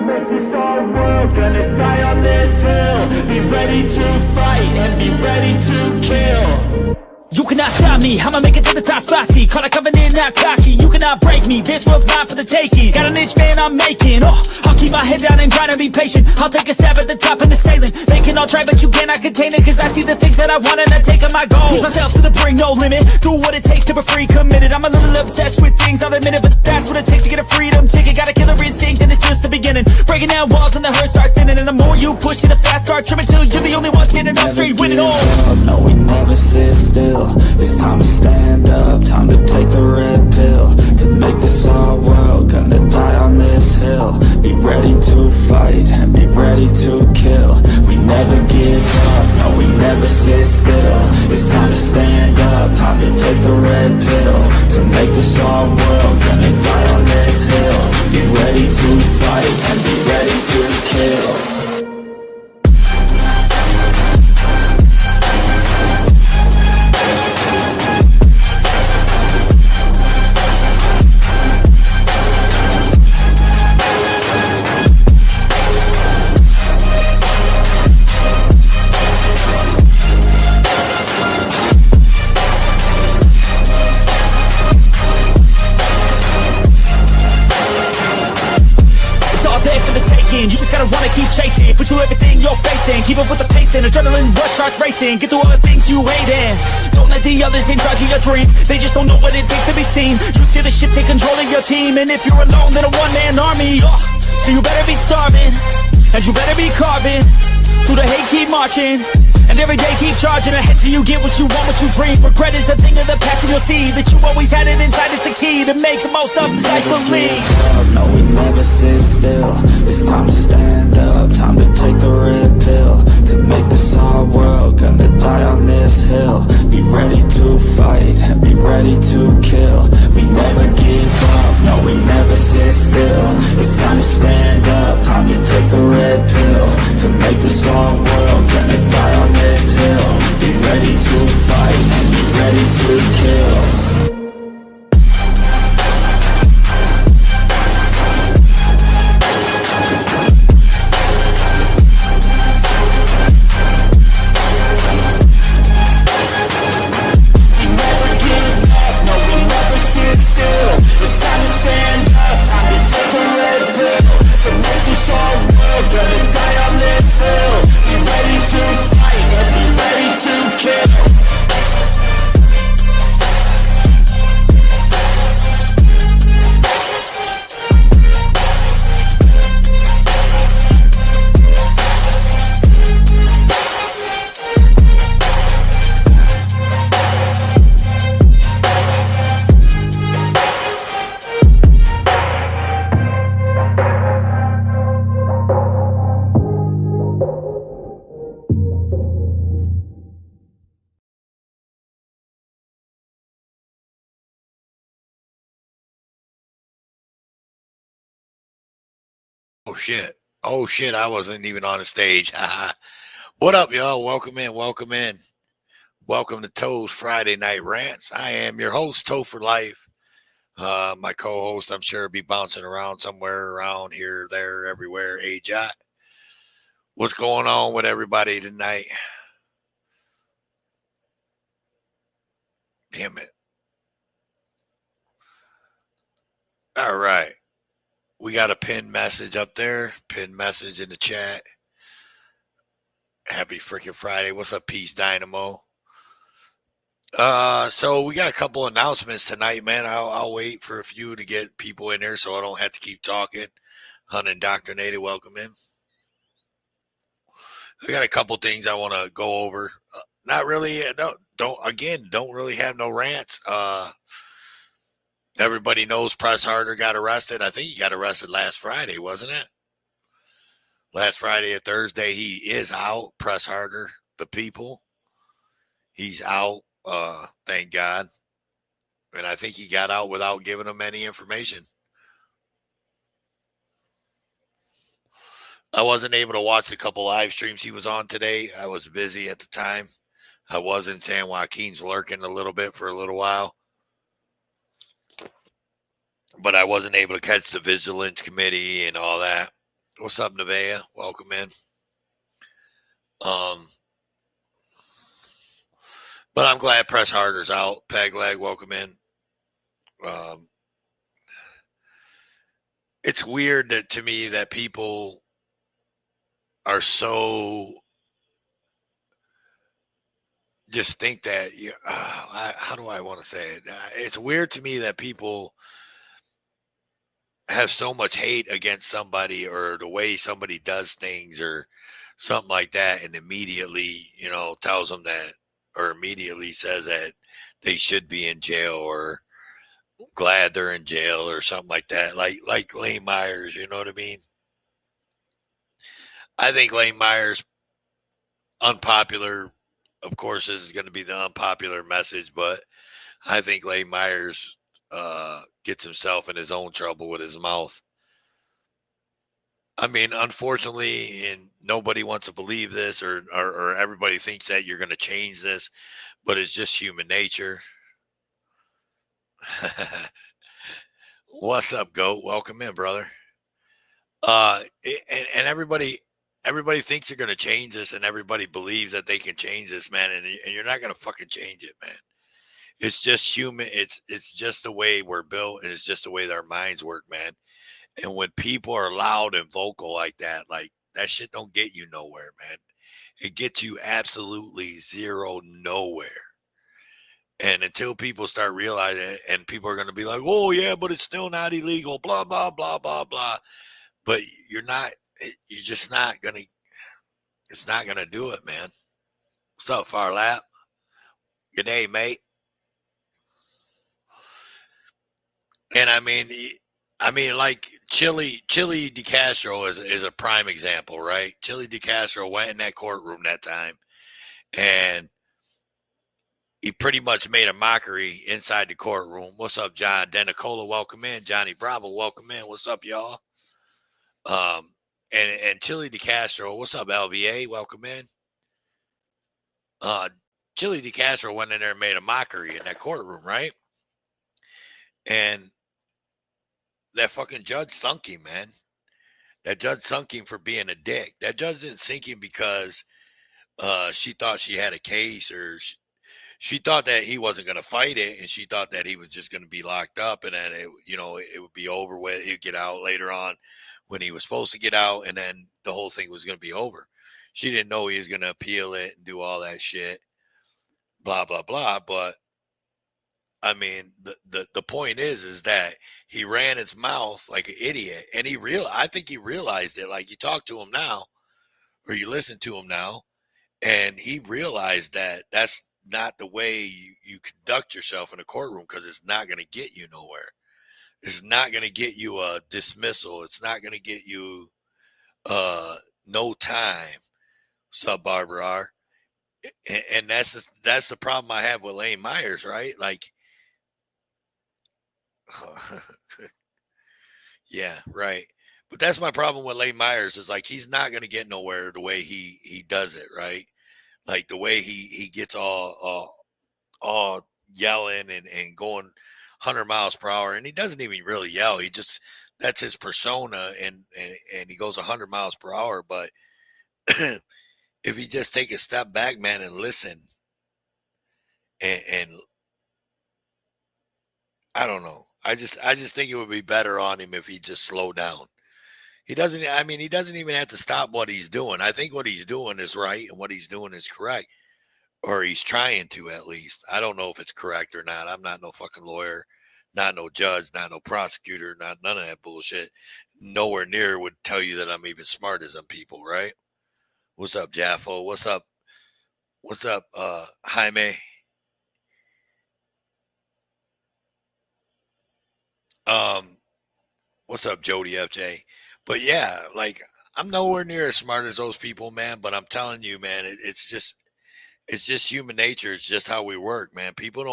make this our world, gonna die on this hill. Be ready to fight and be ready to kill. You cannot stop me, I'ma make it to the top spicy. Call a covenant, not cocky, you cannot break me. This world's mine for the taking. Got an inch, man, I'm making. I'll keep my head down and grind and be patient. I'll take a stab at the top and the sailing. They can all try, but you cannot contain it. Cause I see the things that I want and I take on my goal. Push myself to the brink, no limit. Do what it takes to be free, committed. I'm a little obsessed with things, I'll admit it. But that's what it takes to get a freedom ticket. Got a killer instinct and it's just the beginning. Breaking down walls and the hurt start thinning. And the more you push it, the fast start trimming. Till you're the only one standing up straight, winning all. No, we never sit still. It's time to stand up, time to take the red pill. To make this our world, gonna die on this hill. Be ready to fight and be ready to kill. We never give up, no, we never sit still. It's time to stand up, time to take the red pill. To make this our world, gonna die on this hill. Be ready to fight and be ready to kill. You just gotta wanna keep chasing, put you everything you're facing. Keep up with the pace and adrenaline rush starts racing. Get through all the things you hate in. Don't let the others in charge of your dreams. They just don't know what it takes to be seen. You see the ship take control of your team. And if you're alone, then a one-man army. So you better be starving, and you better be carving. Through the hate, keep marching, and every day keep charging ahead till you get what you want, what you dream. Regret is a thing of the past, and you'll see that you always had it inside. It's the key to make the most of this life believe. No, we never sit still. It's time to stand up, time to take the red pill. To make this our world, gonna die on this hill. Be ready to fight and be ready to kill. We never give up, no, we never sit still. It's time to stand up, time to take the red pill. To make this our world, gonna die on this hill. Be ready to fight and be ready to kill. Oh shit, I wasn't even on the stage. What up, y'all? Welcome in. Welcome to Toe's Friday Night Rants. I am your host, Toe for Life. My co-host, I'm sure, be bouncing around somewhere around here, there, everywhere. AJ, what's going on with everybody tonight? Damn it. All right. We got a pinned message up there, pinned message in the chat. Happy freaking Friday. What's up, Peace Dynamo? So we got a couple announcements tonight, man. I'll wait for a few to get people in here so I don't have to keep talking. Unindoctrinated, welcome in. I got a couple things I want to go over. Not really, don't really have no rants. Everybody knows Press Harder got arrested. I think he got arrested last Friday, wasn't it? Last Friday or Thursday, he is out. Press Harder, the people. He's out, thank God. And I think he got out without giving them any information. I wasn't able to watch the couple live streams he was on today. I was busy at the time. I was in San Joaquin's lurking a little bit for a little while. But I wasn't able to catch the vigilance committee and all that. What's up, Nevaeh? Welcome in. But I'm glad Press Harder's out. Peg Leg, welcome in. It's weird that to me that people are so just think that how do I want to say it? It's weird to me that people have so much hate against somebody or the way somebody does things or something like that, and immediately tells them that, or immediately says that they should be in jail or glad they're in jail or something like that, like Lane Myers. You know what I mean? I think Lane Myers unpopular. Of course, this is going to be the unpopular message, but I think Lane Myers gets himself in his own trouble with his mouth. I mean, unfortunately, and nobody wants to believe this, or everybody thinks that you're going to change this, but it's just human nature. What's up, Goat? Welcome in, brother. And everybody thinks you're going to change this, and everybody believes that they can change this, man. And you're not going to fucking change it, man. It's just human. It's just the way we're built, and it's just the way that our minds work, man. And when people are loud and vocal like that shit don't get you nowhere, man. It gets you absolutely zero nowhere. And until people start realizing it, and people are going to be like, oh yeah, but it's still not illegal, blah, blah, blah, blah, blah. But you're just not going to, it's not going to do it, man. What's up, Far Lap? Good day, mate. And I mean, like Chili DeCastro is a prime example, right? Chili DeCastro went in that courtroom that time, and he pretty much made a mockery inside the courtroom. What's up, John Denicola? Welcome in. Johnny Bravo, welcome in. What's up, y'all? And Chili DeCastro, what's up, LBA? Welcome in. Chili DeCastro went in there and made a mockery in that courtroom, right? And that fucking judge sunk him, man. That judge sunk him for being a dick. That judge didn't sink him because she thought she had a case, or she thought that he wasn't going to fight it, and she thought that he was just going to be locked up, and then it would be over with. He'd get out later on when he was supposed to get out, and then the whole thing was going to be over. She didn't know he was going to appeal it and do all that shit, blah blah blah. But I mean, the point is that he ran his mouth like an idiot, and I think he realized it. Like, you talk to him now, or you listen to him now, and he realized that that's not the way you conduct yourself in a courtroom, because it's not going to get you nowhere. It's not going to get you a dismissal. It's not going to get you no time. What's up, Barbara R? And that's the problem I have with Lane Myers, right? Like, yeah, right. But that's my problem with Lane Myers, is like, he's not going to get nowhere the way he does it, right? Like the way he gets all yelling and going 100 miles per hour, and he doesn't even really yell. He just, that's his persona, and he goes 100 miles per hour. But if you just take a step back, man, and listen, and I don't know. I just think it would be better on him if he just slowed down. He doesn't even have to stop what he's doing. I think what he's doing is right, and what he's doing is correct, or he's trying to, at least. I don't know if it's correct or not. I'm not no fucking lawyer, not no judge, not no prosecutor, not none of that bullshit. Nowhere near would tell you that I'm even smart as some people, right? What's up, Jaffo? What's up? What's up, Jaime? What's up, Jody FJ? But yeah, like, I'm nowhere near as smart as those people, man. But I'm telling you, man, it's just human nature. It's just how we work, man. People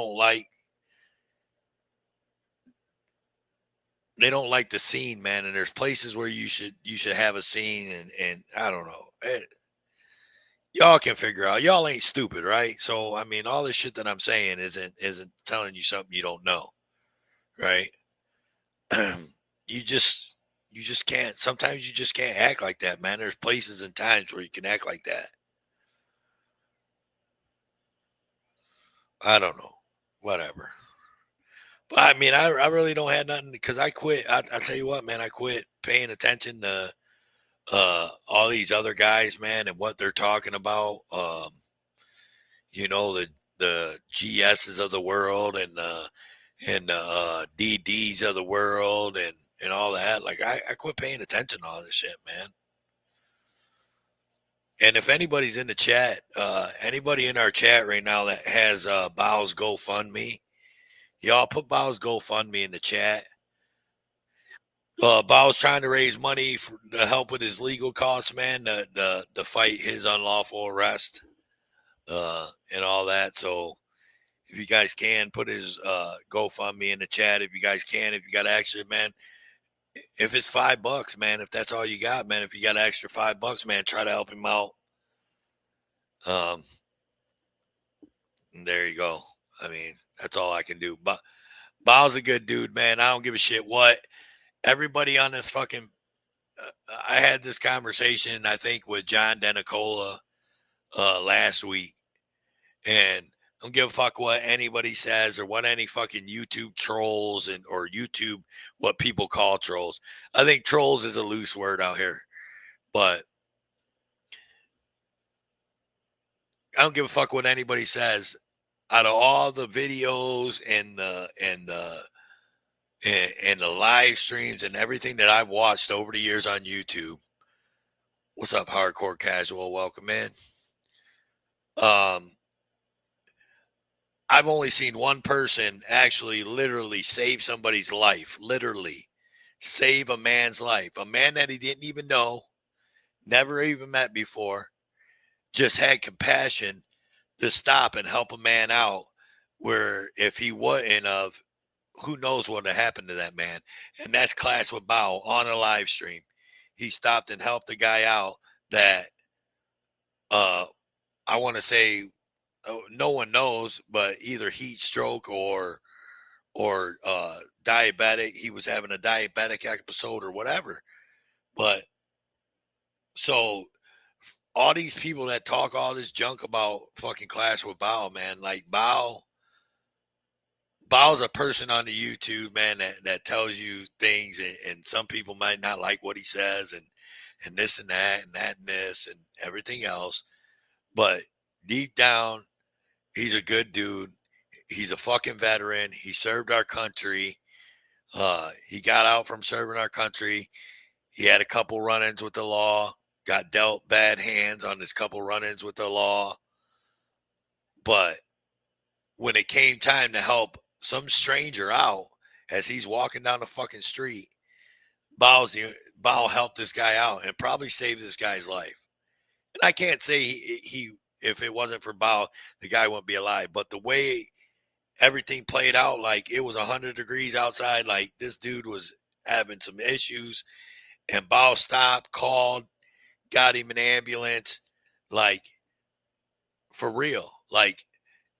they don't like the scene, man. And there's places where you should have a scene, and I don't know. Y'all can figure out. Y'all ain't stupid, right? So I mean, all this shit that I'm saying isn't telling you something you don't know, right? you just you just can't. Sometimes you just can't act like that, man. There's places and times where you can act like that. I don't know. Whatever. But I mean, I really don't have nothing because I quit. I tell you what, man, I quit paying attention to all these other guys, man, and what they're talking about. The GSs of the world and DDs of the world and all that. Like I quit paying attention to all this shit, man. And if anybody's in the chat, anybody in our chat right now that has Bow's GoFundMe, y'all put Bow's GoFundMe in the chat. Bow's trying to raise money to help with his legal costs, man, to fight his unlawful arrest and all that. So if you guys can, put his GoFundMe in the chat. If you guys can, if you got extra, man, if it's $5, man, if that's all you got, man, if you got extra $5, man, try to help him out. And there you go. I mean, that's all I can do. But Bow's a good dude, man. I don't give a shit what everybody on this fucking. I had this conversation, I think, with John Denicola last week, and I don't give a fuck what anybody says or what any fucking YouTube trolls or YouTube what people call trolls. I think trolls is a loose word out here, but I don't give a fuck what anybody says. Out of all the videos and the live streams and everything that I've watched over the years on YouTube, what's up, Hardcore Casual? Welcome in. I've only seen one person actually literally save somebody's life, literally save a man's life, a man that he didn't even know, never even met before, just had compassion to stop and help a man out, where if he wouldn't have, who knows what would have happened to that man. And that's Class with Bow on a live stream. He stopped and helped the guy out that I want to say no one knows, but either heat stroke or diabetic. He was having a diabetic episode or whatever. But so all these people that talk all this junk about fucking Clash with Bow, man, like Bow's a person on the YouTube, man, that tells you things, and some people might not like what he says, and this and that and that and this and everything else. But deep down, he's a good dude. He's a fucking veteran. He served our country. He got out from serving our country. He had a couple run-ins with the law, got dealt bad hands on his couple run-ins with the law. But when it came time to help some stranger out as he's walking down the fucking street, Bow helped this guy out and probably saved this guy's life. And I can't say he if it wasn't for Bow, the guy wouldn't be alive. But the way everything played out, like it was 100 degrees outside, like this dude was having some issues, and Bow stopped, called, got him an ambulance, like for real. Like,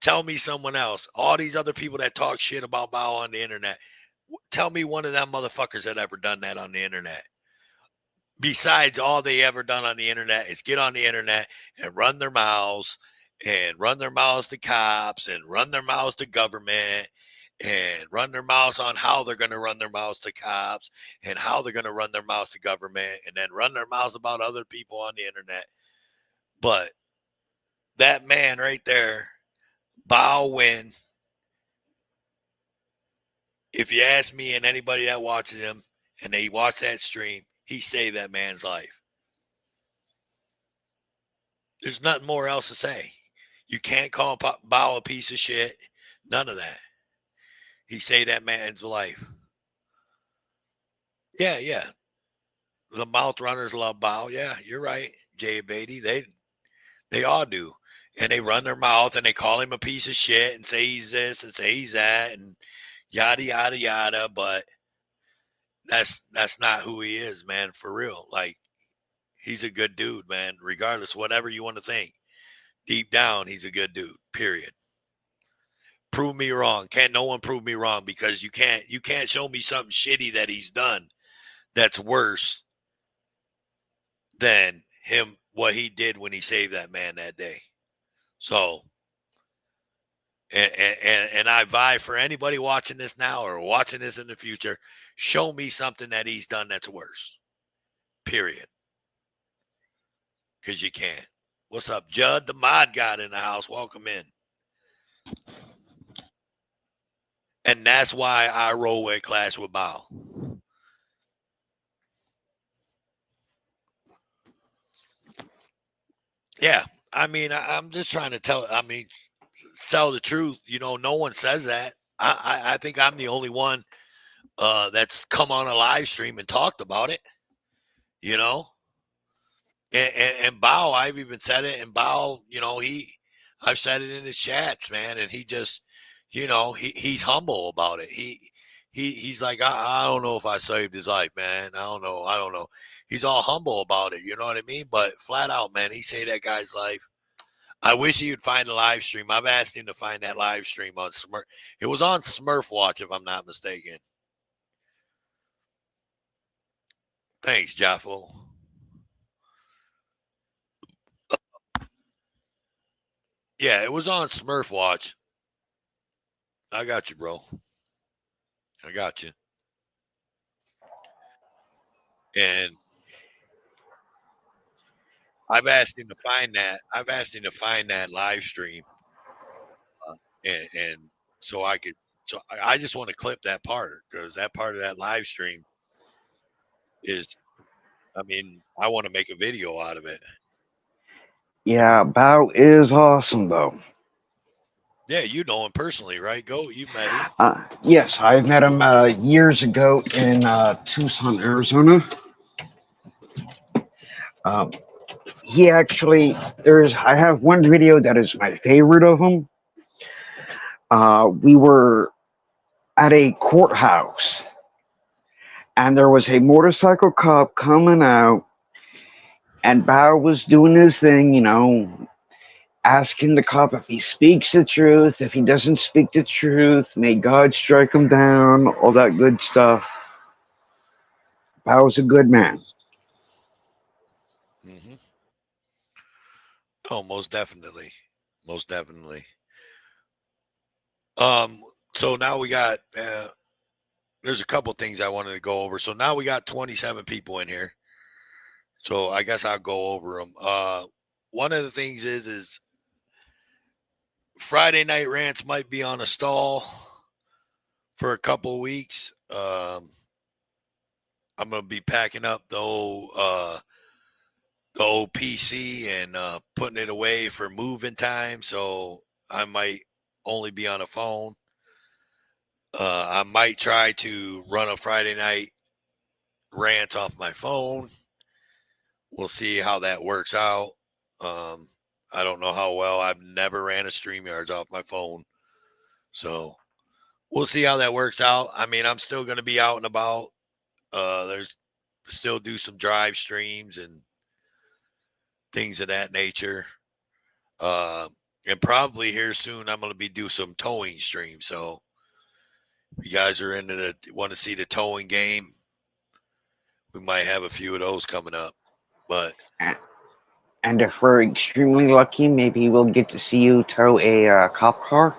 tell me someone else. All these other people that talk shit about Bow on the internet, tell me one of them motherfuckers that ever done that on the internet. Besides, all they ever done on the internet is get on the internet and run their mouths to cops and run their mouths to government and run their mouths on how they're going to run their mouths to cops and how they're going to run their mouths to government and then run their mouths about other people on the internet. But that man right there, Bow Win, if you ask me and anybody that watches him and they watch that stream, he saved that man's life. There's nothing more else to say. You can't call Bow a piece of shit. None of that. He saved that man's life. Yeah. The mouth runners love Bow. Yeah, you're right, Jay Beatty. They all do. And they run their mouth and they call him a piece of shit and say he's this and say he's that and yada, yada, yada. But that's not who he is, man, for real. Like, he's a good dude, man, regardless, whatever you want to think. Deep down, he's a good dude, period. Prove me wrong. Can't no one prove me wrong, because you can't show me something shitty that he's done that's worse than him, what he did when he saved that man that day. So, and I vie for anybody watching this now or watching this in the future, show me something that he's done that's worse. Period. Because you can't. What's up, Judd, the mod god in the house? Welcome in. And that's why I roll with Clash with Bow. Yeah. I mean, I'm just trying to tell the truth. You know, no one says that. I think I'm the only one that's come on a live stream and talked about it. You know? And Bow, I've even said it, and Bow, you know, I've said it in his chats, man, and he just, you know, he's humble about it. He's like, I don't know if I saved his life, man. I don't know. He's all humble about it, you know what I mean? But flat out, man, he saved that guy's life. I wish he would find a live stream. I've asked him to find that live stream on Smurf. It was on Smurf Watch, if I'm not mistaken. Thanks, Jaffo. Yeah, it was on Smurf Watch. I got you, bro. I got you. And I've asked him to find that. I've asked him to find that live stream, and so I could. So I just want to clip that part because that part of that live stream is. I mean, I want to make a video out of it. Yeah, Bao is awesome, though. Yeah, you know him personally, right? You met him. Yes, I met him years ago in Tucson, Arizona. Um, he actually, I have one video that is my favorite of him. We were at a courthouse, and there was a motorcycle cop coming out, and Bao was doing his thing, you know, asking the cop if he speaks the truth. If he doesn't speak the truth, may God strike him down, all that good stuff. Bao's a good man. Mm-hmm. Oh, most definitely. Most definitely. So now we got, there's a couple things I wanted to go over. So now we got 27 people in here. So I guess I'll go over them. One of the things is Friday Night Rants might be on a stall for a couple of weeks. I'm going to be packing up the old PC and putting it away for moving time. So I might only be on a phone. I might try to run a Friday Night Rant off my phone. We'll see how that works out. I don't know how well. I've never ran a StreamYards off my phone. So we'll see how that works out. I mean, I'm still going to be out and about. There's still do some drive streams and things of that nature. And probably here soon, I'm going to be do some towing streams. So if you guys are want to see the towing game, we might have a few of those coming up. But and if we're extremely lucky, maybe we'll get to see you tow a cop car.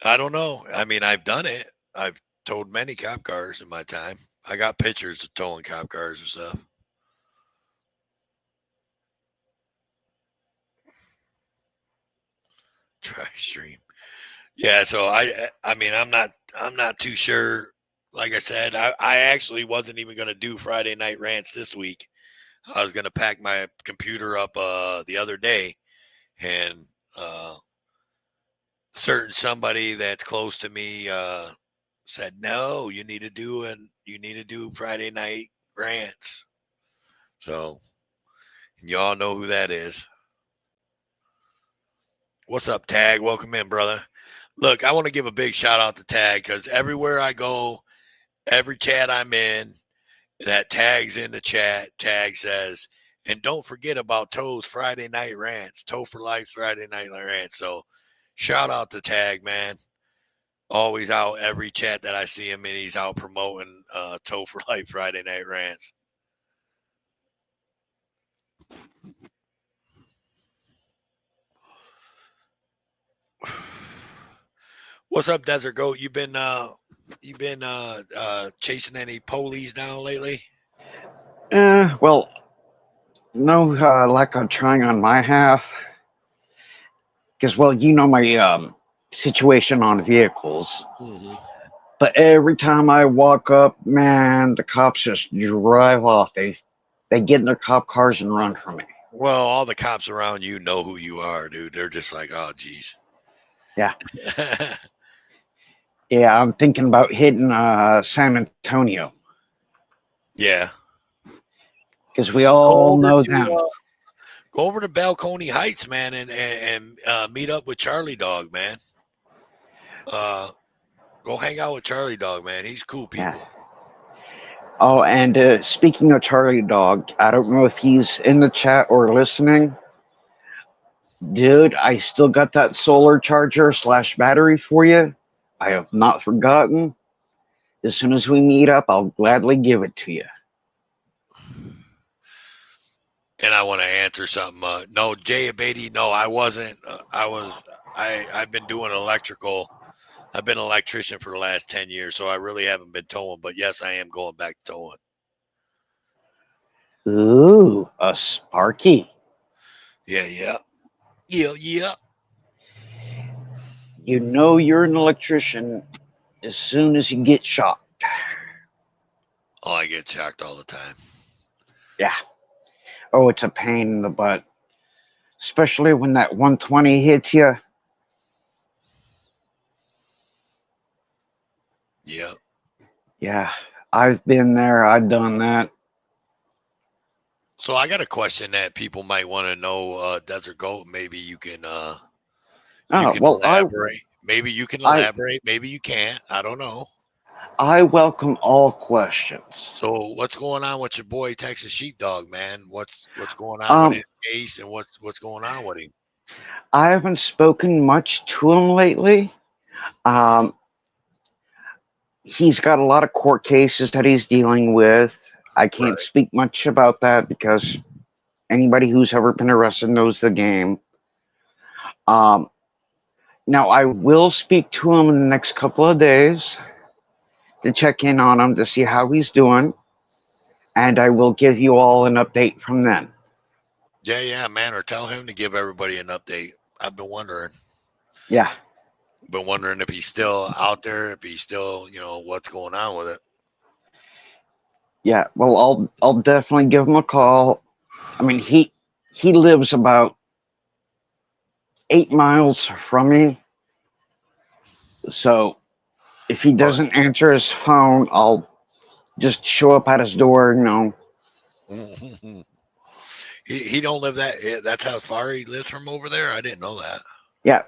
I don't know. I mean, I've done it. I've towed many cop cars in my time. I got pictures of towing cop cars and stuff. Try stream. Yeah, so I mean, I'm not too sure. Like I said, I actually wasn't even going to do Friday Night Rants this week. I was going to pack my computer up the other day, and certain somebody that's close to me said, "No, you need to do Friday Night Rants." So, and y'all know who that is. What's up, Tag? Welcome in, brother. Look, I want to give a big shout out to Tag because everywhere I go, every chat I'm in, that Tag's in the chat. Tag says, and don't forget about Toe's Friday Night Rants, Toe for Life Friday Night Rants. So shout out to Tag, man. Always out every chat that I see him in. He's out promoting Toe for Life Friday Night Rants. What's up, Desert Goat? You been chasing any polies down lately? Well, no lack of trying on my half. Because, well, you know my situation on vehicles. Mm-hmm. But every time I walk up, man, the cops just drive off. They get in their cop cars and run from me. Well, all the cops around you know who you are, dude. They're just like, oh, geez. Yeah. Yeah, I'm thinking about hitting San Antonio. Yeah. Because we all know them. Go over to Balcony Heights, man, and meet up with Charlie Dog, man. Go hang out with Charlie Dog, man. He's cool people. Yeah. Oh, and speaking of Charlie Dog, I don't know if he's in the chat or listening. Dude, I still got that solar charger / battery for you. I have not forgotten. As soon as we meet up, I'll gladly give it to you. And I want to answer something. No, Jay Abadi, no, I wasn't. I've been doing electrical. I've been an electrician for the last 10 years, so I really haven't been towing. But yes, I am going back to towing. Ooh, a Sparky. Yeah. You know you're an electrician as soon as you get shocked. Oh, I get shocked all the time. Yeah. Oh, it's a pain in the butt. Especially when that 120 hits you. Yep. Yeah, I've been there. I've done that. So I got a question that people might want to know, Desert Goat. Maybe you can elaborate. Maybe you can elaborate. Maybe you can't. I don't know. I welcome all questions. So what's going on with your boy Texas Sheepdog, man? What's going on with his case and what's going on with him? I haven't spoken much to him lately. He's got a lot of court cases that he's dealing with. I can't speak much about that because anybody who's ever been arrested knows the game. Now, I will speak to him in the next couple of days to check in on him to see how he's doing, and I will give you all an update from then. Yeah, man, or tell him to give everybody an update. I've been wondering. Yeah. Been wondering if he's still out there, if he's still, what's going on with it. Yeah, well, I'll definitely give him a call. I mean, he lives about 8 miles from me. So if he doesn't answer his phone, I'll just show up at his door, He don't live that's how far he lives from over there? I didn't know that. Yeah,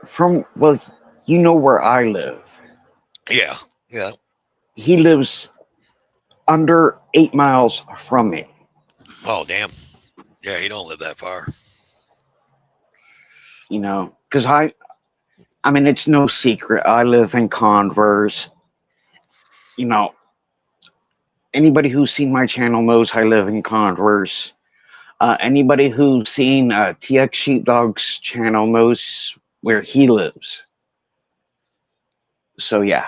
you know where I live. Yeah. He lives under 8 miles from me. Oh, damn. Yeah, he don't live that far. Because I mean, it's no secret. I live in Converse. Anybody who's seen my channel knows I live in Converse. Anybody who's seen TX Sheepdog's channel knows where he lives. So, yeah.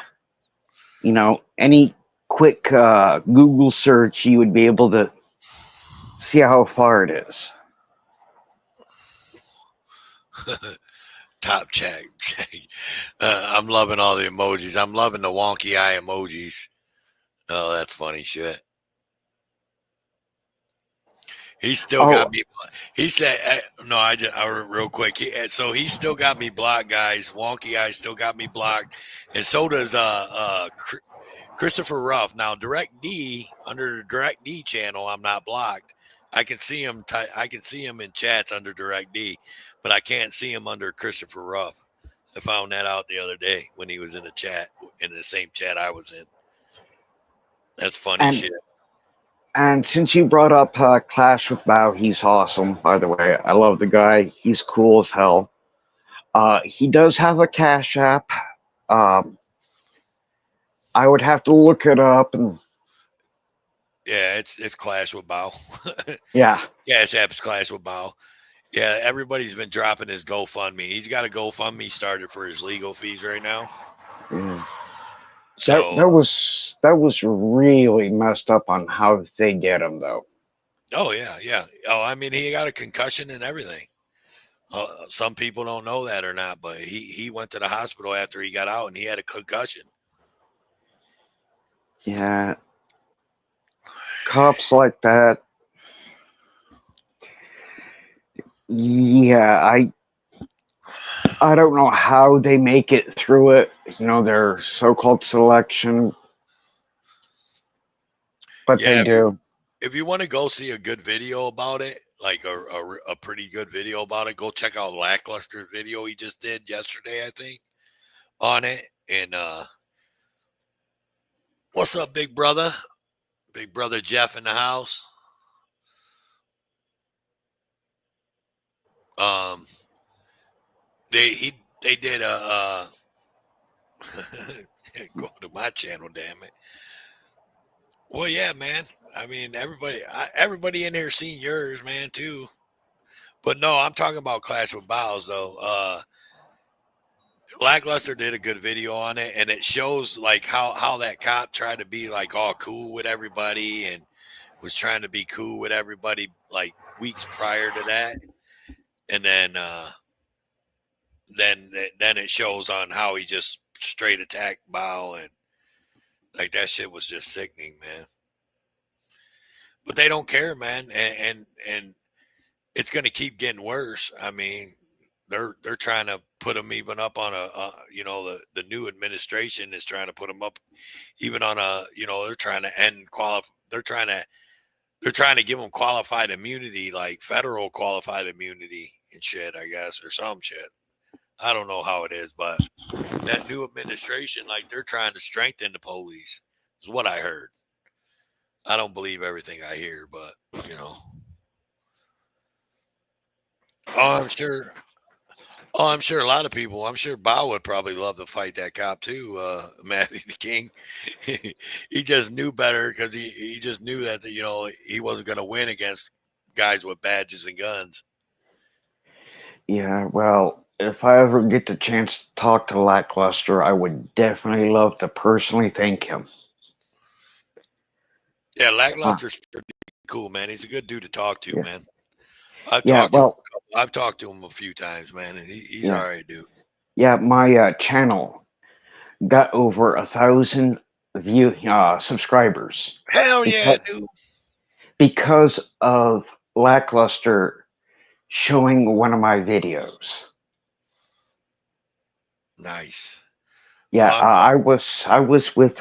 Any quick Google search, you would be able to see how far it is. Top check. I'm loving all the emojis. I'm loving the wonky eye emojis. Oh, that's funny shit. He still got me. He said, "No, real quick." So he still got me blocked, guys. Wonky eye still got me blocked, and so does Christopher Ruff. Now, Direct D, under the Direct D channel, I'm not blocked. I can see him. I can see him in chats under Direct D, but I can't see him under Christopher Ruff. I found that out the other day when he was in the chat, in the same chat I was in. That's funny shit. And since you brought up Clash with Bao, he's awesome, by the way. I love the guy. He's cool as hell. He does have a Cash App. I would have to look it up, and Yeah, it's Clash with Bow. yeah, Cash App's Clash with Bow. Yeah, everybody's been dropping his GoFundMe. He's got a GoFundMe started for his legal fees right now. yeah. That So, that was really messed up on how they did him though. oh yeah, yeah. Oh, I mean, he got a concussion and everything. Some people don't know that or not, but he went to the hospital after he got out and he had a concussion. Yeah, cops like that. Yeah, I don't know how they make it through it. Their so-called selection, but they Yeah, do. if you want to go see a good video about it, like a pretty good video about it, go check out Lackluster's video he just did yesterday, I think, on it. And what's up, big brother? Big brother Jeff in the house. Um, they did a go to my channel, damn it. Well, yeah, man. I mean, everybody in here seen yours, man, too. But no, I'm talking about Clash with Bows though. Lackluster did a good video on it, and it shows like how that cop tried to be like all cool with everybody and was trying to be cool with everybody like weeks prior to that, and then it shows on how he just straight attacked Bow, and like that shit was just sickening, man. But they don't care, man, and it's going to keep getting worse. I mean, they're trying to put them even up on the new administration is trying to put them up even on they're trying to end they're trying to give them qualified immunity, like federal qualified immunity and shit, I guess, or some shit. I don't know how it is, but that new administration, like they're trying to strengthen the police is what I heard. I don't believe everything I hear, but oh, I'm sure a lot of people. I'm sure Bow would probably love to fight that cop too, Matthew the King. He just knew better because he just knew that he wasn't going to win against guys with badges and guns. Yeah, well, if I ever get the chance to talk to Lackluster, I would definitely love to personally thank him. Yeah, Uh, Lackluster's pretty cool, man. He's a good dude to talk to, yeah, man. I've yeah, talked to him. well, I've talked to him a few times, man, and he's all yeah, right, dude. yeah. My channel got over 1,000 subscribers Hell yeah, because dude. because of Lackluster showing one of my videos. Nice. Yeah, Well, I was with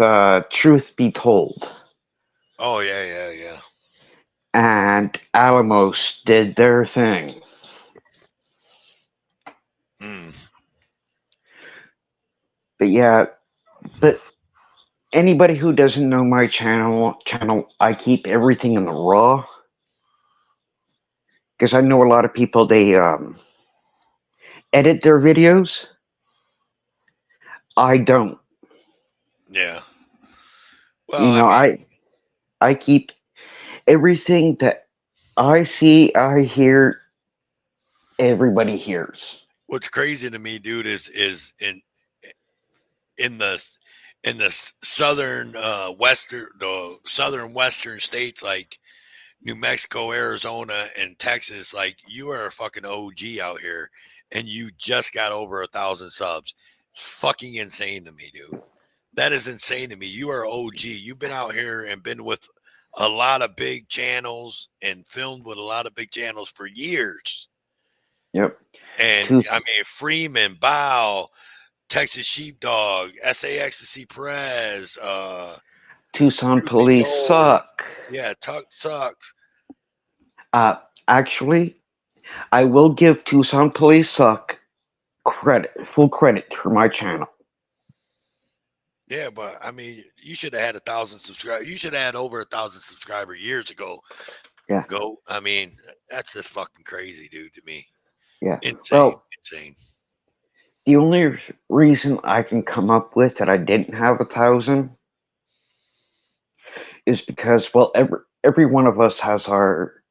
Truth Be Told, oh yeah. and Alamos did their thing. Mm. But yeah, but anybody who doesn't know my channel, I keep everything in the raw because I know a lot of people they edit their videos. I don't. Yeah. Well, You I know, mean, I keep everything that I see, I hear, everybody hears. what's crazy to me, dude, is in the in the southern western states like New Mexico, Arizona, and Texas, like you are a fucking OG out here, and you just got over 1,000 subs. It's fucking insane to me, dude. That is insane to me. You are OG. You've been out here and been with a lot of big channels and filmed with a lot of big channels for years. Yep. And Two I mean, Freeman, Bow, Texas Sheepdog, SA Ecstasy Perez, Tucson Truth Be police Told. suck. Yeah, Tuck sucks. Actually, I will give Tucson police suck full credit for my channel. Yeah, but I mean, you should have had 1,000 subscribers. You should have had over 1,000 subscribers years ago. Yeah, I mean, that's just fucking crazy, dude, to me. yeah. Insane. Well, Insane. the only reason I can come up with that I didn't have 1,000 is because, well, every one of us has our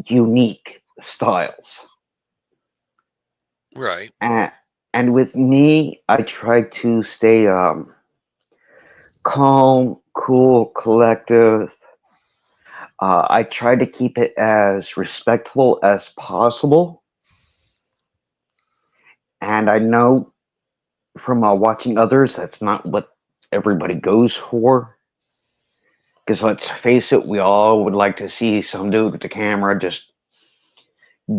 unique styles. Right. And with me, I try to stay calm, cool, collective. I try to keep it as respectful as possible. And I know from watching others, that's not what everybody goes for. Because let's face it, we all would like to see some dude with the camera just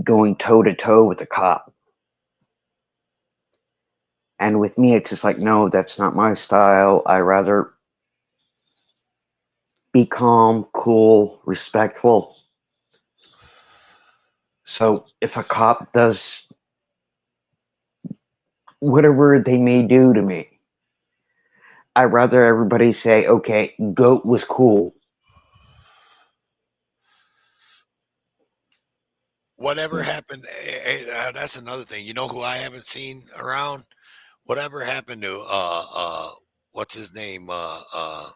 going toe to toe with a cop. And with me, it's just like, no, that's not my style. I rather be calm, cool, respectful. So if a cop does whatever they may do to me, I'd rather everybody say, okay, GOAT was cool. Whatever happened? That's another thing. You know who I haven't seen around? Whatever happened to what's his name? The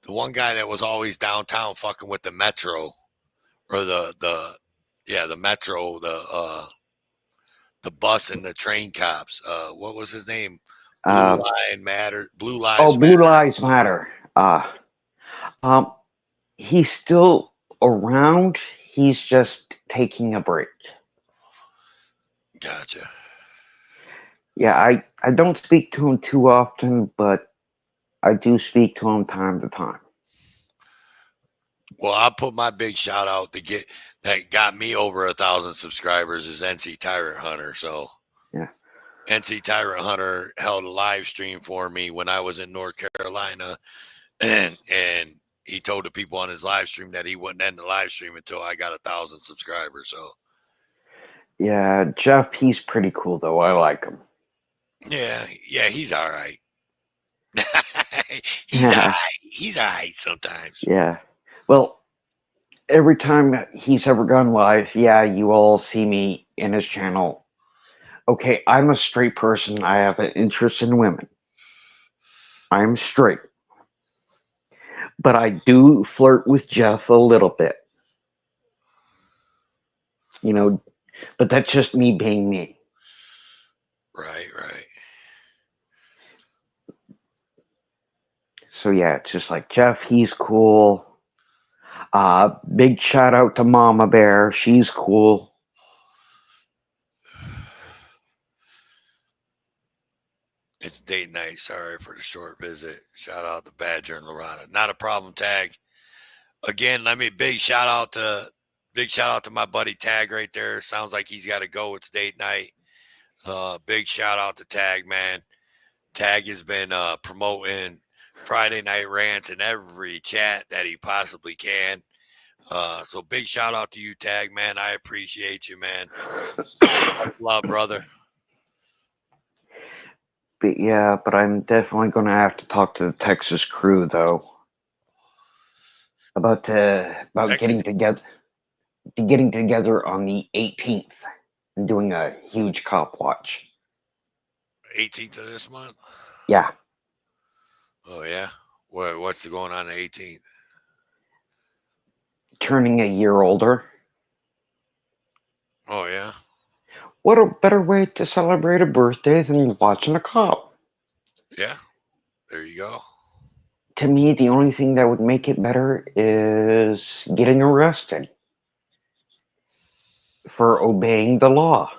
one guy that was always downtown fucking with the metro or the metro, the bus and the train cops. What was his name? Blue Uh, Line Matter. Blue oh, Lives Blue Matter. Lives Matter. Um, he's still around. He's just taking a break. Gotcha. Yeah, I don't speak to him too often, but I do speak to him time to time. Well, I'll put my big shout out to get that got me over 1,000 subscribers is NC Tyrant Hunter. So Yeah. NC Tyrant Hunter held a live stream for me when I was in North Carolina, and he told the people on his live stream that he wouldn't end the live stream until I got 1,000 subscribers. So Yeah, Jeff, he's pretty cool though. I like him. yeah, he's all right. Yeah. He's all right sometimes. Yeah. Well, every time he's ever gone live, yeah, you all see me in his channel. Okay, I'm a straight person. I have an interest in women. I'm straight. But I do flirt with Jeff a little bit. You know, but that's just me being me. Right. So yeah, it's just like Jeff, he's cool. Big shout out to Mama Bear. She's cool. It's date night. Sorry for the short visit. Shout out to Badger and Lorana. Not a problem, Tag. Again, big shout out to my buddy Tag right there. Sounds like he's got to go. It's date night. Big shout out to Tag, man. Tag has been promoting Friday Night Rants in every chat that he possibly can. So big shout out to you, Tag, man. I appreciate you, man. Much love, brother. But yeah, but I'm definitely going to have to talk to the Texas crew though about getting together on the 18th and doing a huge cop watch. 18th of this month. Yeah. Oh yeah. What's going on the 18th? Turning a year older. Oh yeah. What a better way to celebrate a birthday than watching a cop? Yeah. There you go. To me, the only thing that would make it better is getting arrested for obeying the law.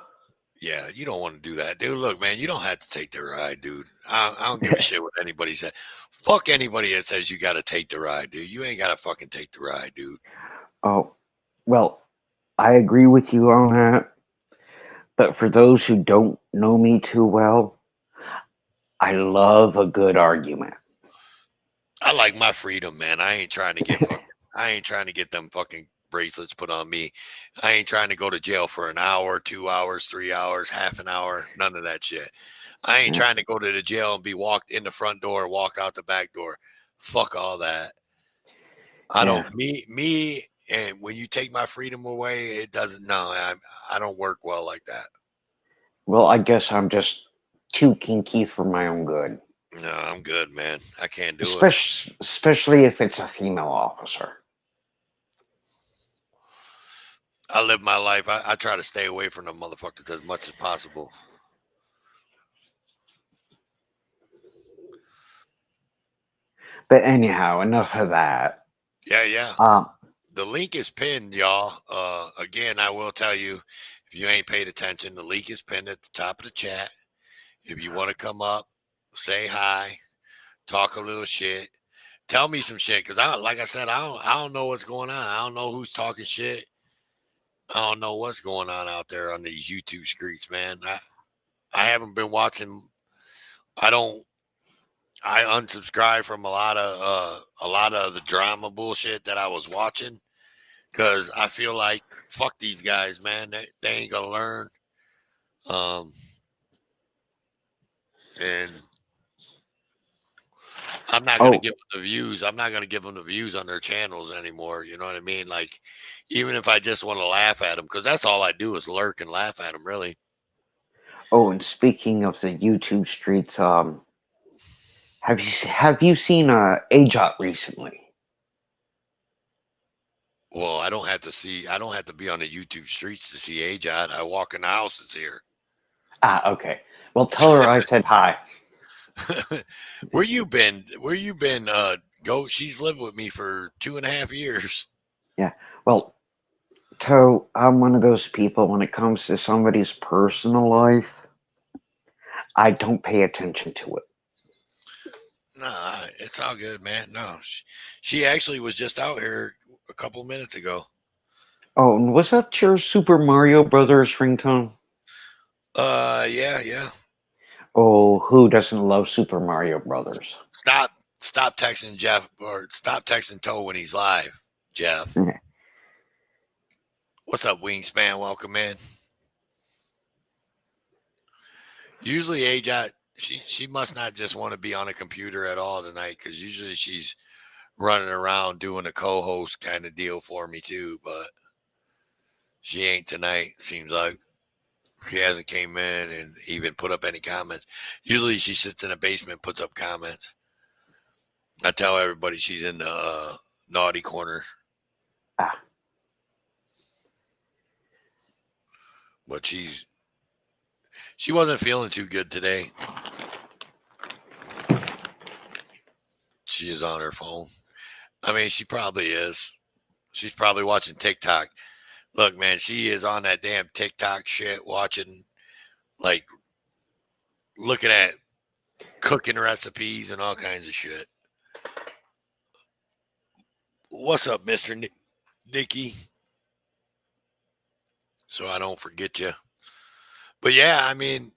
Yeah, you don't want to do that, dude. Look, man, you don't have to take the ride, dude. I don't give a shit what anybody said. Fuck anybody that says you got to take the ride, dude. You ain't got to fucking take the ride, dude. Oh, well, I agree with you on that. But for those who don't know me too well, I love a good argument. I like my freedom, man. I ain't trying to get them fucking bracelets put on me. I ain't trying to go to jail for an hour, 2 hours, 3 hours, half an hour, none of that shit. I ain't trying to go to the jail and be walked in the front door, walked out the back door. Fuck all that. I don't me and when you take my freedom away, it doesn't I don't work well like that. Well, I guess I'm just too kinky for my own good. No, I'm good, man. I can't do it. Especially if it's a female officer. I live my life. I try to stay away from the motherfuckers as much as possible. But anyhow, enough of that. Yeah. Um, The link is pinned, y'all. Again, I will tell you, if you ain't paid attention, the link is pinned at the top of the chat. If you want to come up, say hi, talk a little shit, tell me some shit, because like I said, I don't know what's going on. I don't know who's talking shit. I don't know what's going on out there on these YouTube streets, man. I haven't been watching. I don't. I unsubscribed from a lot of the drama bullshit that I was watching, because I feel like fuck these guys, man. They ain't gonna learn. And I'm not gonna oh, give them the views. I'm not gonna give them the views on their channels anymore. You know what I mean? Like, even if I just want to laugh at them, because that's all I do is lurk and laugh at them. Really. and speaking of the YouTube streets, have you seen AJOT recently? Well, I don't have to see. I don't have to be on the YouTube streets to see AJOT. I walk in the houses here. Okay. Well, tell her I said hi. Where you been? Where you been? Go. She's lived with me for 2.5 years. Yeah. Well, So I'm one of those people when it comes to somebody's personal life, I don't pay attention to it. Nah, it's all good, man. No, she actually was just out here a couple minutes ago. Oh, and was that your Super Mario Brothers ringtone? Yeah. Oh, who doesn't love Super Mario Brothers? Stop texting Jeff, or stop texting Toe when he's live, Jeff. Yeah. What's up, Wingspan? Welcome in. Usually, AJOT, she must not just want to be on a computer at all tonight, because usually she's running around doing a co-host kind of deal for me too, but she ain't tonight. Seems like she hasn't came in and even put up any comments. Usually she sits in the basement, puts up comments. I tell everybody she's in the naughty corner. Ah. But she wasn't feeling too good today. She is on her phone. I mean, she probably is. She's probably watching TikTok. Look, man, she is on that damn TikTok shit, watching, like, looking at cooking recipes and all kinds of shit. What's up, Mr. Nicky? So I don't forget you. But yeah, I mean,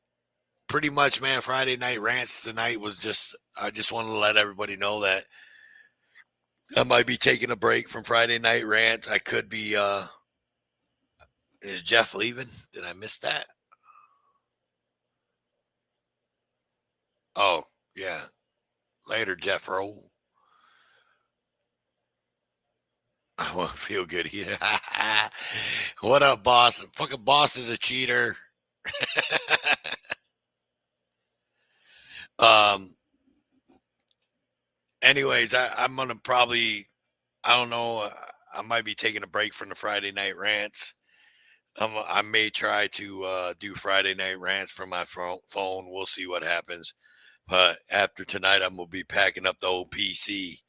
pretty much, man, Friday Night Rants tonight was just, I just wanted to let everybody know that I might be taking a break from Friday Night Rants. I could be, is Jeff leaving? Did I miss that? Oh, yeah. Later, Jeff Rowe. I won't feel good either. What up, boss? Fucking boss is a cheater. Anyways, I'm gonna probably, I don't know, I might be taking a break from the Friday Night Rants. I may try to do Friday Night Rants from my phone. We'll see what happens. But after tonight, I'm gonna be packing up the old PC.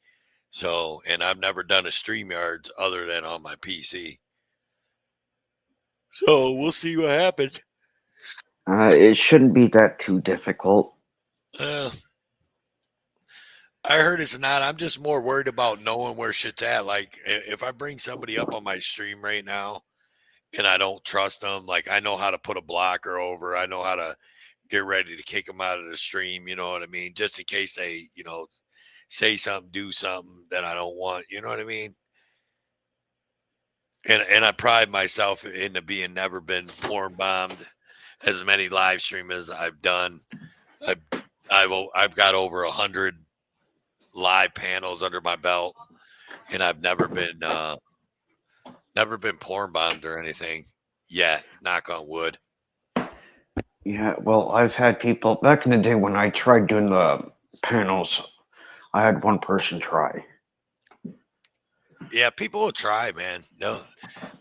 So, and I've never done a StreamYards other than on my PC. So we'll see what happens. It shouldn't be that too difficult. I heard it's not. I'm just more worried about knowing where shit's at. Like, if I bring somebody up on my stream right now and I don't trust them, like, I know how to put a blocker over. I know how to get ready to kick them out of the stream. You know what I mean? Just in case they, say something, do something that I don't want. You know what I mean? And I pride myself into being never been porn bombed as many live stream as I've done. I've got over 100 live panels under my belt, and I've never been porn bombed or anything yet. Knock on wood. Yeah, well, I've had people back in the day when I tried doing the panels. I had one person try. Yeah, people will try, man. No,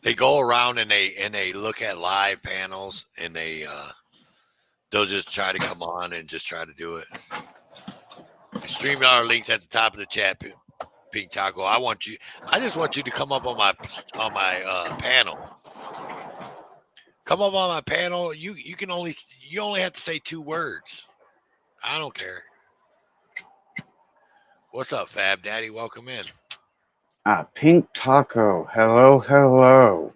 they go around and they look at live panels and they'll just try to come on and just try to do it. StreamYard links at the top of the chat, Pink Taco. I just want you to come up on my panel. Come up on my panel. You only have to say 2 words. I don't care. What's up, Fab Daddy? Welcome in. Pink Taco. Hello, hello.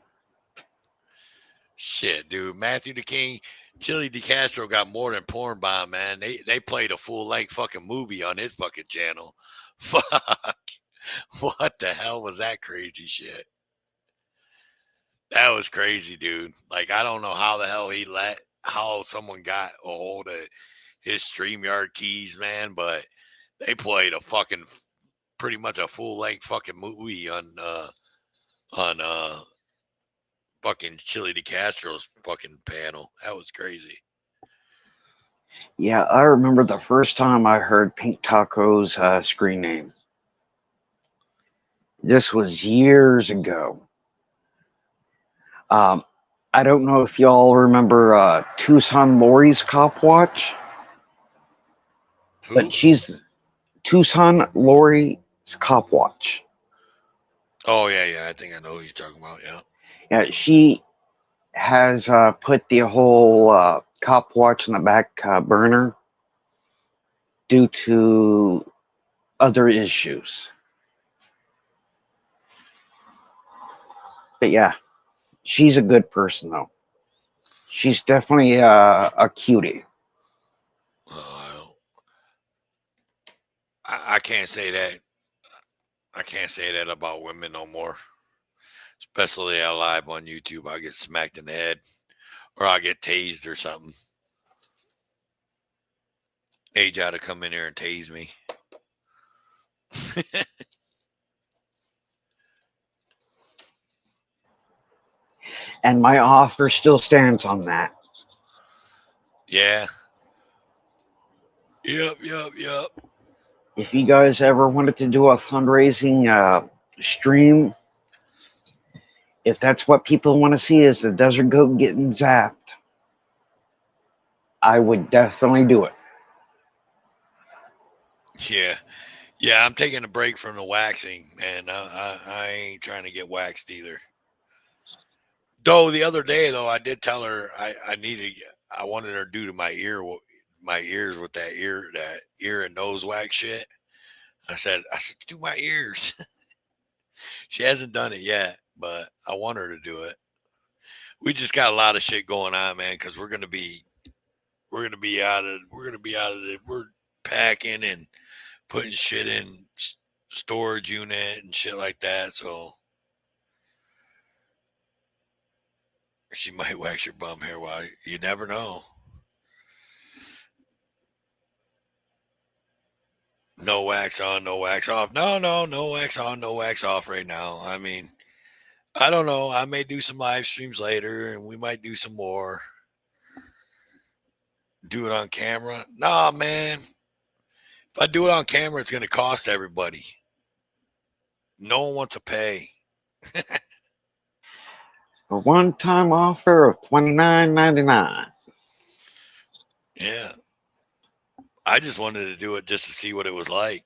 Shit, dude. Matthew the King, Chili DeCastro got more than Porn Bomb, man. They played a full length fucking movie on his fucking channel. Fuck. What the hell was that crazy shit? That was crazy, dude. Like, I don't know how the hell how someone got a hold of his StreamYard keys, man, but they played a fucking pretty much a full length fucking movie on fucking Chili DeCastro's fucking panel. That was crazy. Yeah, I remember the first time I heard Pink Taco's screen name. This was years ago. I don't know if y'all remember Tucson Lori's Cop Watch, Who? but she's Tucson Lori's Cop Watch. Oh yeah. I think I know who you're talking about. Yeah. Yeah, she has put the whole Cop Watch in the back burner due to other issues. But yeah, she's a good person though. She's definitely a cutie. I can't say that. I can't say that about women no more. Especially live on YouTube. I get smacked in the head or I get tased or something. Age ought to come in here and tase me. And my offer still stands on that. Yeah. Yep. If you guys ever wanted to do a fundraising stream, if that's what people want to see is the desert goat getting zapped, I would definitely do it. Yeah, I'm taking a break from the waxing, man. I ain't trying to get waxed either. Though the other day, though, I did tell her I wanted her to do to my ears with that ear and nose wax shit. I said, do my ears. She hasn't done it yet, but I want her to do it. We just got a lot of shit going on, man, because we're gonna be we're packing and putting shit in storage unit and shit like that. So she might wax your bum hair. While you never know. No wax on, no wax off. No wax on, no wax off right now. I mean, I don't know. I may do some live streams later and we might do some more. Do it on camera. Nah, man. If I do it on camera, it's going to cost everybody. No one wants to pay. A one-time offer of $29.99. Yeah. I just wanted to do it just to see what it was like.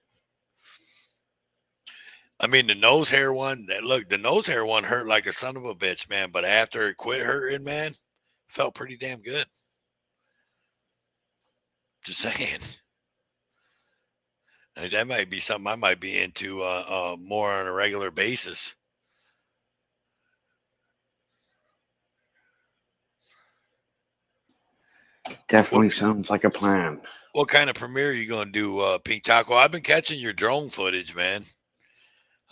I mean, the nose hair one, the nose hair one hurt like a son of a bitch, man. But after it quit hurting, man, felt pretty damn good. Just saying. That might be something I might be into more on a regular basis. Definitely sounds like a plan. What kind of premiere are you going to do, Pink Taco? I've been catching your drone footage, man.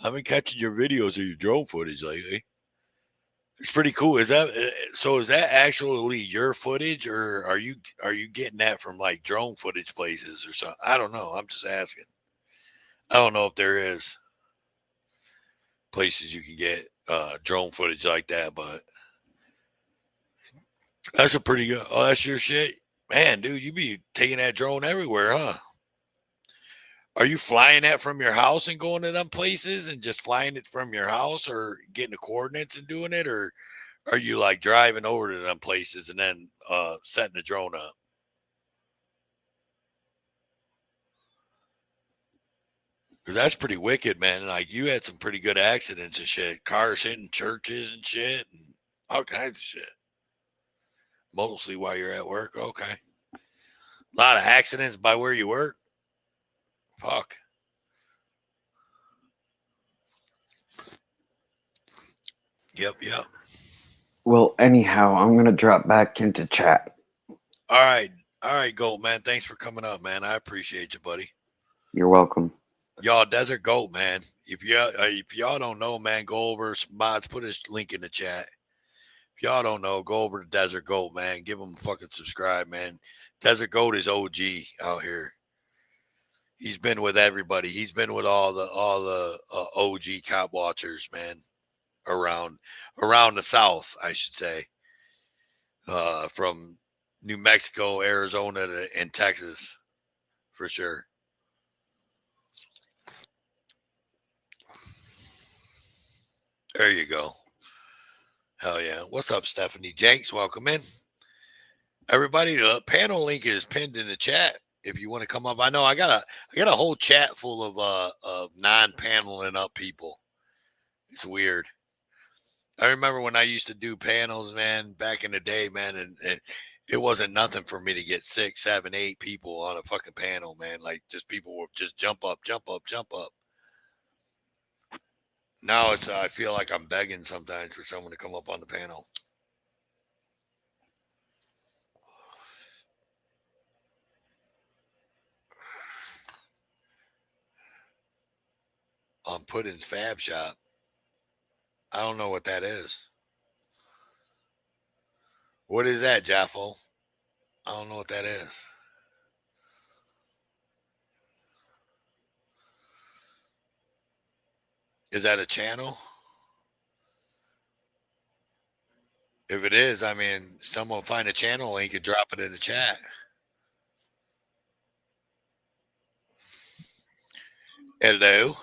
I've been catching your videos of your drone footage lately. It's pretty cool. Is that actually your footage, or are you getting that from like drone footage places or something? I don't know. I'm just asking. I don't know if there is places you can get drone footage like that, but that's a pretty good. Oh, that's your shit, man, dude. You be taking that drone everywhere, huh? Are you flying that from your house and going to them places and just flying it from your house, or getting the coordinates and doing it, or are you like driving over to them places and then setting the drone up? Because that's pretty wicked, man. Like, you had some pretty good accidents and shit. Cars hitting churches and shit and all kinds of shit. Mostly while you're at work. Okay. A lot of accidents by where you work. Fuck. Yep. Well, anyhow, I'm gonna drop back into chat. All right, Goat, man. Thanks for coming up, man. I appreciate you, buddy. You're welcome. Y'all, Desert Goat, man. If y'all don't know, man, go over. Mods, put his link in the chat. If y'all don't know, go over to Desert Goat, man. Give him a fucking subscribe, man. Desert Goat is OG out here. He's been with everybody. He's been with all the OG cop watchers, man, around the South, I should say, from New Mexico, Arizona, and Texas, for sure. There you go. Hell yeah. What's up, Stephanie Jenks? Welcome in. Everybody, the panel link is pinned in the chat if you want to come up. I know I got a whole chat full of non-paneling up people. It's weird. I remember when I used to do panels, man, back in the day, man, and it wasn't nothing for me to get 6, 7, 8 people on a fucking panel, man. Like, just people would just jump up. Now I feel like I'm begging sometimes for someone to come up on the panel. On Puddin's Fab Shop. I don't know what that is. What is that, Jaffo? I don't know what that is. Is that a channel? If it is, I mean, someone find a channel link and drop it in the chat. Hello.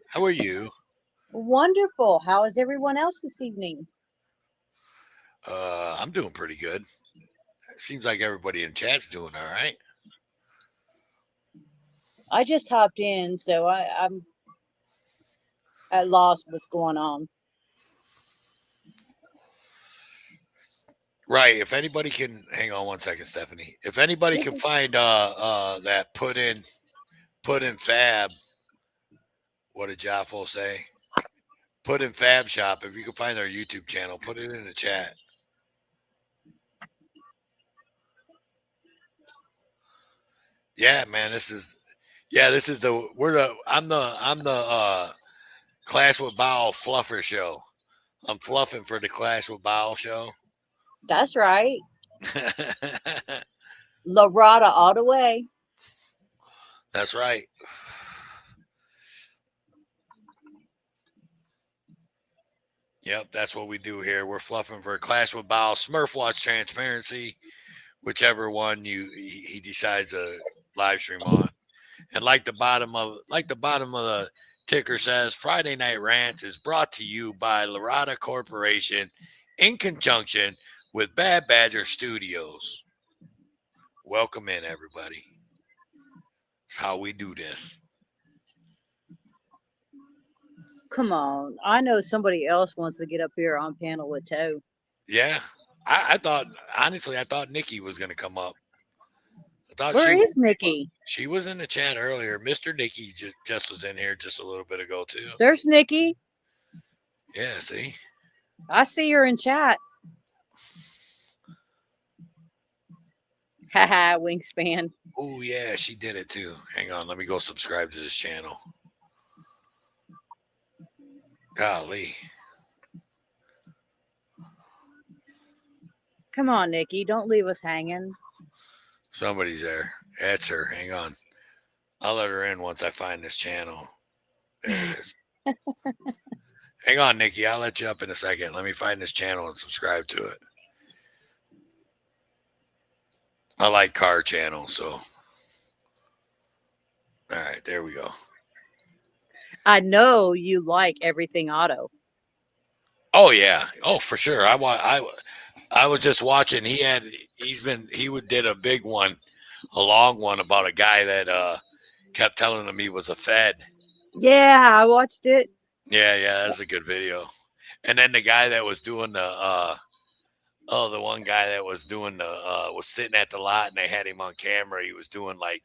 How are you? Wonderful. How is everyone else this evening? I'm doing pretty good. Seems like everybody in chat's doing all right. I just hopped in, so I'm at loss what's going on. Right. If anybody can hang on one second, Stephanie. If anybody can find that put in Fab, what did Jaffo say? Put in Fab Shop. If you can find their YouTube channel, put it in the chat. Yeah, man, I'm the Clash with Bow fluffer show. I'm fluffing for the Clash with Bow show. That's right. La Rada all the way. That's right. Yep, that's what we do here. We're fluffing for Clash with Bow, Smurf Watch Transparency, whichever one he decides to live stream on. And like the bottom of the ticker says, Friday Night Rants is brought to you by Larada Corporation in conjunction with Bad Badger Studios. Welcome in, everybody. That's how we do this. Come on. I know somebody else wants to get up here on panel with Toe. Yeah. I thought Nikki was going to come up. Where is Nikki? She was in the chat earlier. Mr. Nikki just was in here just a little bit ago, too. There's Nikki. Yeah, see? I see her in chat. Haha, Wingspan. Oh, yeah, she did it, too. Hang on. Let me go subscribe to this channel. Golly. Come on, Nikki. Don't leave us hanging. Somebody's there. That's her. Hang on. I'll let her in once I find this channel. There it is. Hang on, Nikki. I'll let you up in a second. Let me find this channel and subscribe to it. I like car channels, so All right, there we go. I know you like everything auto. Oh yeah. Oh, for sure. I was just watching. He did a big one, a long one about a guy that kept telling him he was a Fed. Yeah, I watched it. Yeah, that's a good video. And then the guy that was doing the one guy that was doing was sitting at the lot and they had him on camera. He was doing like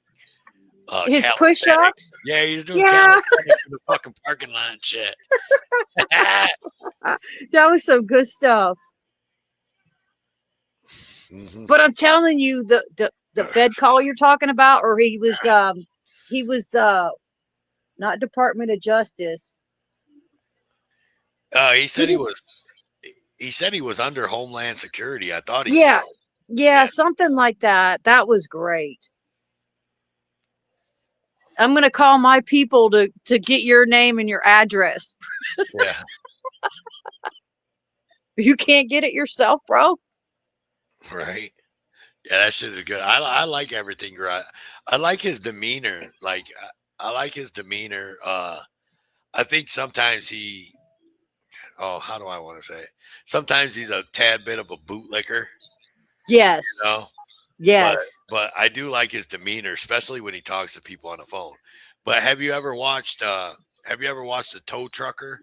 His calisthenics. push-ups. Yeah, he was doing Yeah, calisthenics in the fucking parking lot and shit. that was some good stuff. Mhm. But I'm telling you, the Fed call you're talking about, or he was not Department of Justice. He said he said he was under Homeland Security. I thought he Yeah, said. yeah, something like that. That was great. I'm gonna call my people to get your name and your address. Yeah. You can't get it yourself, bro. Right. Yeah, that shit is good. I like everything. I like his demeanor. Like I like his demeanor. I think sometimes how do I want to say it? Sometimes he's a tad bit of a bootlicker, Yes, you know. yes. But I do like his demeanor, especially when he talks to people on the phone. But have you ever watched the tow trucker?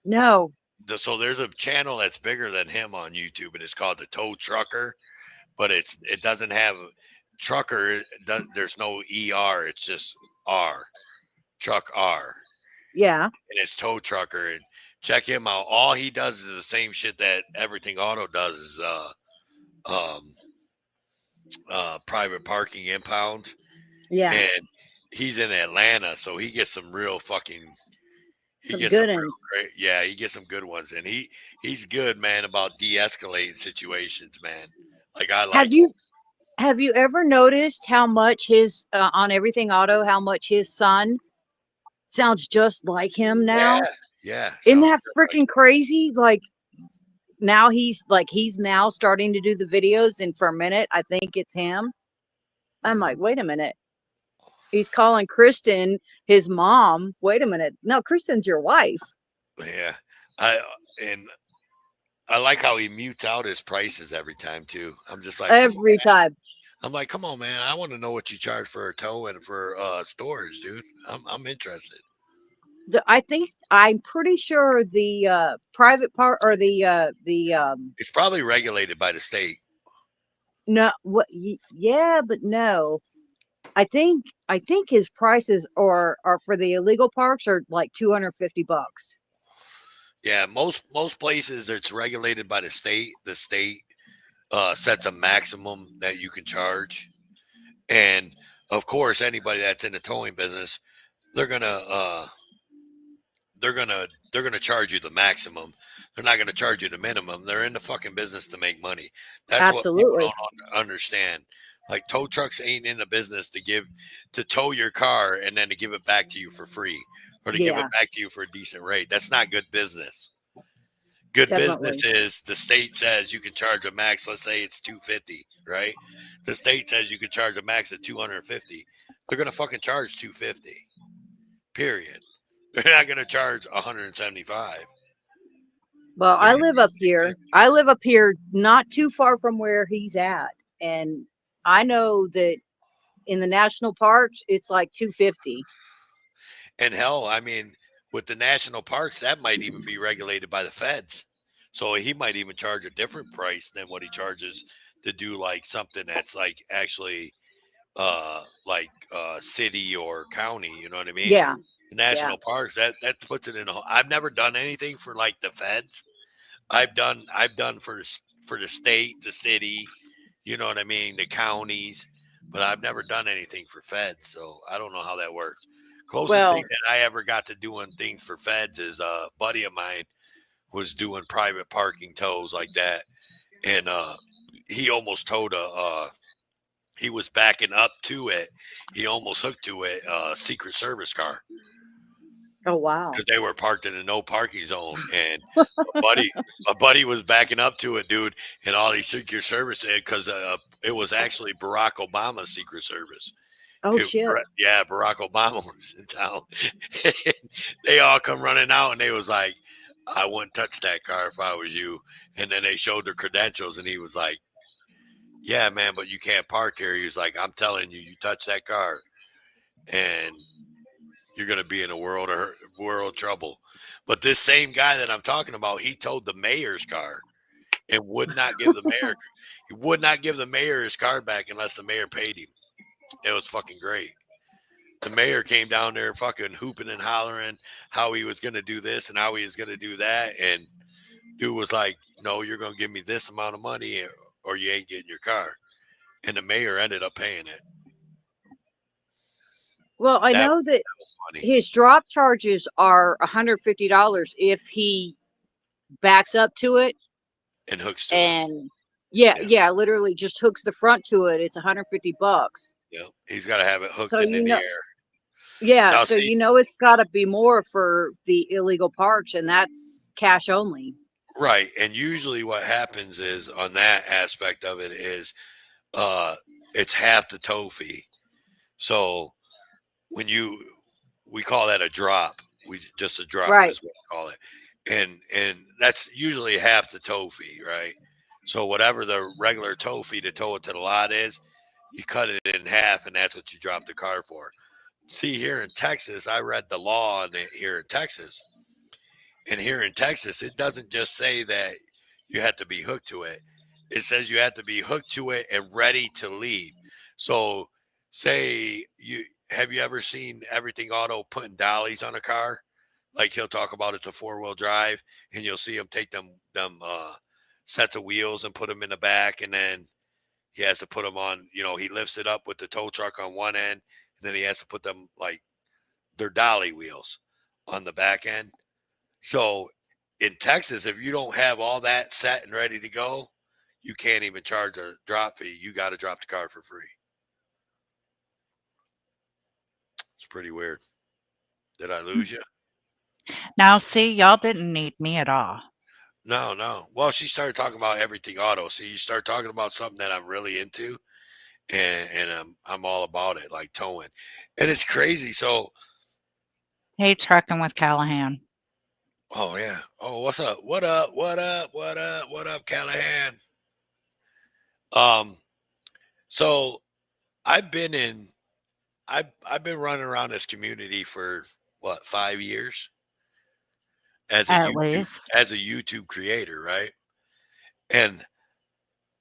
No. So there's a channel that's bigger than him on YouTube, and it's called the Tow Trucker. But it doesn't have trucker. There's no ER. It's just R, truck R, Yeah. and it's Tow Trucker. And check him out. All he does is the same shit that Everything Auto does. Is um private parking impounds. Yeah. And he's in Atlanta, so he gets some real fucking. He Some gets some good real ones. great. Yeah, he gets some good ones, and he's good, man, about de-escalating situations, man. Like I like. Have you ever noticed how much his on Everything Auto, how much his son sounds just like him now? Yeah. Isn't Sounds that good, like, freaking crazy? Like now he's now starting to do the videos, and for a minute I think it's him. I'm like, wait a minute. He's calling Kristen his mom. Wait a minute. No, Kristen's your wife. yeah. I and I like how he mutes out his prices every time too. I'm just like, come on, Every man. time. I'm like, come on, man. I want to know what you charge for a tow and for storage, dude. I'm interested. I'm pretty sure the private part or the It's probably regulated by the state. no yeah, but no. I think his prices are for the illegal parks are like $250. Yeah, most places it's regulated by the state. The state sets a maximum that you can charge, and of course, anybody that's in the towing business, they're gonna they're gonna charge you the maximum. They're not gonna charge you the minimum. They're in the fucking business to make money. That's what people Absolutely. don't understand. Like tow trucks ain't in the business to tow your car and then to give it back to you for free or to give Yeah, it back to you for a decent rate. That's not good business. Good business definitely. is the state says you can charge a max. Let's say it's 250, right? The state says you can charge a max of 250. They're gonna fucking charge 250. Period. They're not gonna charge 175. Well, They're I gonna live up here. I live up here not too far from where he's at. And I know that in the national parks it's like 250. and hell, I mean, with the national parks, that might even be regulated by the feds. So he might even charge a different price than what he charges to do like something that's like actually city or county, you know what I mean? Yeah. The Yeah. national parks that puts it in I've never done anything for like the feds. I've done for the state, the city, you know what I mean, the counties, but I've never done anything for feds, so I don't know how that works. Closest Well, thing that I ever got to doing things for feds is a buddy of mine was doing private parking tows like that, and he almost towed he was backing up to it. He almost hooked to a Secret Service car oh wow. because they were parked in a no parking zone, and a buddy was backing up to it, dude, and all these Secret Service because it was actually Barack Obama's Secret Service, Oh shit. Yeah, Barack Obama was in town. They all come running out, and they was like, "I wouldn't touch that car if I was you." And then they showed their credentials, and he was like, "Yeah, man, but you can't park here." He was like, "I'm telling you, you touch that car, and you're gonna be in a world trouble." But this same guy that I'm talking about, he towed the mayor's car and would not give the mayor. He would not give the mayor his car back unless the mayor paid him. It was fucking great. The mayor came down there fucking hooping and hollering how he was going to do this and how he was going to do that. And dude was like, "No, you're going to give me this amount of money or you ain't getting your car." And the mayor ended up paying it. Well, I That know that was funny. his drop charges are $150 if he backs up to it And hooks to it. and yeah, literally just hooks the front to it. It's $150. Yeah. He's got to have it hooked So in the air. yeah, Now, so see, it's got to be more for the illegal parks, and that's cash only. right. And usually what happens is on that aspect of it is it's half the tow fee. So when we call that a drop. Just a drop Right. is what we call it. And that's usually half the tow fee, right? So whatever the regular tow fee to tow it to the lot is, you cut it in half, and that's what you drop the car for. See, here in Texas, I read the law on it here in Texas. And here in Texas, it doesn't just say that you have to be hooked to it. It says you have to be hooked to it and ready to leave. So say have you ever seen Everything Auto putting dollies on a car? Like he'll talk about it's a 4-wheel drive, and you'll see him take them sets of wheels and put them in the back, and then he has to put them on. He lifts it up with the tow truck on one end, and then he has to put them like they're dolly wheels on the back end. So in Texas, if you don't have all that set and ready to go, you can't even charge a drop fee. You got to drop the car for free. It's pretty weird. Did I lose you? Now, see, y'all didn't need me at all. No. Well, she started talking about Everything Auto. See, you start talking about something that I'm really into, and I'm all about it, like towing. And it's crazy. So, Hey, trucking with Callahan. oh yeah. Oh, what's up? What up? What up? What up? What up, Callahan? So I've been running around this community for what, 5 years as a At least. YouTube creator, right? And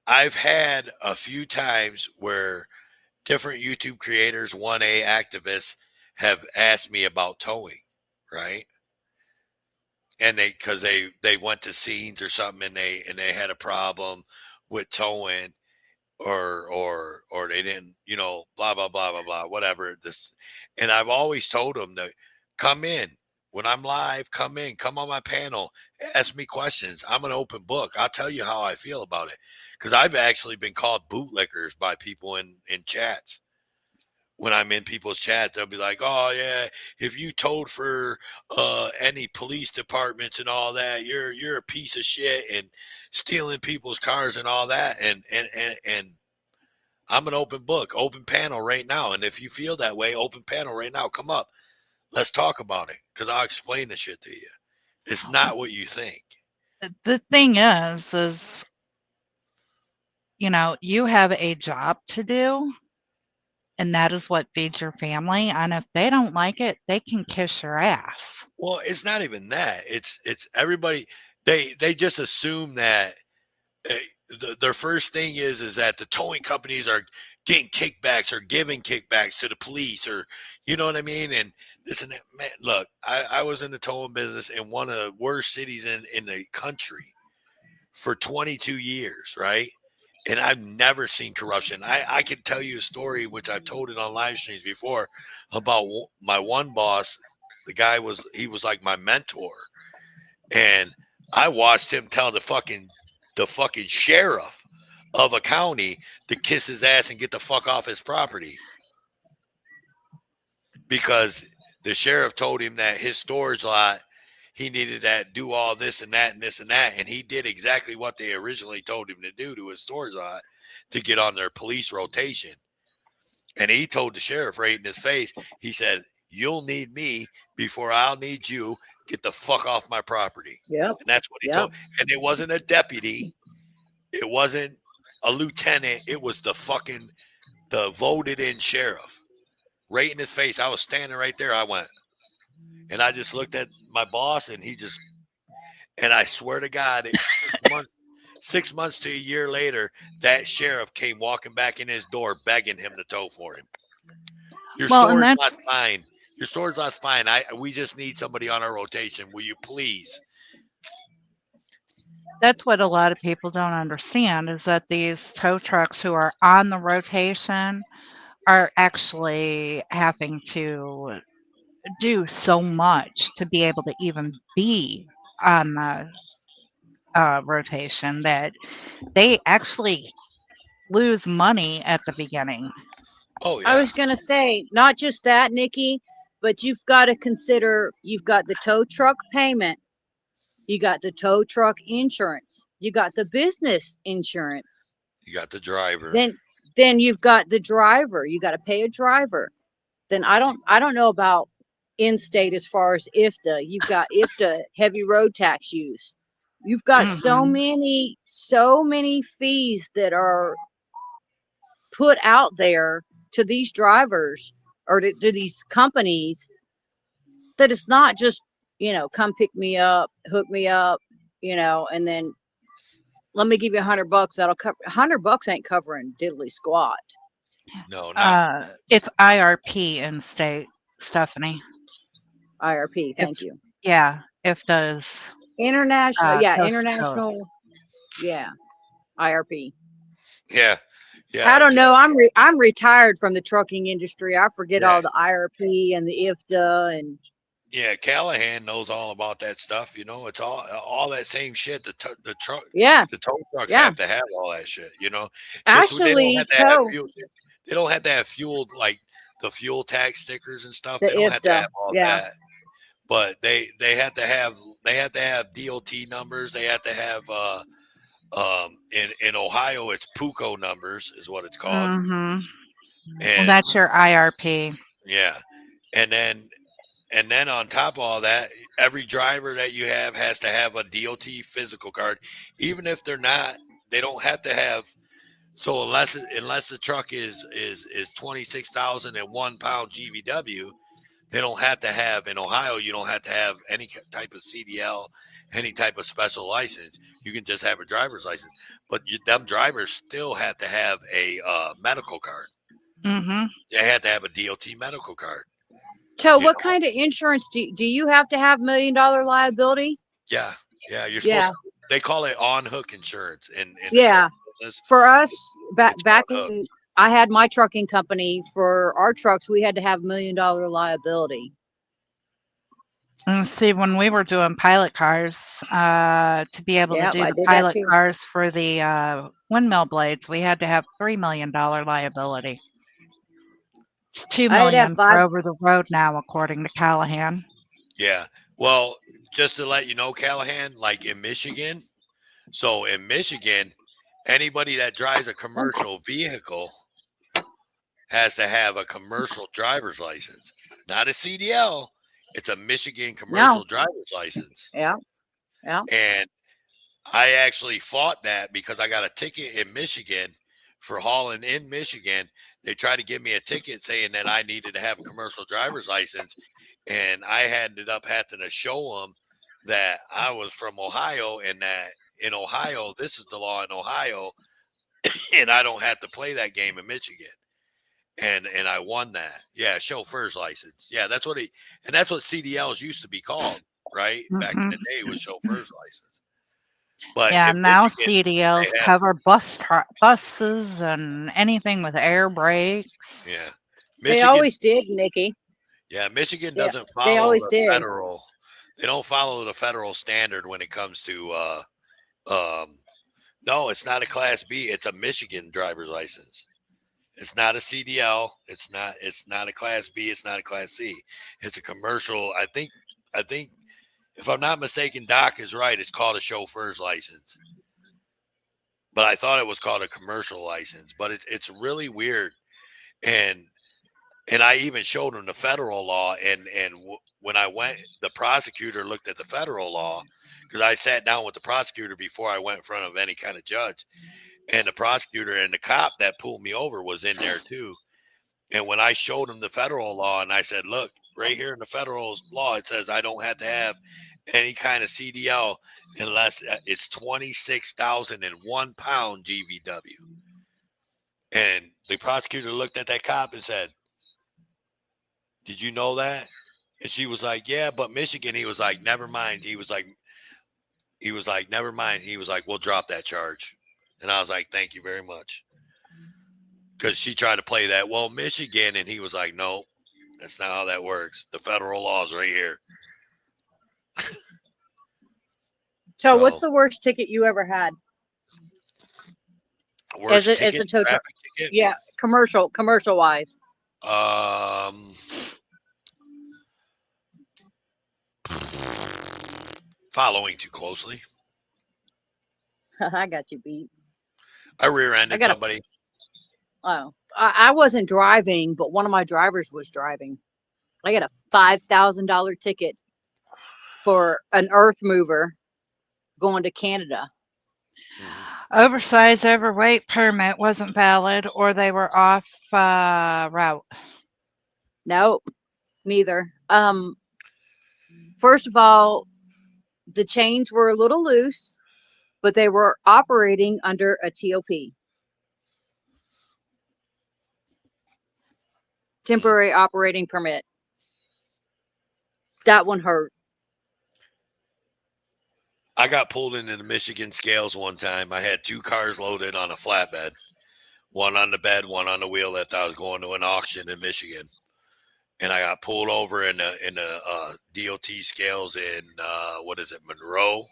I've had a few times where different YouTube creators, 1A activists, have asked me about towing, right? And because they went to scenes or something, and they had a problem with towing, or they didn't, blah blah blah blah blah, whatever. And I've always told them to come in when I'm live. Come on my panel, ask me questions. I'm an open book. I'll tell you how I feel about it, because I've actually been called bootlickers by people in chats. When I'm in people's chat, they'll be like, "Oh yeah, if you towed for any police departments and all that, you're a piece of shit and stealing people's cars and all that." And I'm an open book, open panel right now. And if you feel that way, open panel right now, come up. Let's talk about it, because I'll explain the shit to you. It's not what you think. The thing is, you have a job to do, and that is what feeds your family. And if they don't like it, they can kiss your ass. Well, it's not even that. It's everybody. They just assume that their first thing is that the towing companies are getting kickbacks or giving kickbacks to the police, or you know what I mean. And this and that. Man, look, I was in the towing business in one of the worst cities in the country for 22 years, right? And I've never seen corruption. I can tell you a story, which I've told it on live streams before, about my one boss. The guy was like my mentor, and I watched him tell the fucking sheriff of a county to kiss his ass and get the fuck off his property, because the sheriff told him that his storage lot, he needed to do all this and that and this and that. And he did exactly what they originally told him to do to his storage lot to get on their police rotation. And he told the sheriff right in his face, he said, "You'll need me before I'll need you. Get the fuck off my property." Yep. And that's what he Yep. told. And it wasn't a deputy. It wasn't a lieutenant. It was the voted in sheriff right in his face. I was standing right there. I went, and I just looked at my boss, and and I swear to God, 6 months to a year later, that sheriff came walking back in his door begging him to tow for him. Your Well, and store's that's not fine. Your store's not fine. We just need somebody on our rotation. Will you please? that's what a lot of people don't understand is that these tow trucks who are on the rotation are actually having to do so much to be able to even be on the rotation that they actually lose money at the beginning. Oh yeah. I was going to say, not just that, Nikki, but you've got to consider you've got the tow truck payment, you got the tow truck insurance, you got the business insurance. You got the driver. Then you've got the driver. You got to pay a driver. Then I don't know about in-state as far as IFTA. You've got IFTA heavy road tax use. You've got so many fees that are put out there to these drivers or to these companies that it's not just, come pick me up, hook me up, and then let me give you $100. That'll cover $100 ain't covering diddly squat. No, not. It's IRP in state, Stephanie. IRP, thank you. Yeah, IFTA's International, coast. IRP. Yeah. Yeah. I don't know. I'm retired from the trucking industry. I forget all the IRP and the IFTA and. Yeah, Callahan knows all about that stuff. It's all that same shit. The truck. Yeah. The tow trucks have to have all that shit. Actually, they don't have to have fuel, like the fuel tax stickers and stuff. They don't have to have all that. But they have to have DOT numbers. They have to have in Ohio it's PUCO numbers is what it's called. Mm-hmm. And that's your IRP. Yeah, and then on top of all that, every driver that you have has to have a DOT physical card, even if they're not. They don't have to have. So unless the truck is 26,001 pound GVW, they don't have to have, in Ohio, you don't have to have any type of CDL, any type of special license. You can just have a driver's license. But them drivers still have to have a medical card. Mm-hmm. They have to have a DOT medical card. So what kind of insurance do you have to have? $1 million liability? Yeah. You're supposed to, they call it on-hook insurance. For us, back when I had my trucking company, for our trucks, we had to have $1 million liability. And see, when we were doing pilot cars, to be able to do the pilot cars for the windmill blades, we had to have $3 million liability. It's $2 million for over the road now, according to Callahan. Yeah. Well, just to let you know, Callahan, like in Michigan. So in Michigan, anybody that drives a commercial vehicle has to have a commercial driver's license, not a CDL. It's a Michigan commercial driver's license. Yeah. And I actually fought that because I got a ticket in Michigan for hauling in Michigan. They tried to give me a ticket saying that I needed to have a commercial driver's license. And I ended up having to show them that I was from Ohio and that in Ohio, this is the law in Ohio. And I don't have to play that game in Michigan. And I won that. Yeah, chauffeur's license. Yeah, that's what CDLs used to be called, right? Back in the day, it was chauffeur's license. But now CDLs cover buses and anything with air brakes. Yeah, they always did, Nikki. Yeah, Michigan doesn't follow the federal. They don't follow the federal standard when it comes to. No, it's not a Class B. It's a Michigan driver's license. It's not a CDL. It's not a Class B. It's not a Class C. It's a commercial. I think if I'm not mistaken, Doc is right. It's called a chauffeur's license. But I thought it was called a commercial license. But it's really weird. And I even showed him the federal law. When I went, the prosecutor looked at the federal law, because I sat down with the prosecutor before I went in front of any kind of judge. And the prosecutor and the cop that pulled me over was in there too. And when I showed him the federal law and I said, look, right here in the federal law, it says I don't have to have any kind of CDL unless it's 26,001 pound GVW. And the prosecutor looked at that cop and said, did you know that? And she was like, yeah, but Michigan. He was like, never mind. He was like, never mind. He was like, we'll drop that charge. And I was like, thank you very much. Because she tried to play that, well, Michigan. And he was like, no, that's not how that works. The federal law is right here. So what's the worst ticket you ever had? Worst as a tow truck ticket? Yeah, commercial wise. Following too closely. I got you beat. I rear-ended somebody. I wasn't driving, but one of my drivers was driving. I got a $5,000 ticket for an earth mover going to Canada. Oversized, overweight permit wasn't valid, or they were off route. Nope, neither. First of all, the chains were a little loose, but they were operating under a TOP. Temporary operating permit. That one hurt. I got pulled into the Michigan scales one time. I had 2 cars loaded on a flatbed, one on the bed, one on the wheel lift. I was going to an auction in Michigan, and I got pulled over in the DOT scales in what is it, Monroe?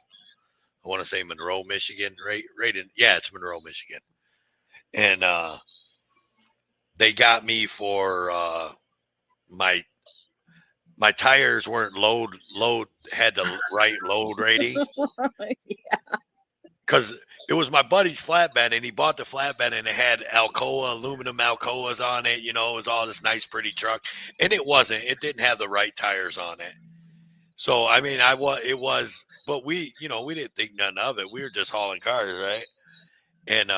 I want to say Monroe, Michigan, right in, yeah, it's Monroe, Michigan. And they got me for my tires weren't had the right load rating. Yeah. Because it was my buddy's flatbed, and he bought the flatbed, and it had aluminum Alcoas on it. It was all this nice, pretty truck, and it wasn't. It didn't have the right tires on it. So I mean, but we didn't think nothing of it. We were just hauling cars, right? And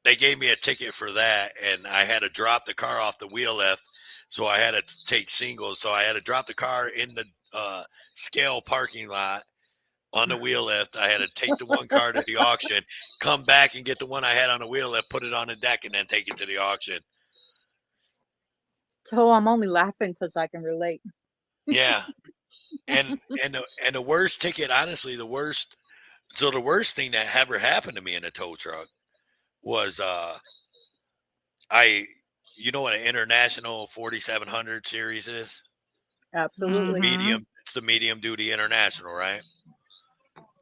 they gave me a ticket for that, and I had to drop the car off the wheel lift. So I had to take singles. So I had to drop the car in the scale parking lot on the wheel lift. I had to take the one car to the auction, come back and get the one I had on the wheel lift, put it on the deck, and then take it to the auction. So I'm only laughing because I can relate. Yeah. And the worst ticket, honestly, the worst thing that ever happened to me in a tow truck was you know what an International 4700 series is? Absolutely. It's the medium duty International, right?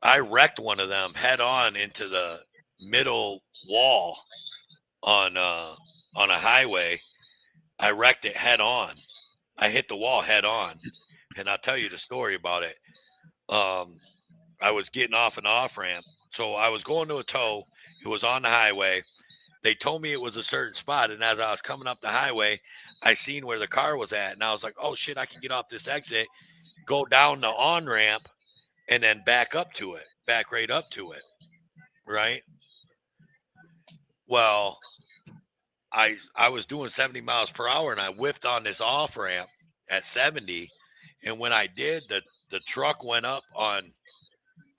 I wrecked one of them head on into the middle wall on a highway. I wrecked it head on. I hit the wall head on, and I'll tell you the story about it. I was getting off an off ramp, so I was going to a tow. It was on the highway. They told me it was a certain spot, and as I was coming up the highway, I seen where the car was at, and I was like, oh shit, I can get off this exit, go down the on ramp, and then back right up to it, right? Well, I was doing 70 miles per hour, and I whipped on this off ramp at 70, and when I did, the truck went up on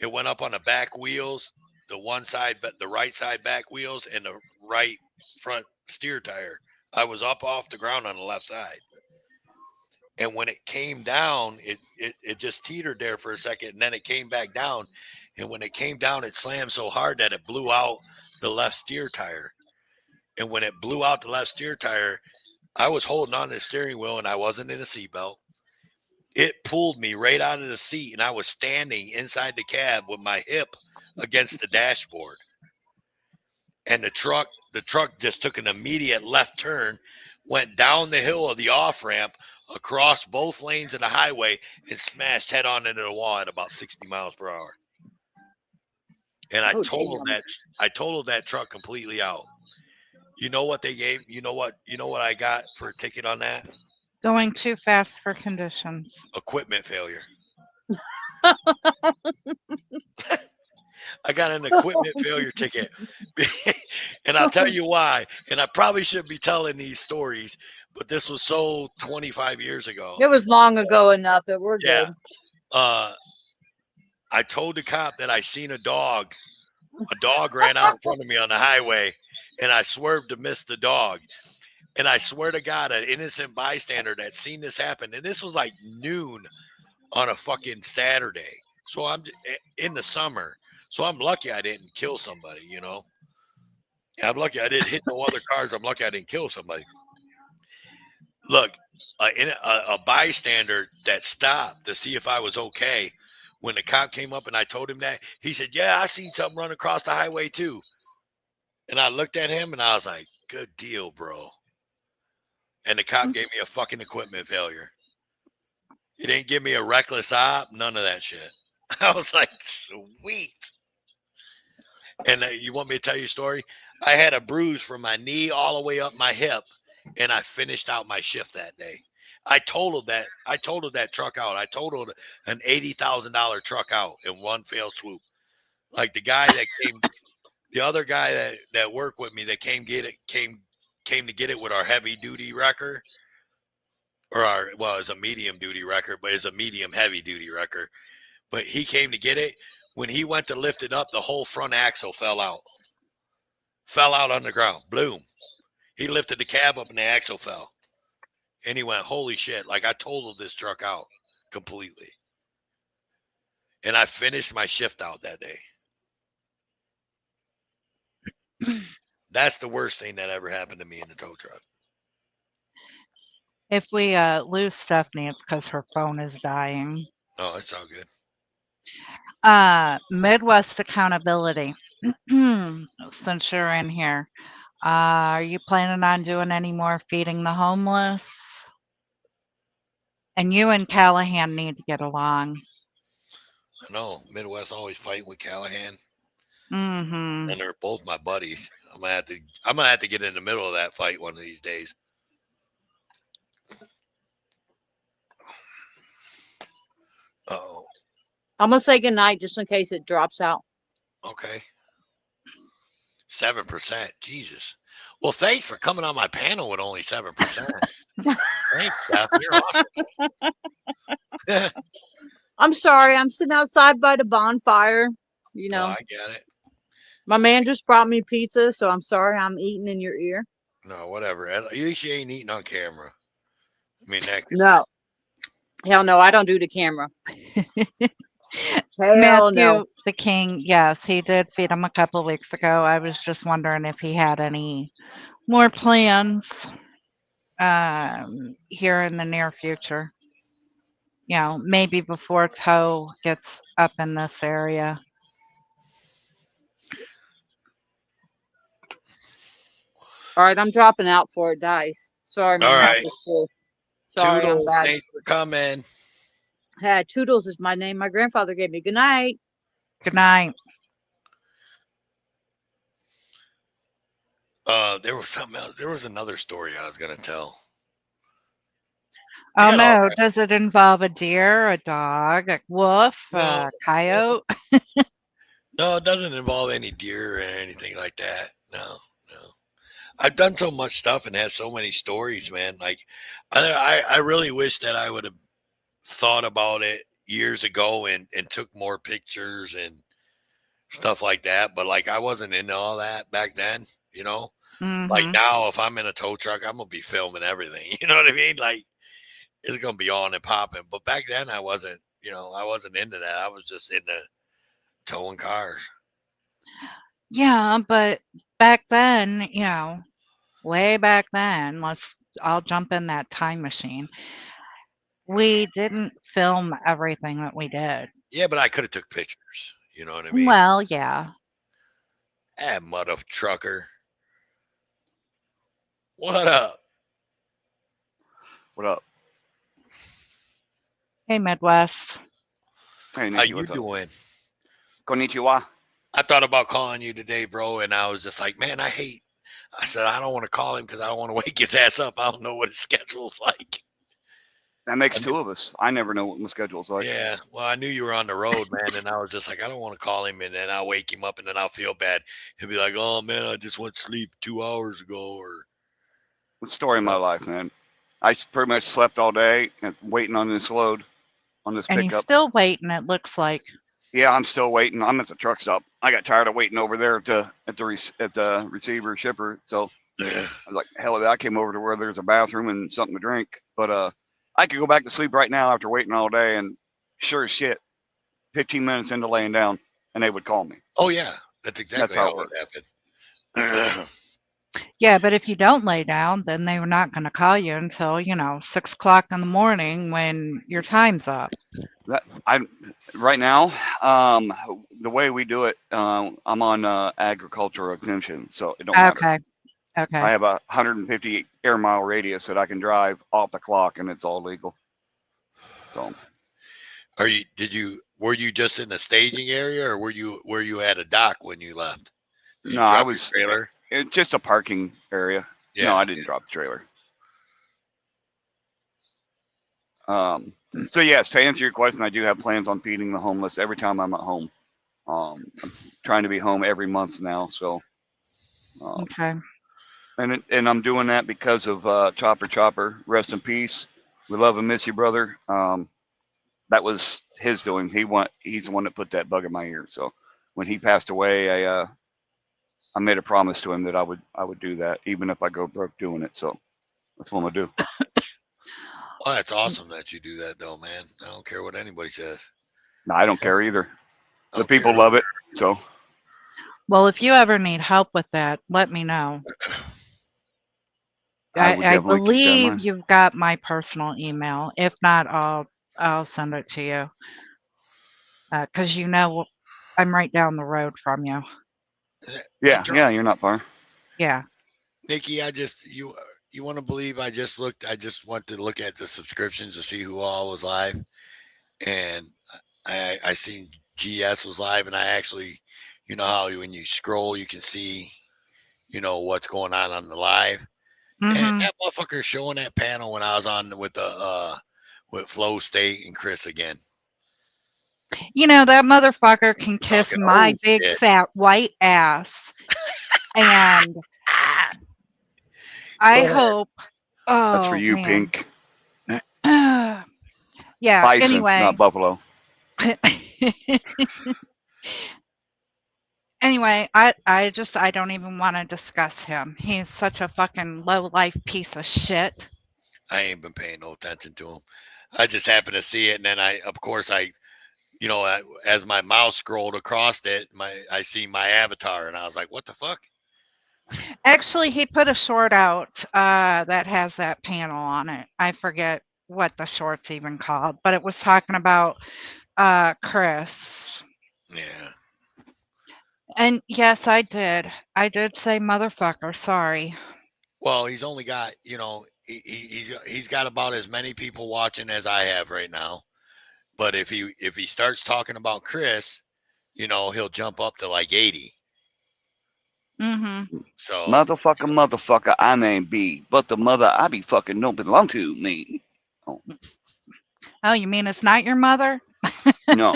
the back wheels, the right side back wheels, and the right front steer tire. I was up off the ground on the left side. And when it came down, it just teetered there for a second, and then it came back down. And when it came down, it slammed so hard that it blew out the left steer tire. And when it blew out the left steer tire, I was holding on to the steering wheel, and I wasn't in a seatbelt. It pulled me right out of the seat, and I was standing inside the cab with my hip against the dashboard. And the truck just took an immediate left turn, went down the hill of the off ramp, across both lanes of the highway, and smashed head on into the wall at about 60 miles per hour. And I totaled that truck completely out. You know what they gave? You know what I got for a ticket on that? Going too fast for conditions. Equipment failure. I got an equipment failure ticket. And I'll tell you why. And I probably shouldn't be telling these stories, but this was so 25 years ago. It was long ago enough that we're good. I told the cop that I seen a dog. A dog ran out in front of me on the highway, and I swerved to miss the dog. And I swear to God, an innocent bystander that seen this happen, and this was like noon on a fucking Saturday. So I'm in the summer. So I'm lucky I didn't kill somebody, you know. I'm lucky I didn't hit no other cars. I'm lucky I didn't kill somebody. Look, a bystander that stopped to see if I was okay. When the cop came up and I told him that, he said, "Yeah, I seen something run across the highway too." And I looked at him and I was like, "Good deal, bro." And the cop gave me a fucking equipment failure. He didn't give me a reckless op, none of that shit. I was like, sweet. And you want me to tell you a story? I had a bruise from my knee all the way up my hip, and I finished out my shift that day. I totaled that truck out. I totaled an $80,000 truck out in one fell swoop. Like the guy that came, the other guy that worked with me that came to get it with our heavy duty wrecker, or it's a medium duty wrecker, but it's a medium heavy duty wrecker. But he came to get it. When he went to lift it up, the whole front axle fell out on the ground. Bloom. He lifted the cab up and the axle fell. And he went, "Holy shit." Like, I totaled this truck out completely. And I finished my shift out that day. That's the worst thing that ever happened to me in the tow truck. If we lose Stephanie, it's because her phone is dying. Oh, it's all good. Midwest accountability. Since you're in here, are you planning on doing any more feeding the homeless? And you and Callahan need to get along. I know. Midwest always fight with Callahan. Mm-hmm. And they're both my buddies. I'm gonna have to get in the middle of that fight one of these days. Uh-oh. I'm gonna say goodnight just in case it drops out. Okay. 7%. Jesus. Well, thanks for coming on my panel with only 7%. Thanks, Steph. You're awesome. I'm sorry. I'm sitting outside by the bonfire. You know. Oh, I get it. My man just brought me pizza, so I'm sorry I'm eating in your ear. No, whatever. At least you ain't eating on camera. I mean, no. Hell no, I don't do the camera. Hell Matthew, no. the King, yes, he did feed him a couple of weeks ago. I was just wondering if he had any more plans here in the near future. You know, maybe before Toe gets up in this area. All right, I'm dropping out before it dies. Sorry, man. All right. Sorry, Toodles, I'm bad. thanks for coming. Toodles is my name my grandfather gave me. Good night. Good night. There was something else. There was another story I was gonna tell. Oh no! Does it involve a deer, a dog, a wolf, a coyote? No, it doesn't involve any deer or anything like that. No. I've done so much stuff and had so many stories, man. Like, I really wish that I would have thought about it years ago and took more pictures and stuff like that. But like, I wasn't into all that back then, you know. Mm-hmm. Like now, if I'm in a tow truck, I'm gonna be filming everything. You know what I mean? Like, it's gonna be on and popping. But back then, I wasn't. You know, I wasn't into that. I was just into towing cars. Yeah, but back then, you know, way back then, I'll jump in that time machine. We didn't film everything that we did. Yeah, but I could have took pictures. You know what I mean? Well, yeah. Mother trucker. What up? What up? Hey, Midwest. Hey, Nikki, How you what's up? doing? Konnichiwa. I thought about calling you today, bro, and I was just like, man, I hate I said, I don't want to call him because I don't want to wake his ass up. I don't know what his schedule's like. That makes two of us. I never know what my schedule's like. Yeah. Well, I knew you were on the road, man. And I was just like, I don't want to call him. And then I'll wake him up and then I'll feel bad. He'll be like, oh, man, I just went to sleep 2 hours ago. Or The story of my life, man. I pretty much slept all day and waiting on this load, on this And he's pickup. still waiting, it looks like. Yeah, I'm still waiting. I'm at the truck stop. I got tired of waiting over there at the receiver shipper. So I was like, hell, I came over to where there's a bathroom and something to drink. But I could go back to sleep right now after waiting all day. And sure as shit, 15 minutes into laying down, and they would call me. Oh, yeah. That's exactly how it would happen. Yeah, but if you don't lay down, then they're not going to call you until, 6 o'clock in the morning when your time's up. Right now, the way we do it, I'm on agricultural exemption, so it don't matter. Okay. I have a 150 air mile radius that I can drive off the clock, and it's all legal. So, were you just in the staging area, or were you at a dock when you left? No, I was trailer. It's just a parking area. Yeah, no, I didn't drop the trailer. So yes, to answer your question, I do have plans on feeding the homeless every time I'm at home. I'm trying to be home every month now, so. Okay. And I'm doing that because of Chopper. Rest in peace. We love and miss you, brother. That was his doing. He's the one that put that bug in my ear. So when he passed away, I made a promise to him that I would do that, even if I go broke doing it. So that's what I'm gonna do. Well, that's awesome that you do that, though, man. I don't care what anybody says. No, I don't care either. The people love it. So. Well, if you ever need help with that, let me know. I believe you've got my personal email. If not, I'll send it to you. Because I'm right down the road from you. Yeah, you're not far. Yeah. Nikki, you want to believe I just went to look at the subscriptions to see who all was live. And I seen GS was live, and I actually, you know how when you scroll, you can see, what's going on the live. Mm-hmm. And that motherfucker showing that panel when I was on with Flo State and Chris again. That motherfucker can kiss my big fat white ass. And I hope. Oh, that's for you, man. Pink. Yeah. Bison, anyway, not buffalo. Anyway, I don't even want to discuss him. He's such a fucking low life piece of shit. I ain't been paying no attention to him. I just happened to see it, and then as my mouse scrolled across it, I see my avatar, and I was like, "What the fuck?" Actually, he put a short out that has that panel on it. I forget what the short's even called, but it was talking about Chris. Yeah. And yes, I did. I did say motherfucker. Sorry. Well, he's only got, he's got about as many people watching as I have right now. But if he starts talking about Chris, he'll jump up to like 80. Mm-hmm. So motherfucker, I may be, but the mother I be fucking don't belong to me. Oh, you mean it's not your mother? No.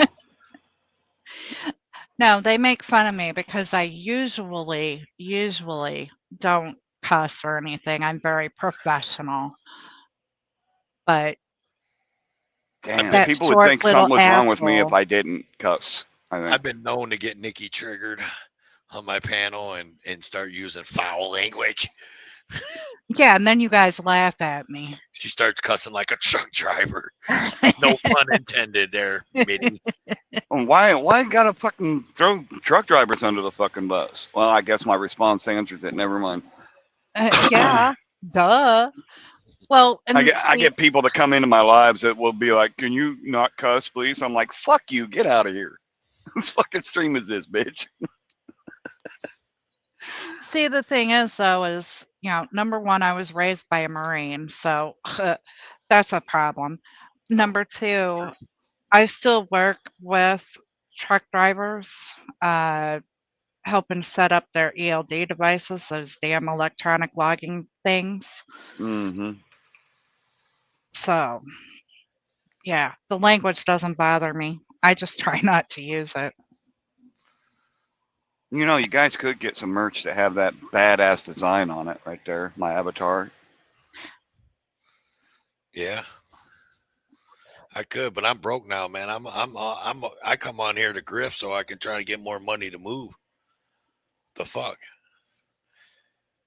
No, they make fun of me because I usually don't cuss or anything. I'm very professional. But damn, people would think something was wrong with me if I didn't cuss. I've been known to get Nikki triggered on my panel and start using foul language. Yeah, and then you guys laugh at me. She starts cussing like a truck driver. No pun intended there, Mitty. Why gotta fucking throw truck drivers under the fucking bus? Well, I guess my response answers it. Never mind. Yeah, duh. Well, and I get people that come into my lives that will be like, "Can you not cuss, please?" I'm like, "Fuck you, get out of here." Whose fucking stream is this, bitch? See, the thing is, though, is, number one, I was raised by a Marine, so that's a problem. Number two, I still work with truck drivers. helping set up their ELD devices, those damn electronic logging things. Mm-hmm. So, yeah, the language doesn't bother me. I just try not to use it. You know, you guys could get some merch that have that badass design on it right there. My avatar. Yeah, I could, but I'm broke now, man. I come on here to grift so I can try to get more money to move. The fuck?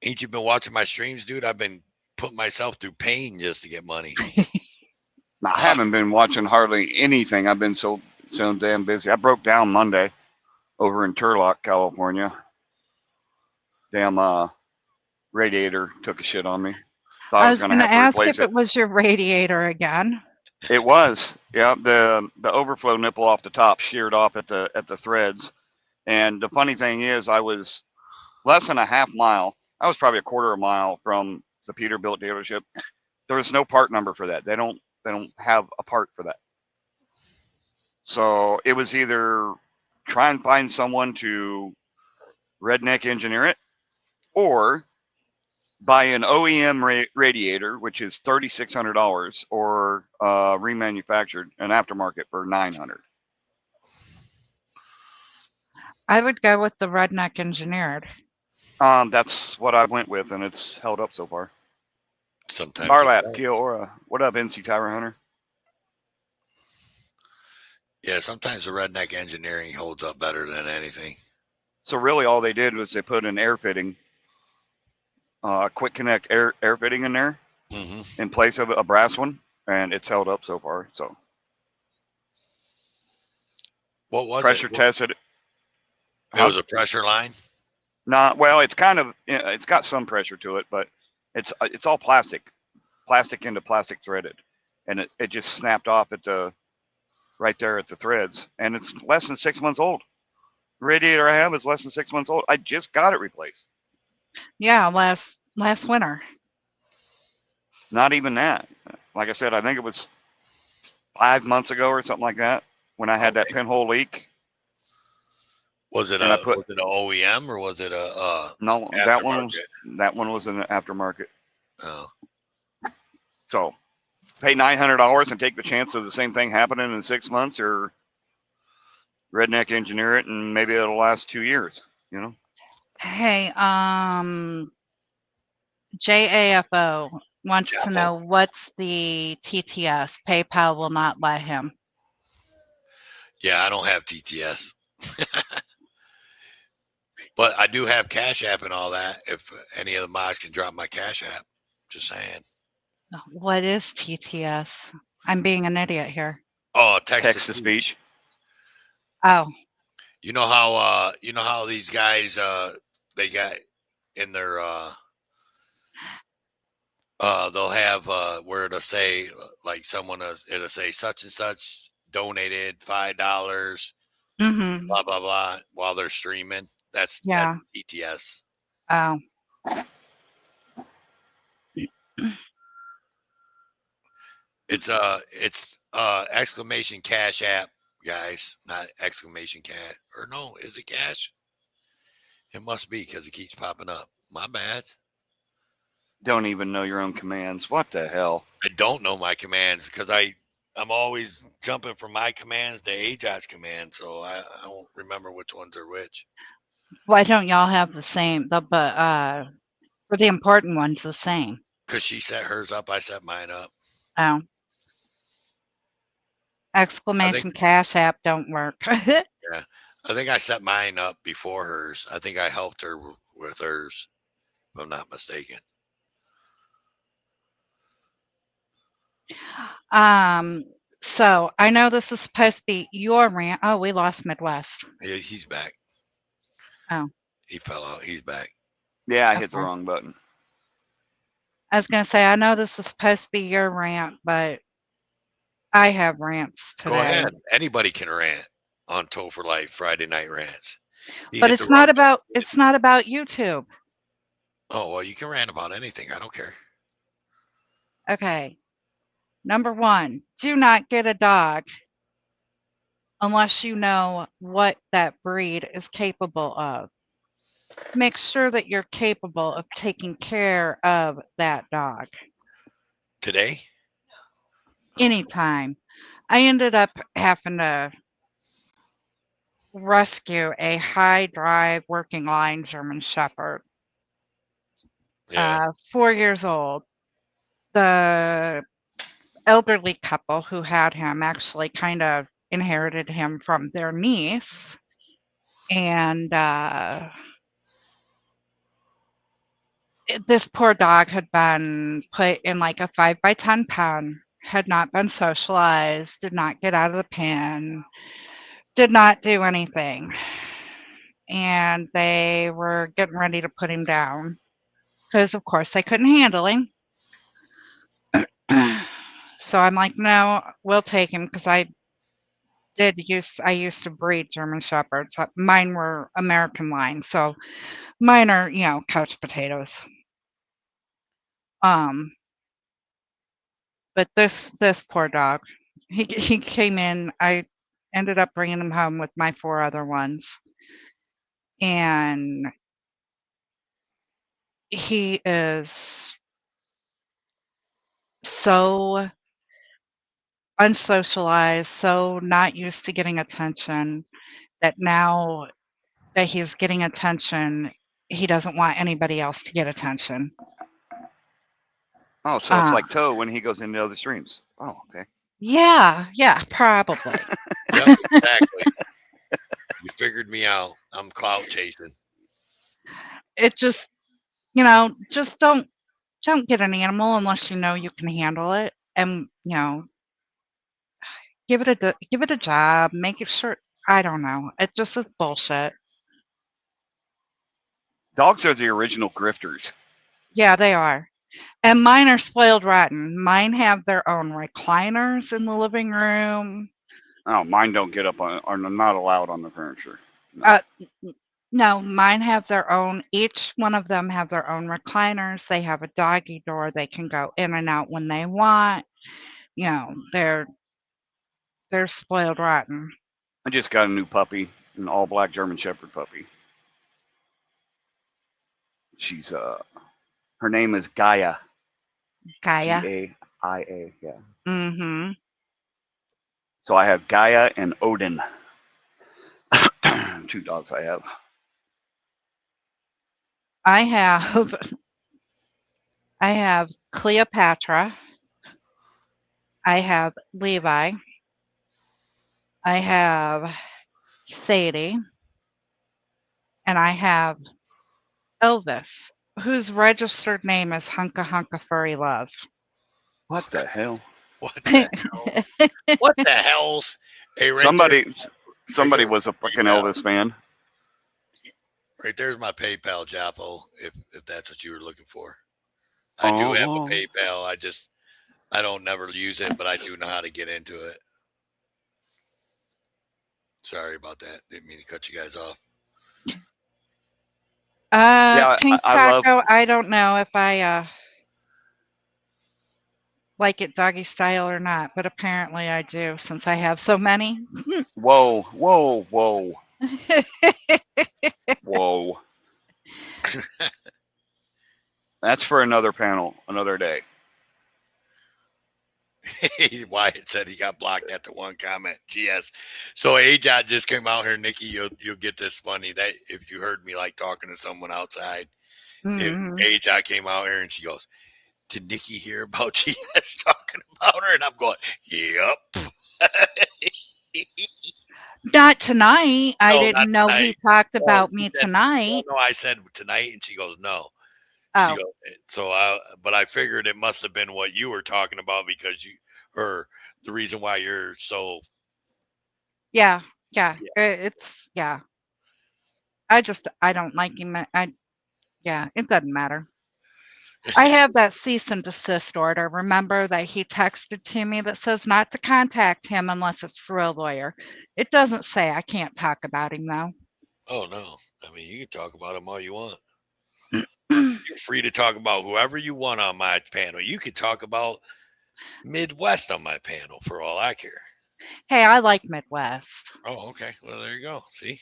Ain't you been watching my streams, dude? I've been putting myself through pain just to get money. Now, I haven't been watching hardly anything. I've been so damn busy. I broke down Monday over in Turlock, California. Damn radiator took a shit on me. Thought I I was was going gonna to have to ask replace if it was your radiator again. It was, yeah. The overflow nipple off the top sheared off at the threads. And the funny thing is, I was less than a half mile. I was probably a quarter of a mile from the Peterbilt dealership. There was no part number for that. They don't have a part for that. So it was either try and find someone to redneck engineer it, or buy an OEM radiator, which is $3,600, or remanufactured an aftermarket for $900. I would go with the redneck engineered. That's what I went with, and it's held up so far. Sometimes. Barlap, Kiora. What up, NC Tower Hunter? Yeah, sometimes the redneck engineering holds up better than anything. So really, all they did was they put an air fitting, quick connect air fitting in there, in place of a brass one, and it's held up so far. So what was pressure it? tested? It was a pressure line. Nah, well, it's kind of, it's got some pressure to it, but it's all plastic into plastic threaded, and it just snapped off at the right there at the threads, and it's less than 6 months old. The radiator I have is less than 6 months old. I just got it replaced. Yeah, last winter. Not even that. Like I said, I think it was 5 months ago or something like that when I had that pinhole leak. Was it was it an OEM or was it a no? That one was an aftermarket. Oh, so pay $900 and take the chance of the same thing happening in 6 months, or redneck engineer it and maybe it'll last 2 years. You know. Hey, JAFO wants to know what's the TTS. PayPal will not let him. Yeah, I don't have TTS. But I do have Cash App and all that. If any of the mods can drop my Cash App, just saying. What is TTS? I'm being an idiot here. Oh, text to speech. Oh. You know how these guys they got in their they'll have where it'll say like it'll say such and such donated $5, blah blah blah while they're streaming. That's ETS. Oh. It's exclamation Cash App, guys, not exclamation cat. Or no, is it cash? It must be because it keeps popping up. My bad. Don't even know your own commands. What the hell? I don't know my commands because I'm always jumping from my commands to AJOT's command, so I don't remember which ones are which. Why don't y'all have the same? But for the important ones, the same. Because she set hers up, I set mine up. Oh. Exclamation Cash App don't work. Yeah, I think I set mine up before hers. I think I helped her with hers, if I'm not mistaken. So I know this is supposed to be your rant. Oh, we lost Midwest. Yeah, he's back. Oh. He fell out. He's back. Yeah, I hit the wrong button. I was going to say, I know this is supposed to be your rant, but I have rants today. Go ahead. Anybody can rant on Toe for Life Friday Night Rants. But it's not about YouTube. Oh, well, you can rant about anything. I don't care. Okay. Number 1, do not get a dog unless you know what that breed is capable of. make sure that you're capable of taking care of that dog. Today? Anytime. I ended up having to rescue a high drive working line German Shepherd. Yeah. 4 years old. The elderly couple who had him actually kind of inherited him from their niece. And this poor dog had been put in like a 5x10 pen, had not been socialized, did not get out of the pen, did not do anything. And they were getting ready to put him down because, of course, they couldn't handle him. So I'm like, no, we'll take him because I used to breed German Shepherds. Mine were American line, so mine are, couch potatoes. But this poor dog, he came in. I ended up bringing him home with my 4 other ones, and he is so unsocialized, so not used to getting attention, that now that he's getting attention, he doesn't want anybody else to get attention. Oh, so it's like Toe when he goes into other streams. Oh, okay. Yeah, probably. Yep, exactly. You figured me out. I'm clout chasing. It just, just don't get an animal unless you know you can handle it, and give it a job, make it sure. I don't know. It just is bullshit. Dogs are the original grifters. Yeah, they are. And mine are spoiled rotten. Mine have their own recliners in the living room. Oh, mine don't get up on, are not allowed on the furniture. No. No, mine have their own. Each one of them have their own recliners. They have a doggy door. They can go in and out when they want. They're spoiled rotten. I just got a new puppy, an all black German Shepherd puppy. She's her name is Gaia. Gaia. Gaia, yeah. Mm-hmm. So I have Gaia and Odin. 2 dogs I have. I have Cleopatra. I have Levi. I have Sadie. And I have Elvis, whose registered name is Hunka Hunka Furry Love. What the hell? What the hell? What the hell's? Hey, right somebody was a fucking Elvis fan. Right there's my PayPal, Japo, if that's what you were looking for. I do have a PayPal. I don't never use it, but I do know how to get into it. Sorry about that. Didn't mean to cut you guys off. Pink Taco, I don't know if I like it doggy style or not, but apparently I do since I have so many. Whoa. Whoa. That's for another panel, another day. Wyatt said he got blocked at the one comment. GS. So AJ just came out here, Nikki. You'll get this funny. That if you heard me like talking to someone outside, Mm-hmm. if AJ came out here and she goes, "Did Nikki hear about GS talking about her?" And I'm going, "Yep." Not tonight. I didn't know he talked about me tonight. No, I said tonight, and she goes, "No." Oh. But I figured it must have been what you were talking about because the reason why you're so. Yeah. It's I don't like him. It doesn't matter. I have that cease and desist order. Remember that he texted to me that says not to contact him unless it's through a lawyer. It doesn't say I can't talk about him though. Oh no. I mean, you can talk about him all you want. You're free to talk about whoever you want on my panel. You could talk about Midwest on my panel for all I care. Hey, I like Midwest. Oh, okay. Well, there you go. See?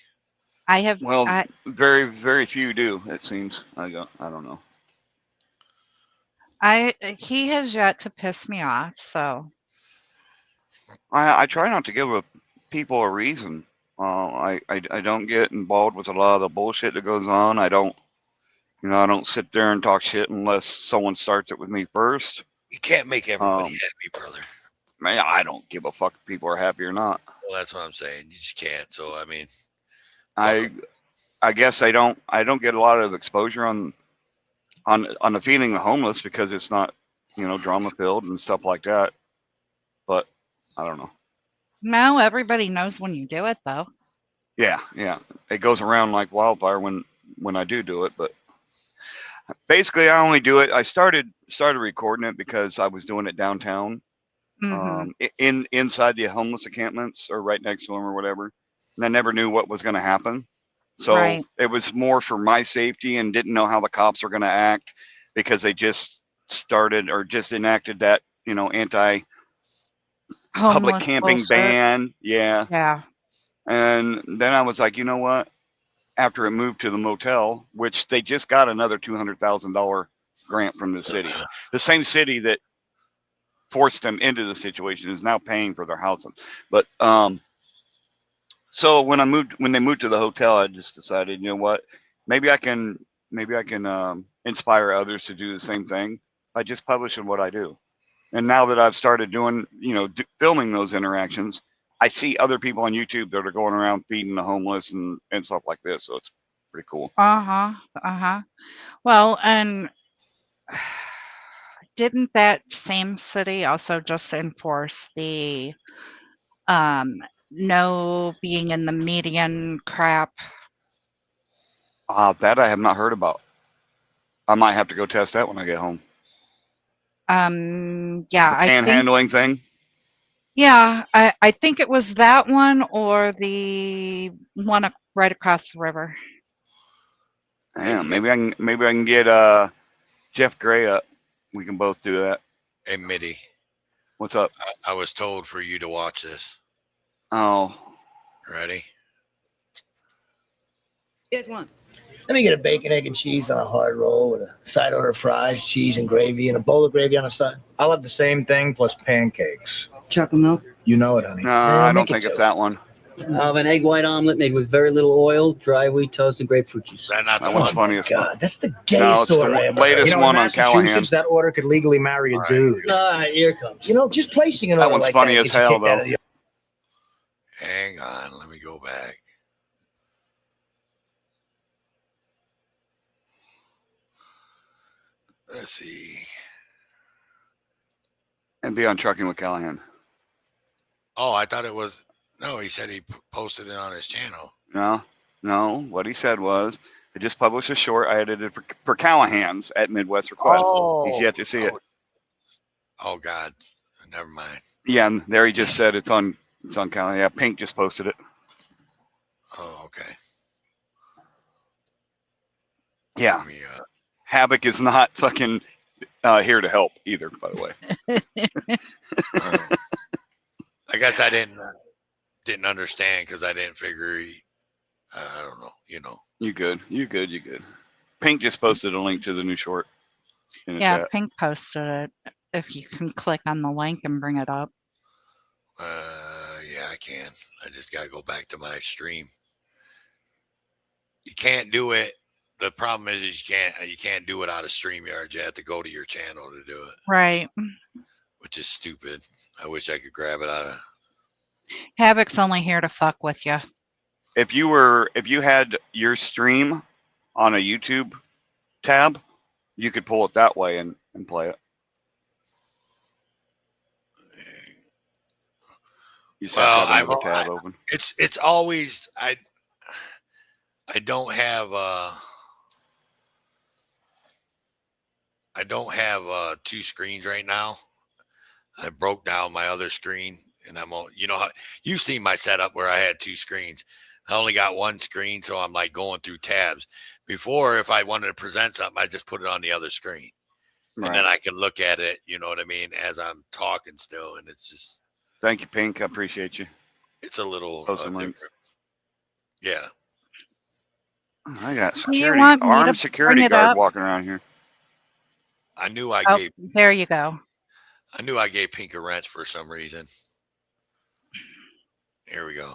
I have. Well, very, very few do. It seems. I don't know. He has yet to piss me off. So I try not to give people a reason. I don't get involved with a lot of the bullshit that goes on. I don't sit there and talk shit unless someone starts it with me first. You can't make everybody happy, brother. Man, I don't give a fuck if people are happy or not. Well, that's what I'm saying. You just can't. So I mean, I guess I don't get a lot of exposure on the feeding the homeless because it's not, drama filled and stuff like that. But I don't know. no, everybody knows when you do it, though. Yeah, it goes around like wildfire when I do it. But basically, I only do it. I started recording it because I was doing it downtown, inside the homeless encampments or right next to them or whatever, and I never knew what was going to happen. So it was more for my safety and didn't know how the cops were going to act because they just started or just enacted that, anti public camping bullshit. ban. Yeah. Yeah. And then I was like, you know what? After it moved to the motel, which they just got another $200,000 grant from the city. The same city that forced them into the situation is now paying for their housing. But so when they moved to the hotel, I just decided, you know what, maybe I can inspire others to do the same thing by just publishing what I do. And now that I've started doing, filming those interactions, I see other people on YouTube that are going around feeding the homeless and stuff like this. So it's pretty cool. Well, and didn't that same city also just enforce the no being in the median crap? That I have not heard about. I might have to go test that when I get home. Yeah, the panhandling thing. Yeah, I think it was that one or the one right across the river. Yeah, maybe I can get Jeff Gray up. We can both do that. Hey, Mitty. What's up? I was told for you to watch this. Oh. Ready? You guys want? Let me get a bacon, egg, and cheese on a hard roll with a side order of fries, cheese, and gravy, and a bowl of gravy on the side. I'll have the same thing plus pancakes. Chocolate milk? You know it, honey. No, I don't think it's that one. I'll have an egg white omelet made with very little oil, dry wheat toast, and grapefruit juice. That one's funny as fuck. God, that's the gayest story I ever heard. Latest one on Callahan. That order could legally marry a dude. All right, here it comes. Just placing an That order one's like funny that as hell, though. Hang on, let me go back. Let's see. And be on Trucking with Callahan. Oh, I thought it was. No, he said he posted it on his channel. No. What he said was, I just published a short I edited for Callahan's at Midwest Request. He's yet to see it. Oh God, never mind. Yeah, and there he just said it's on Callahan. Yeah, Pink just posted it. Oh, okay. Yeah. Havoc is not fucking here to help either, by the way. I guess I didn't understand because I didn't figure. I don't know. You good? Pink just posted a link to the new short. Yeah, chat. Pink posted it. If you can click on the link and bring it up. Yeah, I can. I just gotta go back to my stream. You can't do it. The problem is you can't do it out of StreamYard. You have to go to your channel to do it. Right. Which is stupid. I wish I could grab it out of. Havoc's only here to fuck with you. If you had your stream on a YouTube tab, you could pull it that way and play it. You just have to have another tab open. It's always I don't have two screens right now. I broke down my other screen and I'm on, you've seen my setup where I had two screens. I only got one screen, so I'm like going through tabs. Before, if I wanted to present something, I just put it on the other screen. Right. And then I can look at it, you know what I mean, as I'm talking still. And it's just. Thank you, Pink. I appreciate you. It's a little different. Yeah. I got Do you security, want me to armed bring security it guard up? walking around here. I knew I Oh, gave there you go. Pink a wrench for some reason. Here we go.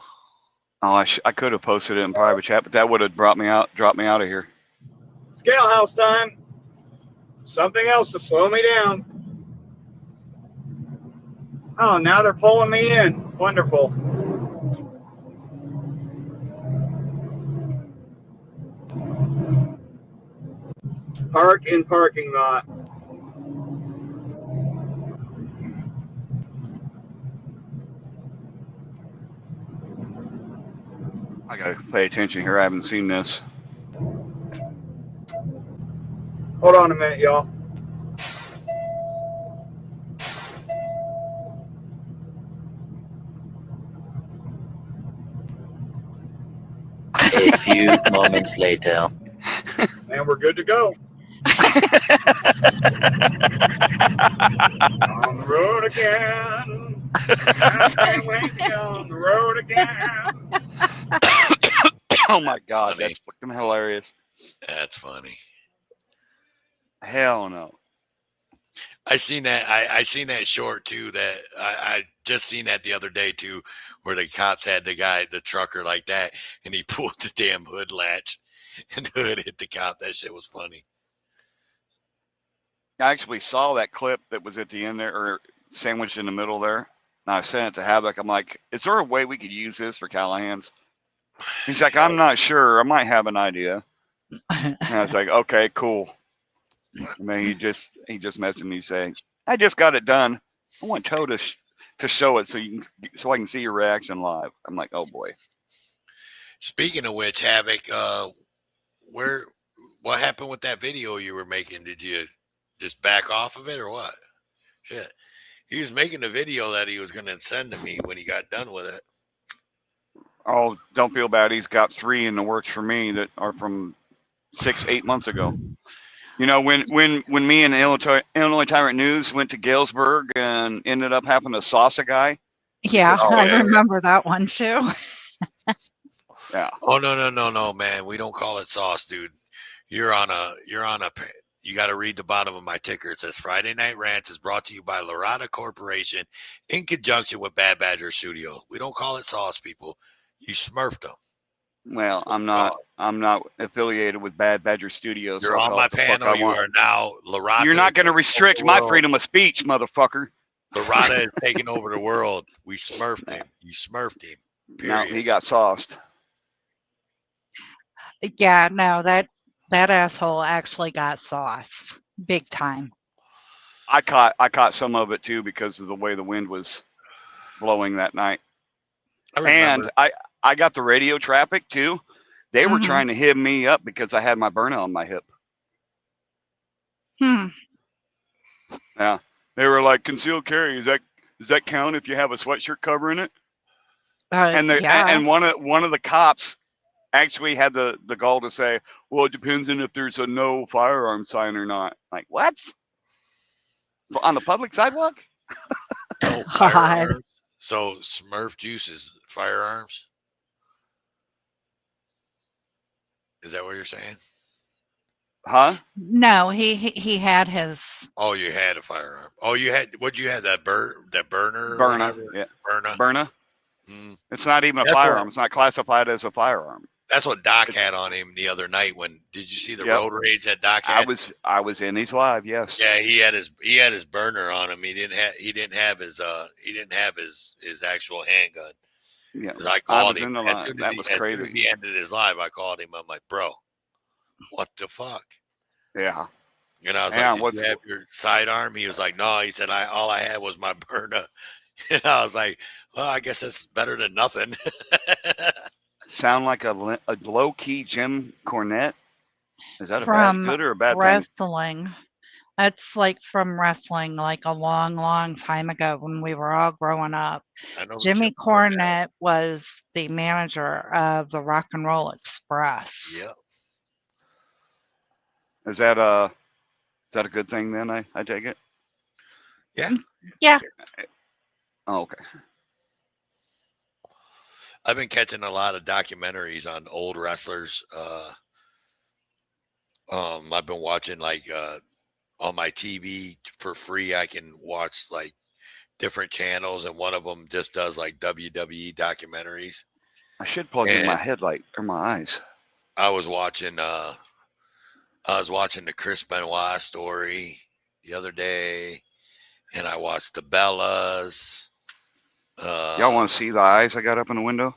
Oh, I could have posted it in private chat, but that would have dropped me out of here. Scale house time. Something else to slow me down. Oh, now they're pulling me in. Wonderful. Park in parking lot. I got to pay attention here. I haven't seen this. Hold on a minute, y'all. A few moments later. And we're good to go. On the road again. I can't wait on the road again. Oh my God, that's fucking hilarious. That's funny. Hell no. I seen that. I seen that short too. That I just seen that the other day too, where the cops had the trucker like that, and he pulled the damn hood latch, and the hood hit the cop. That shit was funny. I actually saw that clip that was at the end there, or sandwiched in the middle there. And I sent it to Havoc. I'm like, is there a way we could use this for Callahan's? He's like, I'm not sure. I might have an idea. And I was like, okay, cool. And then he just messaged me saying, I just got it done. I want Toe to show it so I can see your reaction live. I'm like, oh boy. Speaking of which, Havoc, what happened with that video you were making? Did you just back off of it or what? Shit. He was making a video that he was going to send to me when he got done with it. Oh, don't feel bad. He's got 3 in the works for me that are from 6-8 months ago. You know, when me and Illinois Tyrant News went to Galesburg and ended up having to sauce a guy. Yeah, I remember that one too. Yeah. Oh no, man. We don't call it sauce, dude. You got to read the bottom of my ticker. It says Friday Night Rants is brought to you by Lorada Corporation in conjunction with Bad Badger Studio. We don't call it sauce, people. You smurfed them. Well, I'm not affiliated with Bad Badger Studios. You're on my panel. You are now Lorada. You're not going to restrict my freedom of speech, motherfucker. Lorada is taking over the world. We smurfed him. You smurfed him. Period. No, he got sauced. Yeah, no, that asshole actually got sauced big time. I caught some of it too because of the way the wind was blowing that night. And I got the radio traffic too. They were trying to hit me up because I had my burner on my hip. Yeah. They were like, concealed carry, does that count if you have a sweatshirt covering it? And one of the cops actually had the gall to say, well, it depends on if there's a no firearm sign or not. Like, what? On the public sidewalk? No firearms. So Smurf juice is firearms? Is that what you're saying? Huh? No, he had his. Oh, you had a firearm. Oh, you had that burner? Burner. Yeah. Burner. Mm. It's not even a firearm. It's not classified as a firearm. That's what Doc had on him the other night. Did you see the road rage that Doc had? I was in his live. Yes. Yeah, he had his burner on him. He didn't have his actual handgun. Yeah. I called him. That was crazy. As soon as he ended his live, I called him. I'm like, bro, what the fuck? Yeah. And I was like, did you have your sidearm? He was like, no. He said, all I had was my burner. And I was like, well, I guess that's better than nothing. Sound like a low-key Jim Cornette? Is that from a good or a bad wrestling? thing? That's like from wrestling, like a long, long time ago when we were all growing up. Jimmy Cornette was the manager of the Rock and Roll Express. Yeah. Is that a good thing then? I take it. Yeah. Yeah. Oh, okay. I've been catching a lot of documentaries on old wrestlers, I've been watching like on my TV for free. I can watch like different channels, and one of them just does like WWE documentaries. I should plug in my headlight or my eyes. I was watching the Chris Benoit story the other day, and I watched the Bellas. Y'all want to see the eyes I got up in the window?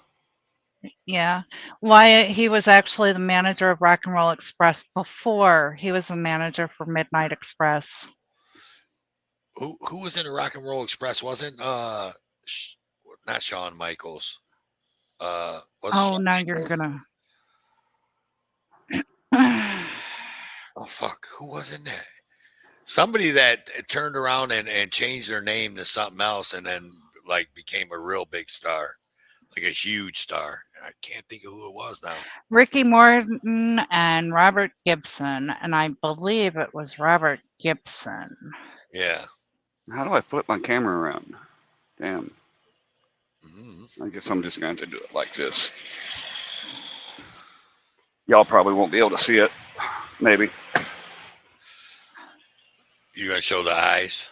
Yeah. Wyatt, he was actually the manager of Rock and Roll Express before he was the manager for Midnight Express. Who was in the Rock and Roll Express? Wasn't not Shawn Michaels. Oh, Shawn now Michaels? you're gonna. Oh fuck! Who was in that? Somebody that turned around and changed their name to something else, and then like became a real big star, like a huge star. I can't think of who it was now. Ricky Morton and Robert Gibson, and I believe it was Robert Gibson. Yeah. How do I flip my camera around? Damn. I guess I'm just going to do it like this. Y'all probably won't be able to see it. Maybe. You gonna show the eyes?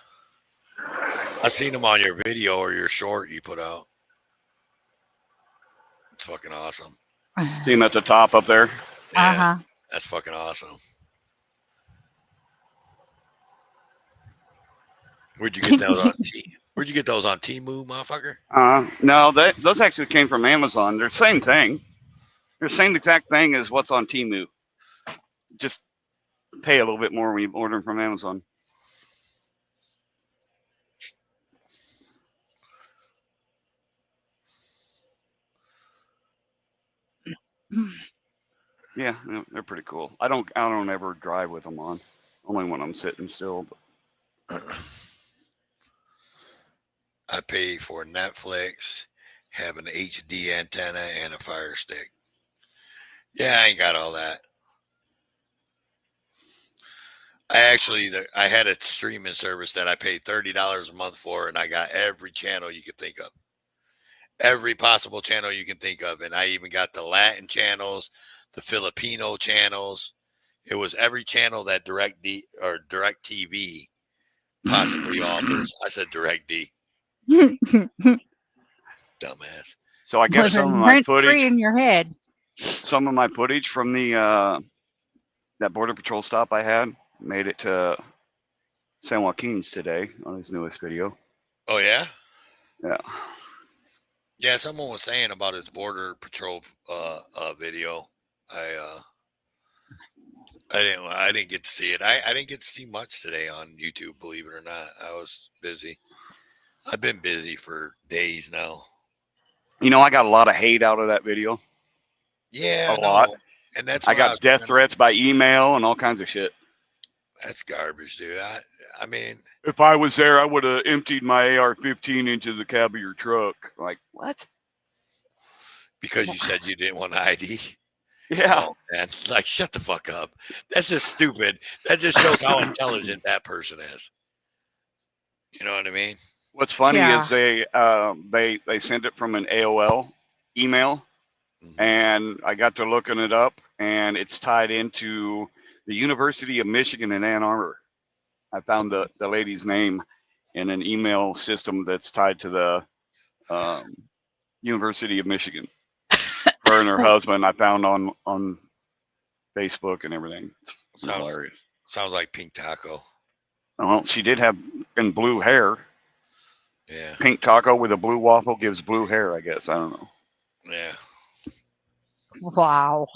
I seen them on your video or your short you put out. It's fucking awesome. See him at the top up there? Yeah, that's fucking awesome. Where'd you get those on Where'd you get those on Temu, motherfucker? No, those actually came from Amazon. They're the same thing. They're the same exact thing as what's on Temu. Just pay a little bit more when you order them from Amazon. Yeah, they're pretty cool. I don't ever drive with them on. Only when I'm sitting still. I pay for Netflix, have an HD antenna, and a Fire Stick. Yeah, I ain't got all that. I had a streaming service that I paid $30 a month for, and I got every channel you could think of. Every possible channel you can think of. And I even got the Latin channels, the Filipino channels. It was every channel that DirecTV possibly offers. I said DirecD. Dumbass. So I guess some of my footage in your head. Some of my footage from the that Border Patrol stop I had made it to San Joaquin's today on his newest video. Oh yeah? Yeah. Yeah, someone was saying about his Border Patrol video. I didn't get to see it. I didn't get to see much today on YouTube, believe it or not. I was busy. I've been busy for days now. You know, I got a lot of hate out of that video. Yeah, a lot. And that's I got death threats by email and all kinds of shit. That's garbage, dude. I mean, if I was there, I would have emptied my AR-15 into the cab of your truck. Like, what? Because you said you didn't want an ID. Yeah. Oh, man. Like, shut the fuck up. That's just stupid. That just shows how intelligent that person is. You know what I mean? What's funny is they sent it from an AOL email, and I got to looking it up, and it's tied into the University of Michigan in Ann Arbor. I found the lady's name in an email system that's tied to the University of Michigan. Her and her husband I found on Facebook and everything. It's hilarious. Sounds like Pink Taco. Well, she did have in blue hair. Yeah. Pink taco with a blue waffle gives blue hair, I guess. I don't know. Yeah. Wow.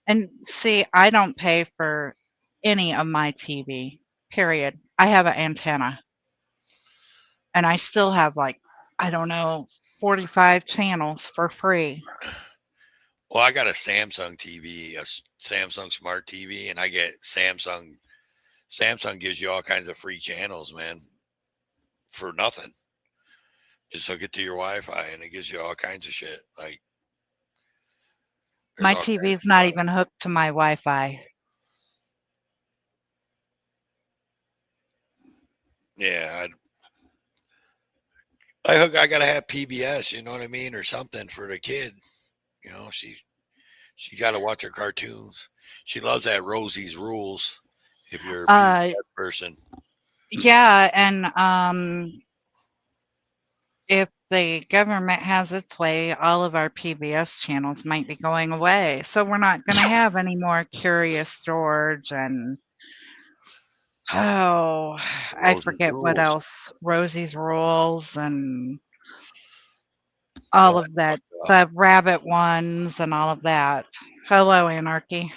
And see, I don't pay for any of my TV, period. I have an antenna. And I still have like, I don't know, 45 channels for free. Well, I got a Samsung TV, a Samsung Smart TV, and I get Samsung gives you all kinds of free channels, man, for nothing. Just hook it to your Wi-Fi, and it gives you all kinds of shit. Like, my TV is not even hooked to my Wi-Fi. Yeah, I gotta have PBS, you know what I mean, or something for the kid. You know, she She got to watch her cartoons. She loves that Rosie's Rules. If you're a PBS person. Yeah, and if the government has its way, all of our PBS channels might be going away. So we're not going to have any more Curious George and I forget what else. Rosie's Rules and all of that, the rabbit ones and all of that. Hello, Anarchy.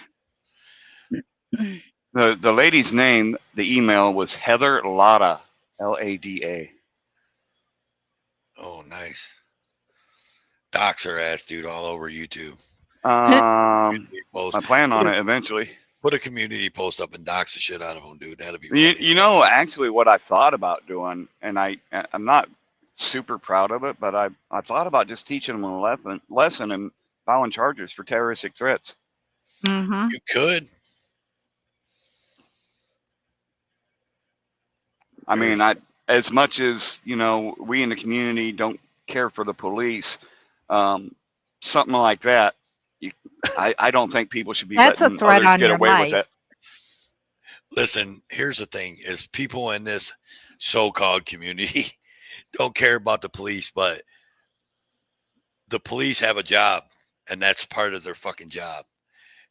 The lady's name, the email was Heather Lada, Lada. Oh, nice. Dox her ass, dude, all over YouTube. I plan on it eventually. Put a community post up and dox the shit out of them, dude. That'd be funny. You know, actually, what I thought about doing, and I'm not super proud of it, but I thought about just teaching them a lesson and filing charges for terroristic threats. Mm-hmm. You could. I mean, as much as, you know, we in the community don't care for the police, something like that, I don't think people should be letting others get away with it. Listen, here's the thing: is people in this so-called community don't care about the police, but the police have a job, and that's part of their fucking job,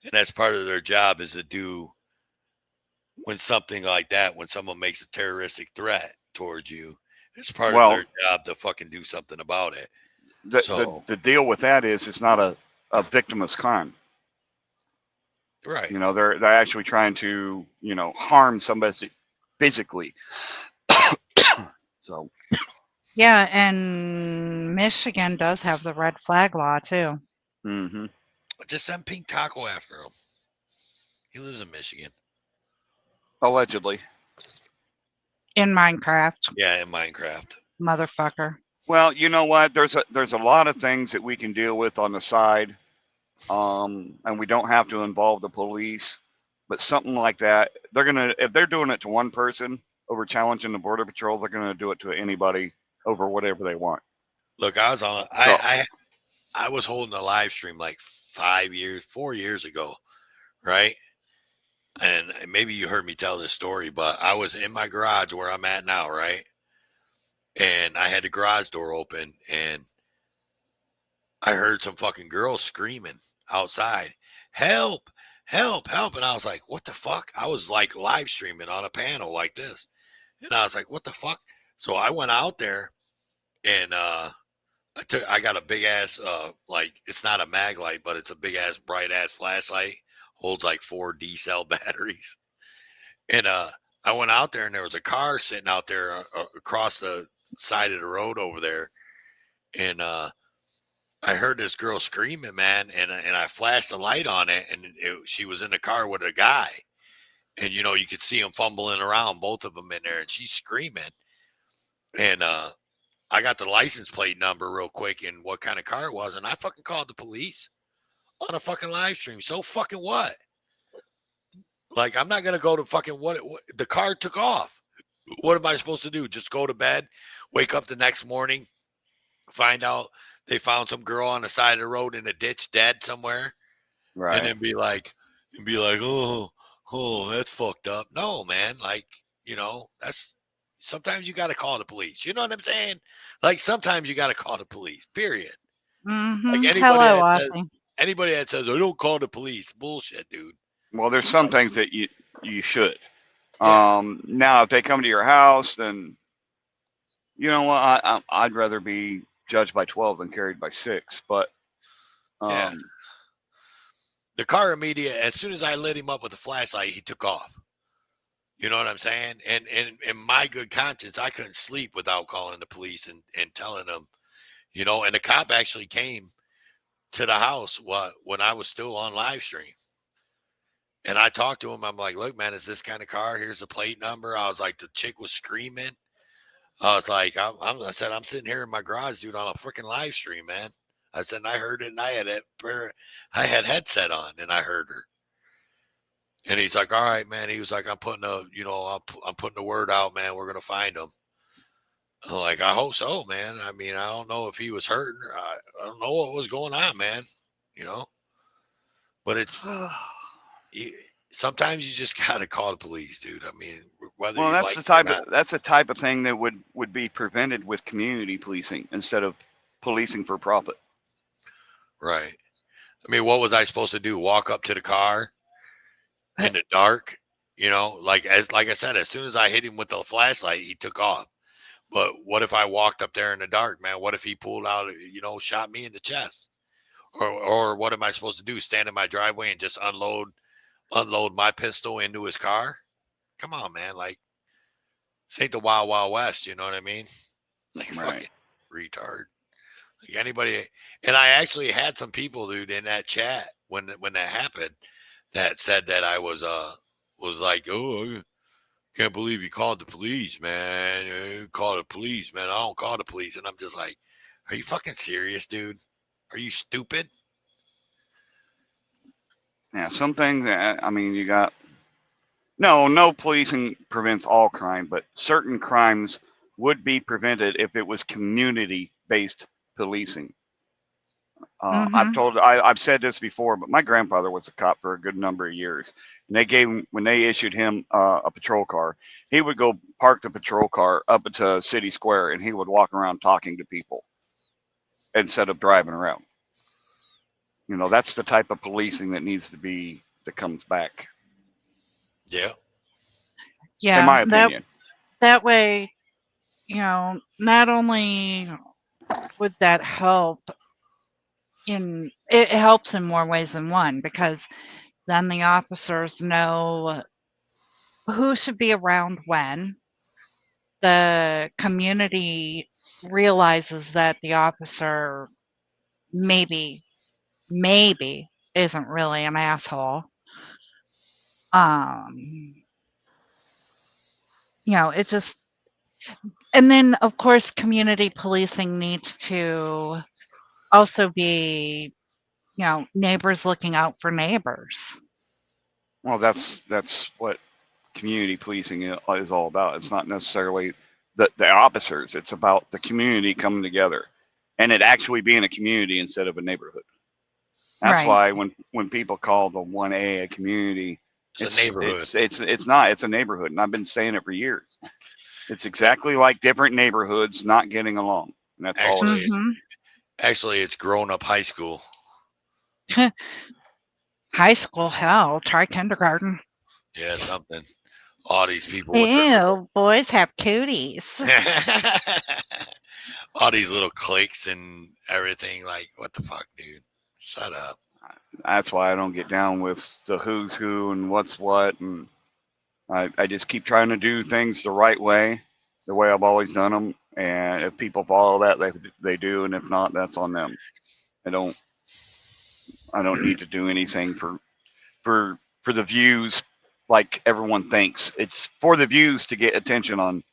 and that's part of their job is to do when something like that, when someone makes a terroristic threat towards you, it's part of their job to fucking do something about it. The deal with that is it's not a victimless crime. Right. You know, they're actually trying to, you know, harm somebody physically. So. Yeah, and Michigan does have the red flag law too. Mm-hmm. Just send Pink Taco after him. He lives in Michigan. Allegedly. In Minecraft. Yeah, in Minecraft. Motherfucker. Well, you know what? There's a lot of things that we can deal with on the side, and we don't have to involve the police. But something like that, if they're doing it to one person over challenging the Border Patrol, they're gonna do it to anybody over whatever they want. Look, I was on. I was holding a live stream like 4 years ago, right? And maybe you heard me tell this story, but I was in my garage where I'm at now, right? And I had the garage door open, and I heard some fucking girls screaming outside, "Help! Help! Help!" And I was like, "What the fuck?" I was like live streaming on a panel like this, and I was like, "What the fuck?" So I went out there, and I got a big ass like, it's not a mag light, but it's a big ass bright ass flashlight, holds like 4 D-cell batteries. And I went out there, and there was a car sitting out there across the side of the road over there, and I heard this girl screaming, man, and I flashed a light on it, and she was in the car with a guy, and you know, you could see them fumbling around, both of them in there, and she's screaming, and I got the license plate number real quick and what kind of car it was, and I fucking called the police on a fucking live stream. So fucking what? Like, I'm not gonna go to fucking what the car took off. What am I supposed to do? Just go to bed, wake up the next morning, find out they found some girl on the side of the road in a ditch dead somewhere, right? And then be like, oh, that's fucked up. No, man, like, you know, that's. Sometimes you got to call the police. You know what I'm saying? Like, sometimes you got to call the police, period. Mm-hmm. Like anybody that says, I don't call the police, bullshit, dude. Well, there's some things that you should. Yeah. Now, if they come to your house, then, you know what, I'd rather be judged by 12 than carried by 6. But yeah. The car as soon as I lit him up with a flashlight, he took off. You know what I'm saying? And in my good conscience, I couldn't sleep without calling the police and telling them, you know, and the cop actually came to the house when I was still on live stream. And I talked to him. I'm like, look, man, is this kind of car? Here's the plate number. I was like, the chick was screaming. I was like, I said, I'm sitting here in my garage, dude, on a freaking live stream, man. I said, and I heard it, and I had headset on, and I heard her. And he's like, all right, man. He was like, I'm putting the word out, man. We're going to find him. I'm like, I hope so, man. I mean, I don't know if he was hurting. I don't know what was going on, man. You know? But it's sometimes you just gotta call the police, dude. I mean, whether Well, you that's like it or not. that's the type of thing that would be prevented with community policing instead of policing for profit. Right. I mean, what was I supposed to do? Walk up to the car in the dark? You know, like I said, as soon as I hit him with the flashlight, he took off. But what if I walked up there in the dark, man? What if he pulled out, shot me in the chest? Or what am I supposed to do? Stand in my driveway and just unload my pistol into his car? Come on, man. Like, this ain't the Wild Wild West, you know what I mean? Like, Right. fucking retard. Like anybody, and I actually had some people, dude, in that chat when that happened, that said that I was like, oh, I can't believe you called the police, man. You called the police, man. I don't call the police, and I'm just like, are you fucking serious, dude? Are you stupid? Yeah, some things. I mean, you got no policing prevents all crime, but certain crimes would be prevented if it was community-based policing. I've said this before, but my grandfather was a cop for a good number of years, and when they issued him a patrol car, he would go park the patrol car up at City Square, and he would walk around talking to people instead of driving around. You know, that's the type of policing that comes back. Yeah. Yeah. In my opinion. That way, not only would that help it helps in more ways than one, because then the officers know who should be around when. The community realizes that the officer maybe isn't really an asshole. It just, and then of course community policing needs to also be, neighbors looking out for neighbors. Well, that's what community policing is all about. It's not necessarily the officers. It's about the community coming together, and it actually being a community instead of a neighborhood. That's why when people call the 1A a community, it's a neighborhood. It's not. It's a neighborhood, and I've been saying it for years. It's exactly like different neighborhoods not getting along. And that's actually, all. Actually, it's grown up high school. High school, hell, try kindergarten. Yeah, something. All these people. Ew, boys have cooties. All these little cliques and everything. Like, what the fuck, dude? Shut up. That's why I don't get down with the who's who and what's what. And I just keep trying to do things the right way, the way I've always done them. And if people follow that, they do. And if not, that's on them. I don't need to do anything for the views like everyone thinks. It's for the views to get attention on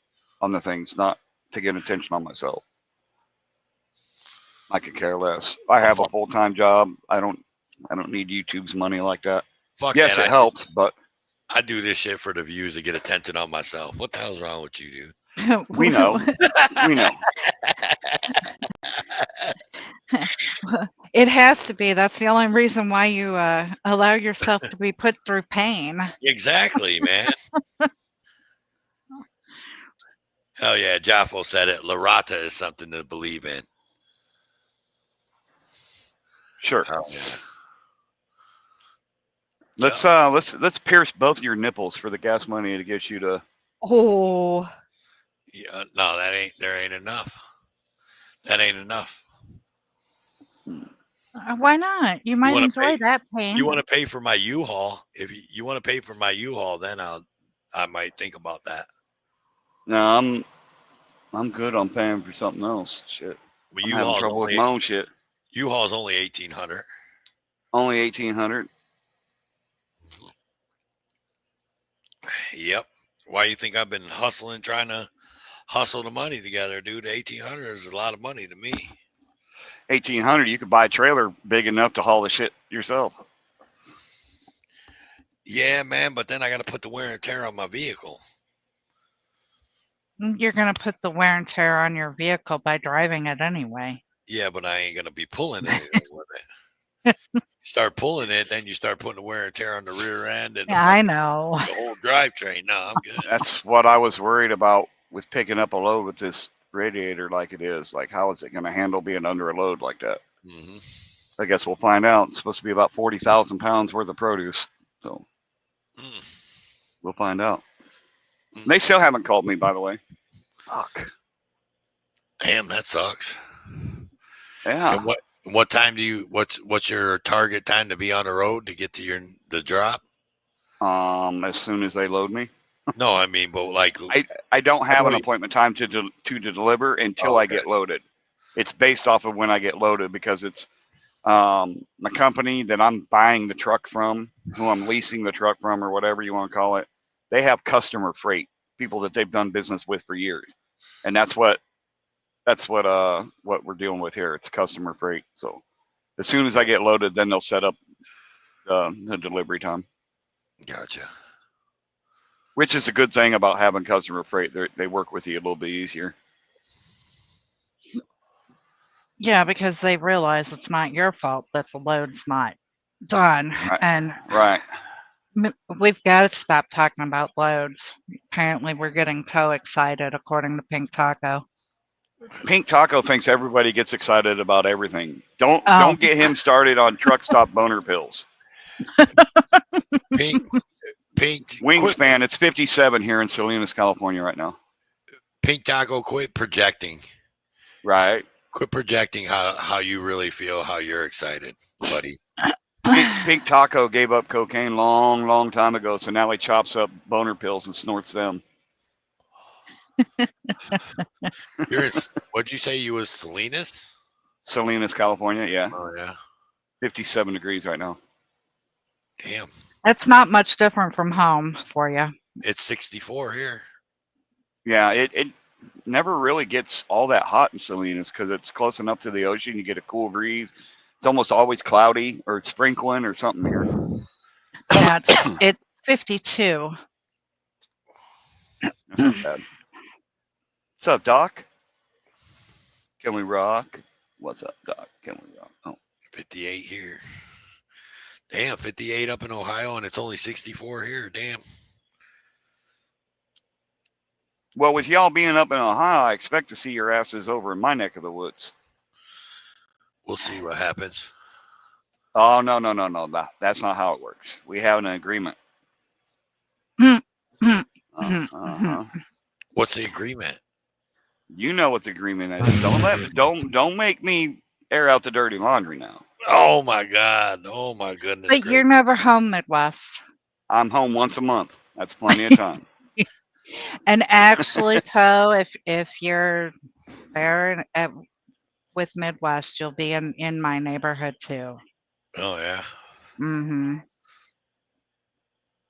the things, not to get attention on myself. I could care less. I have a full-time job. I don't need YouTube's money like that. Fuck yes, that. It helps, but I do this shit for the views to get attention on myself. What the hell's wrong with you, dude? We know. We know. It has to be. That's the only reason why you allow yourself to be put through pain. Exactly, man. Hell yeah, Jaffo said it. La Rata is something to believe in. Sure. Oh, yeah. Let's pierce both your nipples for the gas money to get you to. Oh. Yeah, no, there ain't enough. That ain't enough. Why not? You might enjoy that pain. You want to pay for my U-Haul? If you want to pay for my U-Haul, then I might think about that. No, I'm good on paying for something else. Shit. Well, I'm having trouble with my own shit. U-Haul's only $1,800. Only $1,800. Yep. Why you think I've been hustling, trying to hustle the money together, dude? $1,800 is a lot of money to me. $1,800, you could buy a trailer big enough to haul the shit yourself. Yeah, man, but then I got to put the wear and tear on my vehicle. You're going to put the wear and tear on your vehicle by driving it anyway. Yeah, but I ain't going to be pulling anything with it. start pulling it, then you start putting the wear and tear on the rear end and I know. the whole drivetrain. No, I'm good. That's what I was worried about with picking up a load with this radiator like it is. Like, how is it going to handle being under a load like that? Mm-hmm. I guess we'll find out. It's supposed to be about 40,000 pounds worth of produce. So we'll find out. They still haven't called me, by the way. Fuck. Damn, that sucks. Yeah. And what time do you? What's your target time to be on the road to get to the drop? As soon as they load me. No, I mean, but like I don't have an appointment time to deliver until I get loaded. It's based off of when I get loaded because it's the company that I'm buying the truck from, who I'm leasing the truck from, or whatever you want to call it. They have customer freight, people that they've done business with for years, and that's what we're dealing with here. It's customer freight. So as soon as I get loaded, then they'll set up the delivery time. Gotcha. Which is a good thing about having customer freight. They work with you a little bit easier. Yeah, because they realize it's not your fault that the load's not done. Right. And right. We've got to stop talking about loads. Apparently, we're getting too excited, according to Pink Taco. Pink Taco thinks everybody gets excited about everything. Don't get him started on truck stop boner pills. Pink Wingspan. It's 57 here in Salinas, California right now. Pink Taco, quit projecting. Right. Quit projecting how you really feel, how you're excited, buddy. Pink Taco gave up cocaine long time ago, so now he chops up boner pills and snorts them. What'd you say you was Salinas? Salinas, California, yeah. Oh yeah. 57 degrees right now. Damn. That's not much different from home for you. It's 64 here. Yeah, it never really gets all that hot in Salinas because it's close enough to the ocean. You get a cool breeze. It's almost always cloudy or sprinkling or something here. Yeah, it's 52. That's not bad. What's up, Doc? Can we rock? What's up, Doc? Can we rock? Oh. 58 here. Damn, 58 up in Ohio, and it's only 64 here. Damn. Well, with y'all being up in Ohio, I expect to see your asses over in my neck of the woods. We'll see what happens. Oh, no. That's not how it works. We have an agreement. What's the agreement? You know what the agreement is. Don't make me air out the dirty laundry now. Oh my God. Oh my goodness. But you're never home, Midwest. I'm home once a month. That's plenty of time. And actually, Toe, if you're there with Midwest, you'll be in my neighborhood too. Oh yeah. Mm-hmm.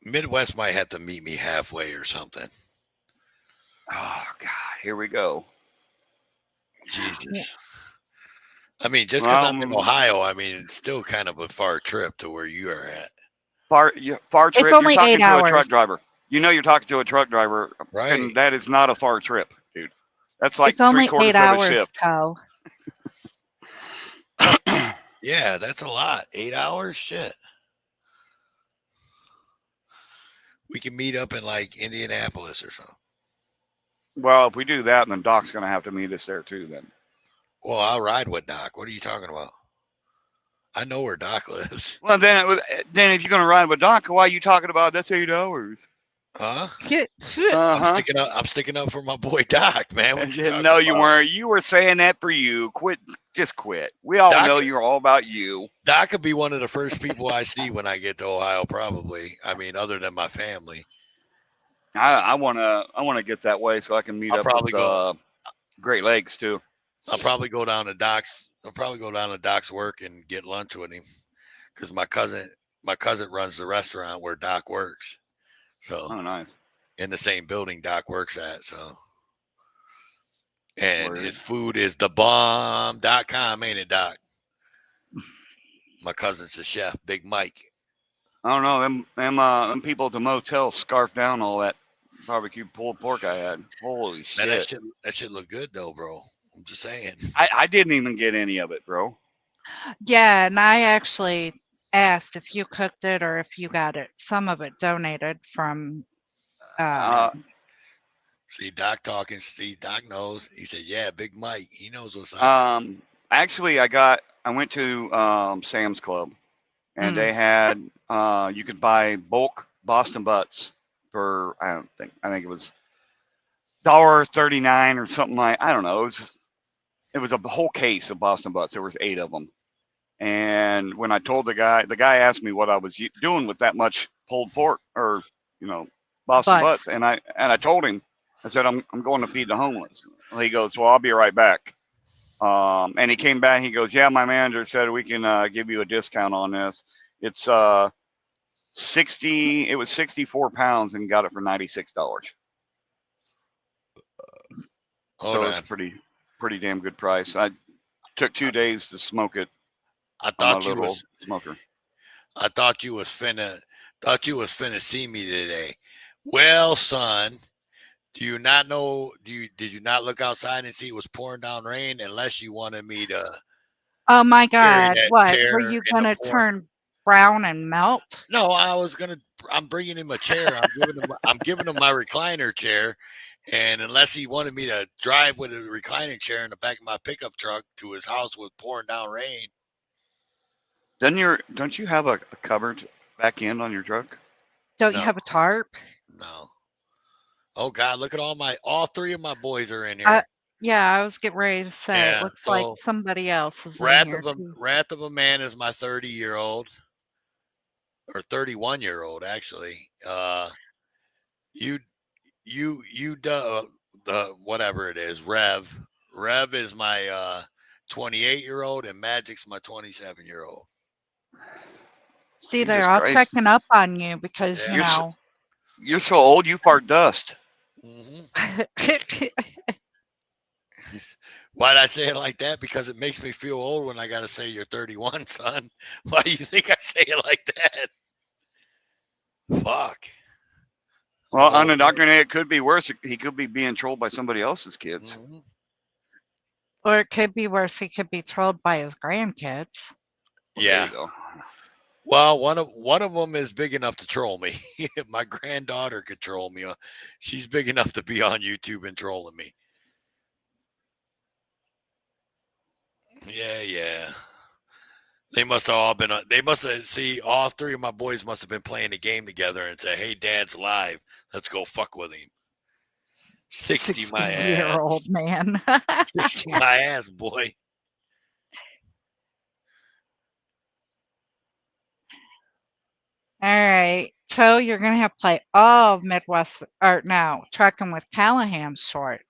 Midwest might have to meet me halfway or something. Oh God, here we go. Jesus. I mean, just because I'm in Ohio, I mean, it's still kind of a far trip to where you are at. Far trip. It's only you're talking 8 to hours. a truck driver. You know you're talking to a truck driver, right? And that is not a far trip, dude. That's like it's only 3/4 8 of hours, a shift. Toe. Yeah, that's a lot. 8 hours, shit. We can meet up in like Indianapolis or something. Well, if we do that, then Doc's gonna have to meet us there too. Then. Well, I'll ride with Doc. What are you talking about? I know where Doc lives. Well, then if you're gonna ride with Doc, why are you talking about that's 8 hours? Huh? Uh-huh. I'm sticking up for my boy Doc, man. No, you weren't. You were saying that for you. Quit. Just quit. We all know you're all about you. Doc could be one of the first people I see when I get to Ohio, probably. I mean, other than my family. I wanna get that way so I can meet up with Great Lakes too. I'll probably go down to Doc's. I'll probably go down to Doc's work and get lunch with him, because my cousin runs the restaurant where Doc works. So, nice. In the same building Doc works at. So, and his food is thebomb.com, ain't it, Doc? My cousin's the chef, Big Mike. I don't know. Them people at the motel scarfed down all that barbecue pulled pork I had. Holy shit. Man, that shit look good though, bro. I'm just saying. I didn't even get any of it, bro. Yeah, and I actually asked if you cooked it or if you got it, some of it donated from. See, Doc talking. See, Doc knows. He said, "Yeah, Big Mike. He knows what's up." Actually, I went to Sam's Club, and they had you could buy bulk Boston butts for I think it was $1.39 or something like, I don't know. It was a whole case of Boston butts. There was 8 of them. And when I told the guy asked me what I was doing with that much pulled pork or, Boston butts. And I told him, I said, I'm going to feed the homeless. And he goes, well, I'll be right back. And he came back, he goes, yeah, my manager said we can give you a discount on this. It's it was 64 pounds and got it for $96. So it was a pretty damn good price. I took 2 days to smoke it. I thought you was smoker. I thought you was finna see me today. Well, son, do you not know? Did you not look outside and see it was pouring down rain? Unless you wanted me to. Oh my God! What were you gonna turn brown and melt? No, I'm bringing him a chair. I'm giving him my recliner chair. And unless he wanted me to drive with a reclining chair in the back of my pickup truck to his house with pouring down rain. Don't you have a covered back end on your truck? Don't you have a tarp? No. Oh God, look at all 3 of my boys are in here. Yeah, I was getting ready to say it looks like somebody else is in here too. Wrath of a Man is my 30-year-old. Or 31-year-old actually. The whatever it is, Rev is my 28-year-old, and Magic's my 27-year-old. See, they're all checking up on you because you're so old you fart dust. Mm-hmm. Why'd I say it like that? Because it makes me feel old when I gotta say you're 31, son. Why do you think I say it like that? Fuck. Well, on the doctor, it could be worse. He could be being trolled by somebody else's kids. Mm-hmm. Or it could be worse. He could be trolled by his grandkids. Well, yeah. There you go. Well, one of them is big enough to troll me. My granddaughter could troll me. She's big enough to be on YouTube and trolling me. Yeah. They must have all been. All 3 of my boys must have been playing the game together and say, "Hey, Dad's live. Let's go fuck with him." 60 my ass. 60-year-old man. 60 my ass, boy. All right. So you're going to have to play all of Midwest, or no, Trucking with Callahan shorts.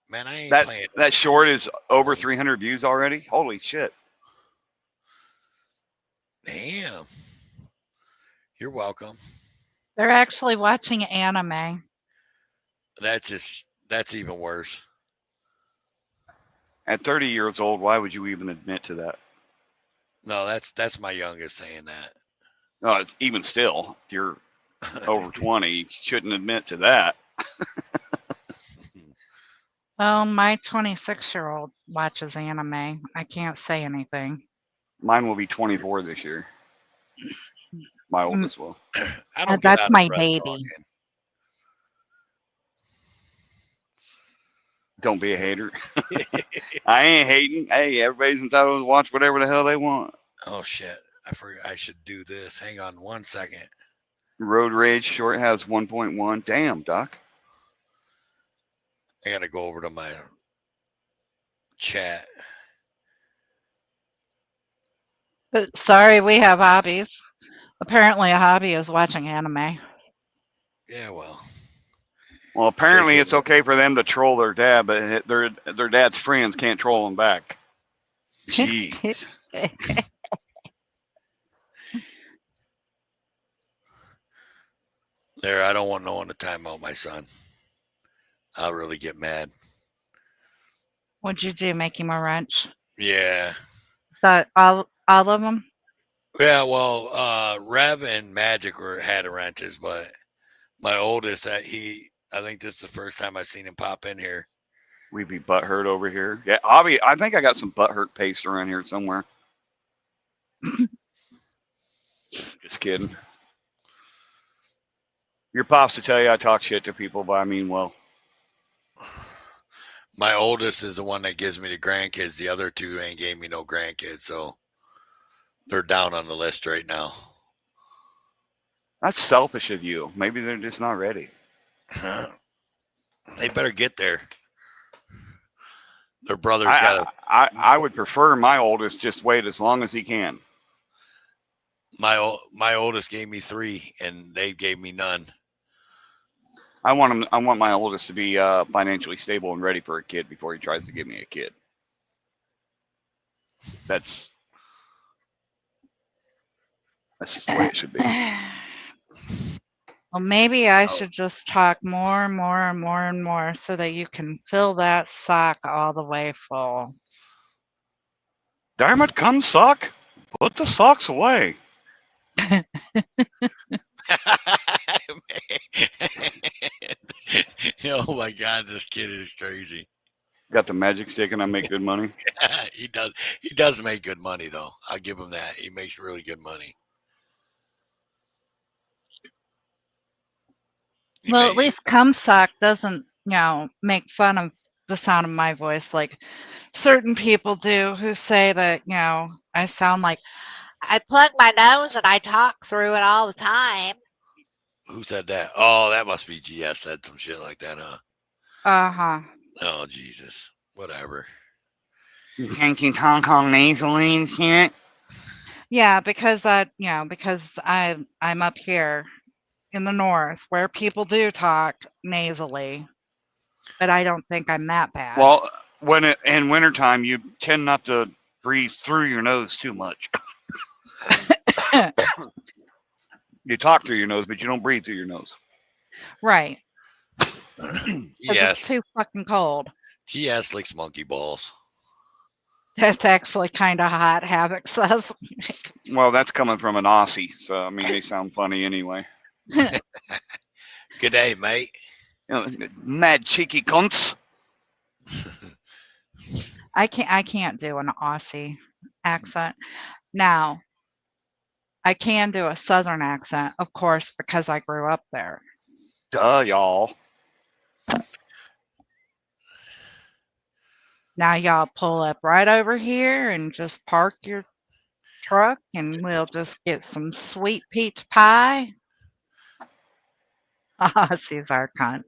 Man, I ain't playing. That short is over 300 views already? Holy shit. Damn. You're welcome. They're actually watching anime. That's even worse. At 30 years old, why would you even admit to that? No, that's my youngest saying that. No, it's even still, if you're over 20, you shouldn't admit to that. Well, my 26-year-old watches anime. I can't say anything. Mine will be 24 this year. My oldest will. That's my baby. Talking. Don't be a hater. I ain't hating. Hey, everybody's entitled to watch whatever the hell they want. Oh, shit. I forgot I should do this. Hang on 1 second. Road Rage short has 1.1. Damn, Doc. I got to go over to my chat. Sorry, we have hobbies. Apparently a hobby is watching anime. Yeah, well. Well, apparently it's okay for them to troll their dad, but their dad's friends can't troll them back. Jeez. There, I don't want no one to time out my son. I'll really get mad. What'd you do? Make him a wrench? Yeah. All of them? Yeah, well, Rev and Magic had wrenches, but my oldest, I think this is the first time I've seen him pop in here. We be butthurt over here. Yeah, I think I got some butthurt paste around here somewhere. Just kidding. Your pops to tell you I talk shit to people, but I mean well. My oldest is the one that gives me the grandkids. The other two ain't gave me no grandkids, so they're down on the list right now. That's selfish of you. Maybe they're just not ready. They better get there. Their brother's got I would prefer my oldest just wait as long as he can. My oldest gave me 3, and they gave me none. I want my oldest to be financially stable and ready for a kid before he tries to give me a kid. That's just the way it should be. Well, maybe I should just talk more and more and more and more so that you can fill that sock all the way full. Damn it, come sock. Put the socks away. Oh my God, this kid is crazy. Got the magic stick and I make good money. He does make good money though. I'll give him that. He makes really good money. Well, at least Cumsock doesn't, make fun of the sound of my voice like certain people do who say that, I sound like I plug my nose and I talk through it all the time. Who said that? Oh, that must be GS said some shit like that, huh? Uh-huh. Oh, Jesus. Whatever. You think you talk all nasally and shit? Yeah, because because I'm up here in the north where people do talk nasally, but I don't think I'm that bad. Well, in wintertime, you tend not to breathe through your nose too much. You talk through your nose, but you don't breathe through your nose. Right. Yes. It's too fucking cold. GS licks monkey balls. That's actually kind of hot, Havoc says. Well, that's coming from an Aussie, so I mean they sound funny anyway. Good day, mate. Mad cheeky cunts. I can't do an Aussie accent. Now, I can do a Southern accent, of course, because I grew up there. Duh, y'all. Now y'all pull up right over here and just park your truck and we'll just get some sweet peach pie. Aussies are cunts.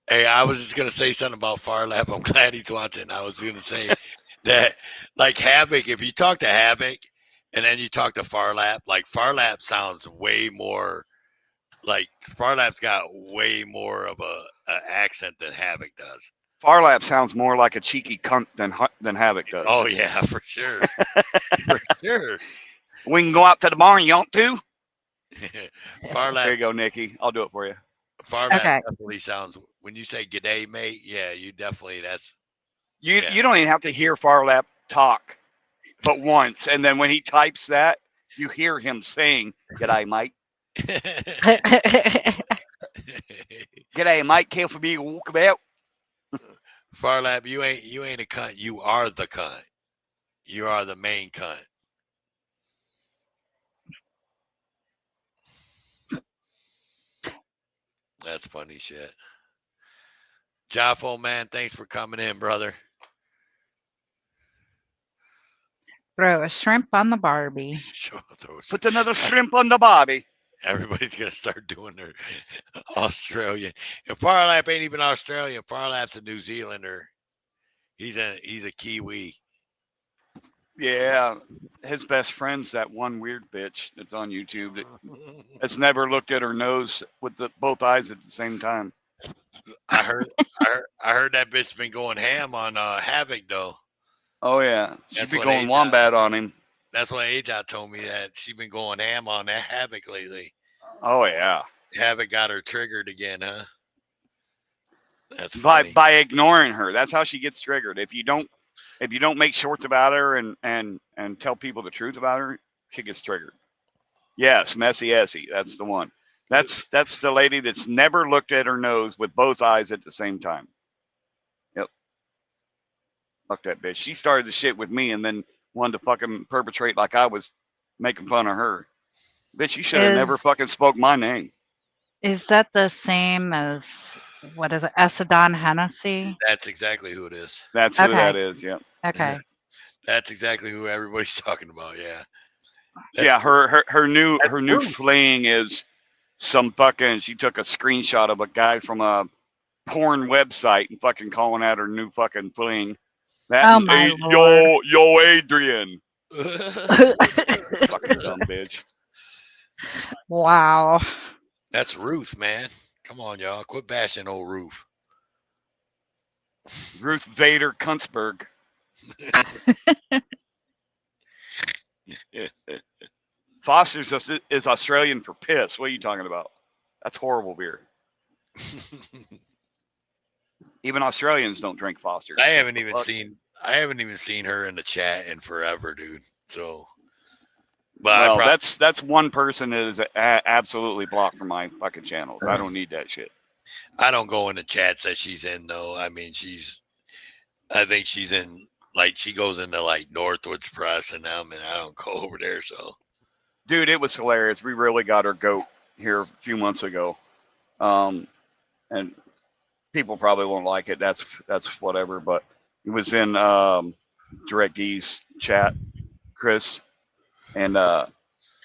Hey, I was just going to say something about Farlap. I'm glad he's watching. I was going to say that, like Havoc, if you talk to Havoc and then you talk to Farlap, like Farlap sounds way more, like Farlap's got way more of a accent than Havoc does. Farlap sounds more like a cheeky cunt than Havoc does. Oh, yeah, for sure. For sure. We can go out to the barn, you want to? Farlap. There you go, Nikki. I'll do it for you. Farlap definitely sounds, when you say "G'day, mate," yeah, you definitely, You don't even have to hear Farlap talk but once, and then when he types that, you hear him saying "G'day, mate." G'day, mate. Care for me to walk about? Farlap, you ain't a cunt. You are the cunt. You are the main cunt. That's funny shit. Joffo, man, thanks for coming in, brother. Throw a shrimp on the Barbie. Sure, put another shrimp on the Barbie. Everybody's gonna start doing their Australian. And Farlap ain't even Australian. Farlap's a New Zealander. He's a Kiwi. Yeah, his best friend's that one weird bitch that's on YouTube that's never looked at her nose with both eyes at the same time. I heard that bitch been going ham on Havoc though. Oh yeah, she's been going wombat on him. That's what AJ told me, that she's been going ham on that Havoc lately. Oh yeah, Havoc got her triggered again, huh? That's funny. By ignoring her. That's how she gets triggered. If you don't make shorts about her and tell people the truth about her, she gets triggered. Yes, Messy Essie. That's the one. That's the lady that's never looked at her nose with both eyes at the same time. Yep. Fuck that bitch. She started the shit with me and then wanted to fucking perpetrate like I was making fun of her. Bitch, you should have never fucking spoke my name. Is that the same as, what is it, Essadon Hennessy? That's exactly who it is. That's who that is, yeah. Okay. That's exactly who everybody's talking about, yeah. Yeah, her new fling is some fucking, she took a screenshot of a guy from a porn website and fucking calling out her new fucking fling. That my Lord. yo Adrian. Fucking dumb bitch. Wow. That's Ruth, man. Come on, y'all. Quit bashing old Ruth. Ruth Vader Kuntzberg. Foster's is Australian for piss. What are you talking about? That's horrible beer. Even Australians don't drink Foster's. I haven't even seen her in the chat in forever, dude. So, but well, that's one person that is absolutely blocked from my fucking channels. I don't need that shit. I don't go in the chats that she's in though. I mean, I think she's in, like, she goes into like Northwoods Press and them, and I don't go over there. So, dude, it was hilarious. We really got her goat here a few months ago, and people probably won't like it. That's whatever. But it was in Direct D's chat, Chris, and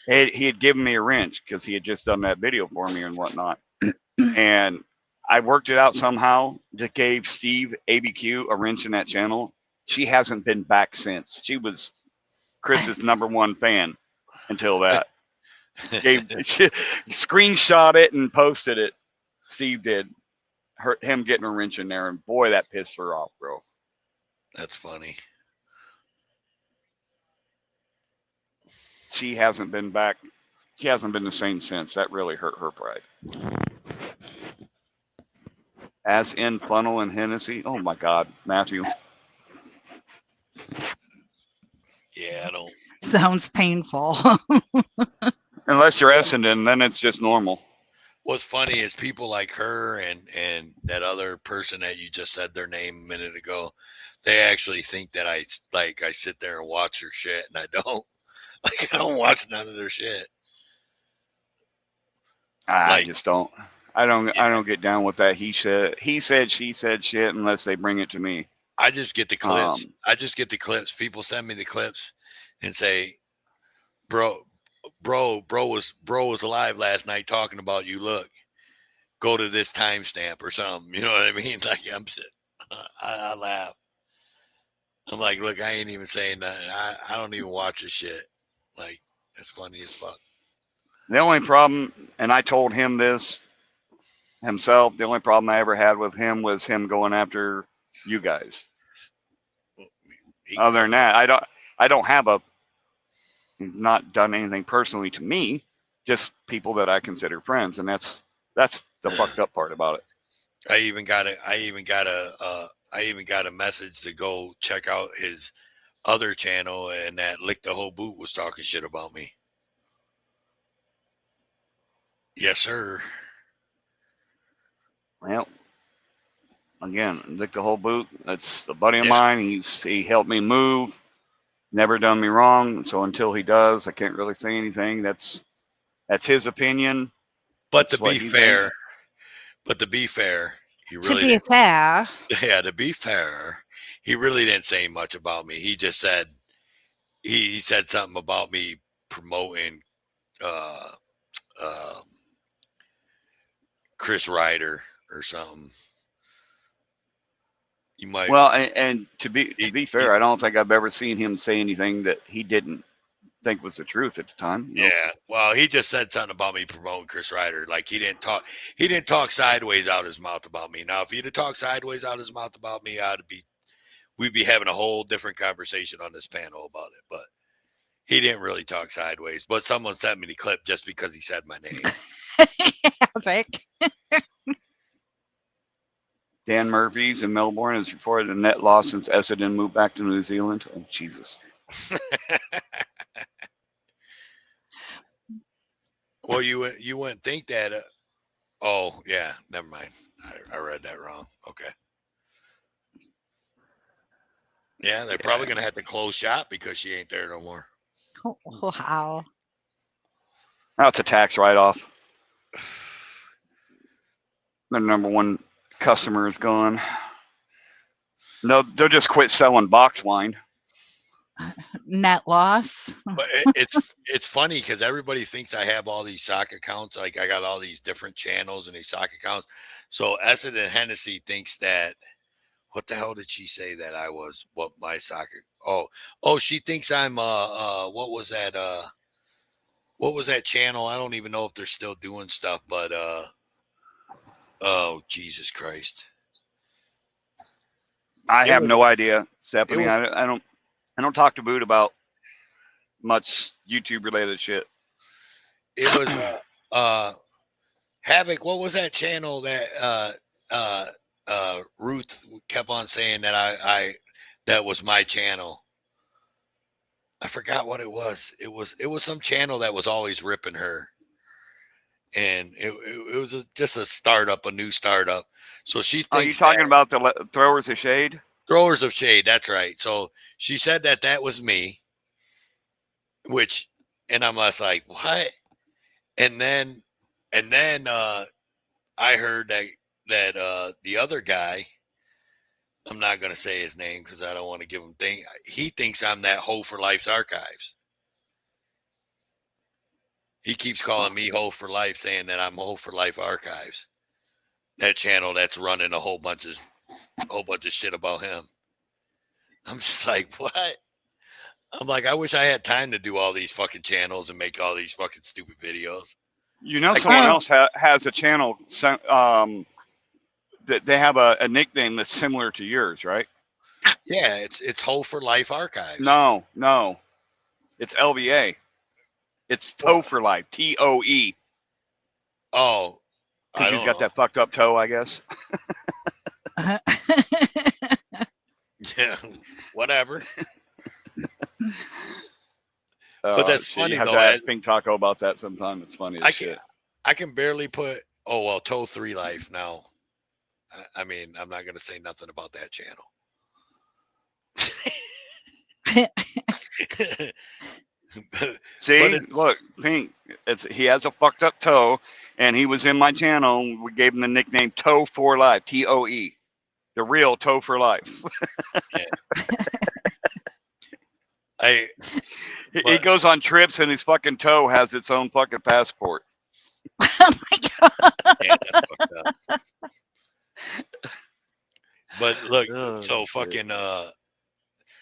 he had given me a wrench because he had just done that video for me and whatnot, and I worked it out somehow. Just gave Steve ABQ a wrench in that channel. She hasn't been back since. She was Chris's #1 fan until that. Screenshot it and posted it. Steve did. Him getting a wrench in there, and boy, that pissed her off, bro. That's funny. She hasn't been back. She hasn't been the same since. That really hurt her pride. As in Funnel and Hennessy. Oh my God, Matthew. Yeah, I don't. Sounds painful. Unless you're Essendon, then it's just normal. What's funny is people like her and that other person that you just said their name a minute ago, they actually think that I sit there and watch her shit, and I don't. Like, I don't watch none of their shit. I just don't. I don't get down with that. He said, she said shit unless they bring it to me. I just get the clips. People send me the clips and say, bro was alive last night talking about you. Look, go to this timestamp or something. You know what I mean? Like, I laugh. I'm like, look, I ain't even saying nothing. I don't even watch this shit. Like, that's funny as fuck. The only problem, and I told him this himself, the only problem I ever had with him was him going after you guys. Other than that, I don't have not done anything personally to me, just people that I consider friends, and that's the fucked up part about it. I even got a message to go check out his other channel, and that Lick the Whole Boot was talking shit about me. Yes, sir. Well, again, Lick the Whole Boot. That's a buddy of mine. He helped me move. Never done me wrong. So until he does, I can't really say anything. That's his opinion. But to be fair, he really to be fair. Yeah, to be fair, he really didn't say much about me. He just said he said something about me promoting Chris Ryder or something. You might. Well, and to be fair, I don't think I've ever seen him say anything that he didn't think was the truth at the time. You know? Yeah. Well, he just said something about me promoting Chris Ryder. Like, he didn't talk sideways out his mouth about me. Now, if he'd have talked sideways out his mouth about me, we'd be having a whole different conversation on this panel about it. But he didn't really talk sideways. But someone sent me the clip just because he said my name. Yeah, Vic. Dan Murphy's in Melbourne has reported a net loss since Essendon moved back to New Zealand. Oh, Jesus. Well, you wouldn't think that. Oh, yeah. Never mind. I read that wrong. Okay. Yeah, they're probably going to have to close shop because she ain't there no more. Wow. Now it's a tax write-off. Their number one customer is gone. No, they'll just quit selling box wine. Net loss. But it's funny because everybody thinks I have all these sock accounts. Like I got all these different channels and these sock accounts. So Essendon Hennessy thinks that. What the hell did she say that I was? What my soccer? Oh, she thinks I'm what was that channel? I don't even know if they're still doing stuff, but oh Jesus Christ. I have no idea, Stephanie. I don't talk to Boot about much YouTube related shit. It was Havoc. What was that channel that Ruth kept on saying that I that was my channel? I forgot what it was. It was some channel that was always ripping her, and it was just a startup, a new startup. So she thinks. Are you talking about the Throwers of Shade? Throwers of Shade. That's right. So she said that was me, and I'm like, what? And then I heard that the other guy. I'm not going to say his name because I don't want to give him thing. He thinks I'm that Hoe for Life's Archives. He keeps calling me Hoe for Life, saying that I'm Hoe for Life Archives. That channel that's running a whole bunch of shit about him. I'm just like, what? I'm like, I wish I had time to do all these fucking channels and make all these fucking stupid videos. You know, someone else has a channel. They have a nickname that's similar to yours, right? Yeah, it's Hoe for Life Archives. No, it's LVA. It's Toe for Life, TOE. Oh, because she's got that fucked up toe, I guess. Yeah, whatever. But that's funny you have though. to ask Pink Taco about that sometime. It's funny as shit. I can barely put. Oh well, Toe 3 Life now. I mean, I'm not gonna say nothing about that channel. See, look, Pink. He has a fucked up toe, and he was in my channel. We gave him the nickname Toe for Life, TOE, the real Toe for Life. He goes on trips, and his fucking toe has its own fucking passport. Oh my god! Yeah, that's fucked up. But look, so fucking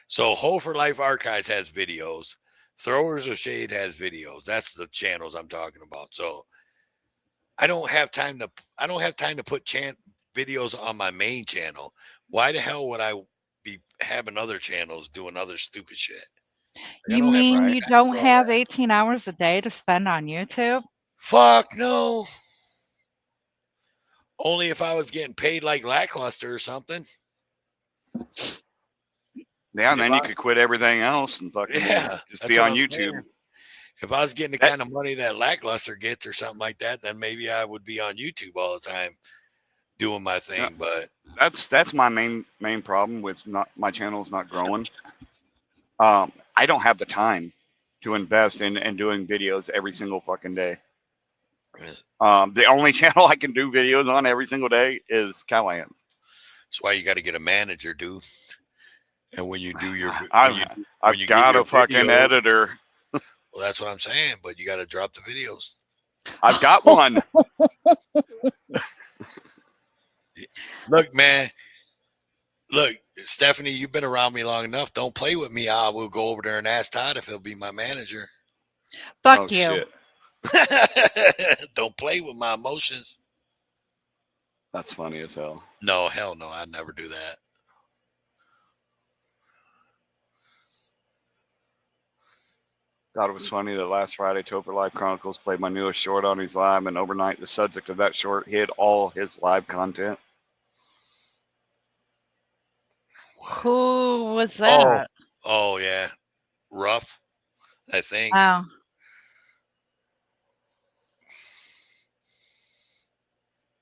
so Hoe for Life Archives has videos. Throwers of Shade has videos. That's the channels I'm talking about. So I don't have time to put videos on my main channel. Why the hell would I be having other channels doing other stupid shit? You mean you don't have 18 hours a day to spend on YouTube? Fuck no. Only if I was getting paid like Lackluster or something. Yeah, and then you could quit everything else and fucking just be on YouTube. Saying. If I was getting the kind of money that Lackluster gets or something like that, then maybe I would be on YouTube all the time doing my thing. Yeah, but that's my main problem with my channel's not growing. I don't have the time to invest in doing videos every single fucking day. The only channel I can do videos on every single day is Callahan's. That's why you got to get a manager, dude. And when you do your, I've got a fucking editor. Well, that's what I'm saying. But you got to drop the videos. I've got one. Look, man. Look, Stephanie, you've been around me long enough. Don't play with me. I will go over there and ask Todd if he'll be my manager. Fuck you. Shit. Don't play with my emotions. That's funny as hell. No, hell no. I'd never do that. Thought it was funny that last Friday, Topher Live Chronicles played my newest short on his live, and overnight the subject of that short hid all his live content. Who was that? Oh yeah. Rough, I think. Oh.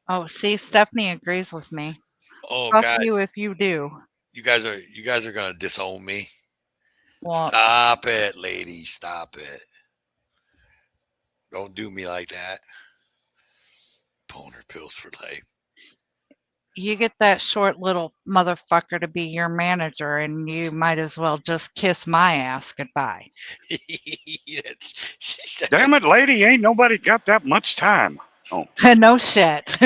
Oh, see, Stephanie agrees with me. Oh, fuck God. you if you do. You guys are gonna disown me. Well, stop it, lady. Stop it. Don't do me like that. Boner pills for life. You get that short little motherfucker to be your manager, and you might as well just kiss my ass goodbye. Damn it, lady, ain't nobody got that much time. Oh. No shit.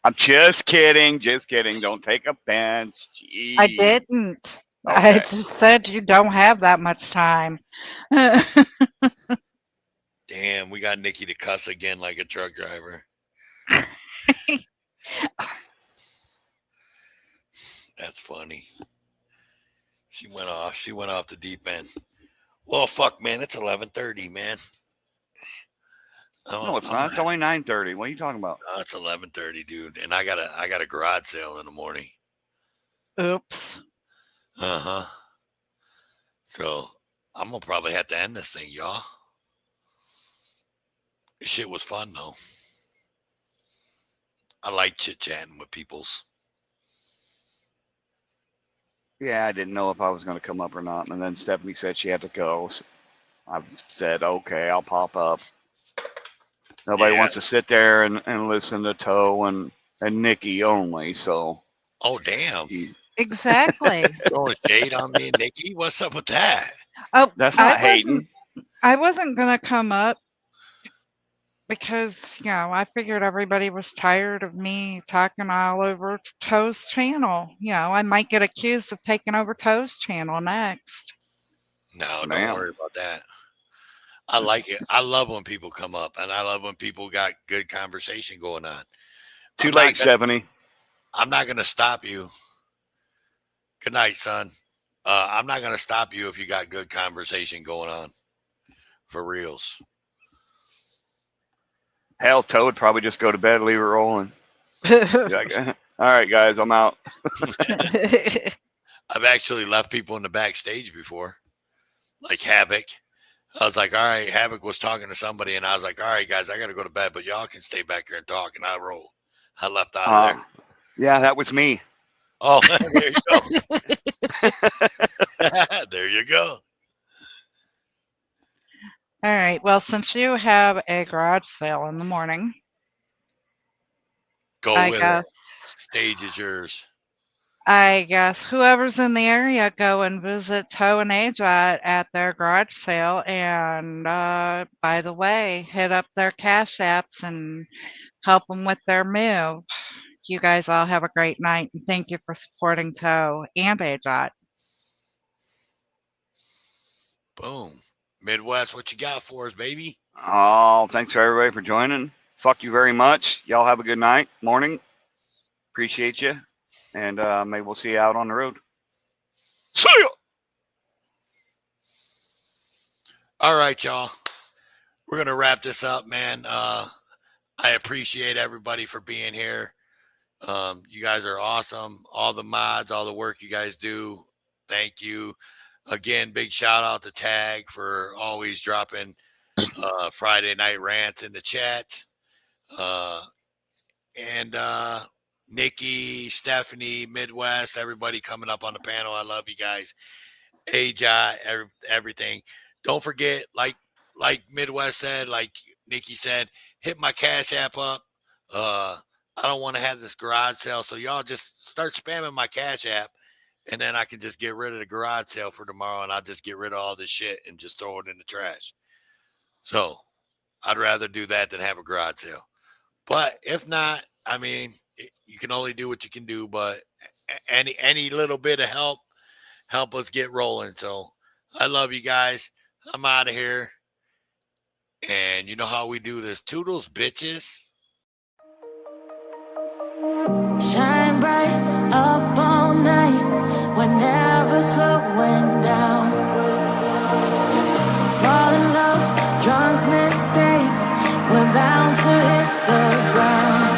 I'm just kidding. Just kidding. Don't take offense. Jeez. I didn't. Okay. I just said you don't have that much time. Damn, we got Nikki to cuss again like a truck driver. That's funny. She went off. She went off the deep end. Well, fuck, man. It's 11:30, man. No, it's not. It's only 9:30. What are you talking about? It's 11:30, dude. And I got a garage sale in the morning. Oops. Uh-huh. So I'm gonna probably have to end this thing, y'all. This shit was fun though. I like chit-chatting with peoples. Yeah, I didn't know if I was going to come up or not. And then Stephanie said she had to go. So I said, okay, I'll pop up. Nobody wants to sit there and listen to Toe and Nikki only. So. Oh, damn. Exactly. Throwing shade on me and Nikki? What's up with that? Oh, that's not hating. I wasn't going to come up because, you know, I figured everybody was tired of me talking all over Toe's channel. You know, I might get accused of taking over Toe's channel next. No, don't worry about that. I like it. I love when people come up, and I love when people got good conversation going on. Too late, Stephanie. I'm not going to stop you. Good night, son. I'm not going to stop you if you got good conversation going on. For reals. Hell, Toe would probably just go to bed, leave it rolling. Like, all right, guys, I'm out. I've actually left people in the backstage before, like Havoc. I was like, all right, Havoc was talking to somebody, and I was like, all right, guys, I got to go to bed, but y'all can stay back here and talk, and I roll. I left out of there. Yeah, that was me. Oh, there you go. There you go. All right. Well, since you have a garage sale in the morning, go with it. Stage is yours. I guess whoever's in the area, go and visit Toe and Ajot at their garage sale. And by the way, hit up their Cash Apps and help them with their move. You guys all have a great night, and thank you for supporting Toe and Ajot. Boom. Midwest, what you got for us, baby? Oh, thanks for everybody for joining. Fuck you very much. Y'all have a good night, morning. Appreciate you. And maybe we'll see you out on the road. See ya! All right, y'all. We're going to wrap this up, man. I appreciate everybody for being here. You guys are awesome. All the mods, all the work you guys do. Thank you. Again, big shout out to Tag for always dropping Friday Night Rants in the chat. And Nikki, Stephanie, Midwest, everybody coming up on the panel. I love you guys. AJ, everything. Don't forget, like Midwest said, like Nikki said, hit my Cash App up. I don't want to have this garage sale, so y'all just start spamming my Cash App. And then I can just get rid of the garage sale for tomorrow, and I'll just get rid of all this shit and just throw it in the trash. So I'd rather do that than have a garage sale. But if not, I mean, you can only do what you can do. But any little bit of help us get rolling. So I love you guys. I'm out of here. And you know how we do this. Toodles, bitches. Shine bright up all night. We're never slowing down. Fall in love, drunk mistakes. We're bound to hit the ground.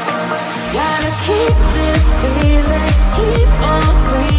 Gotta keep this feeling, keep on breathing.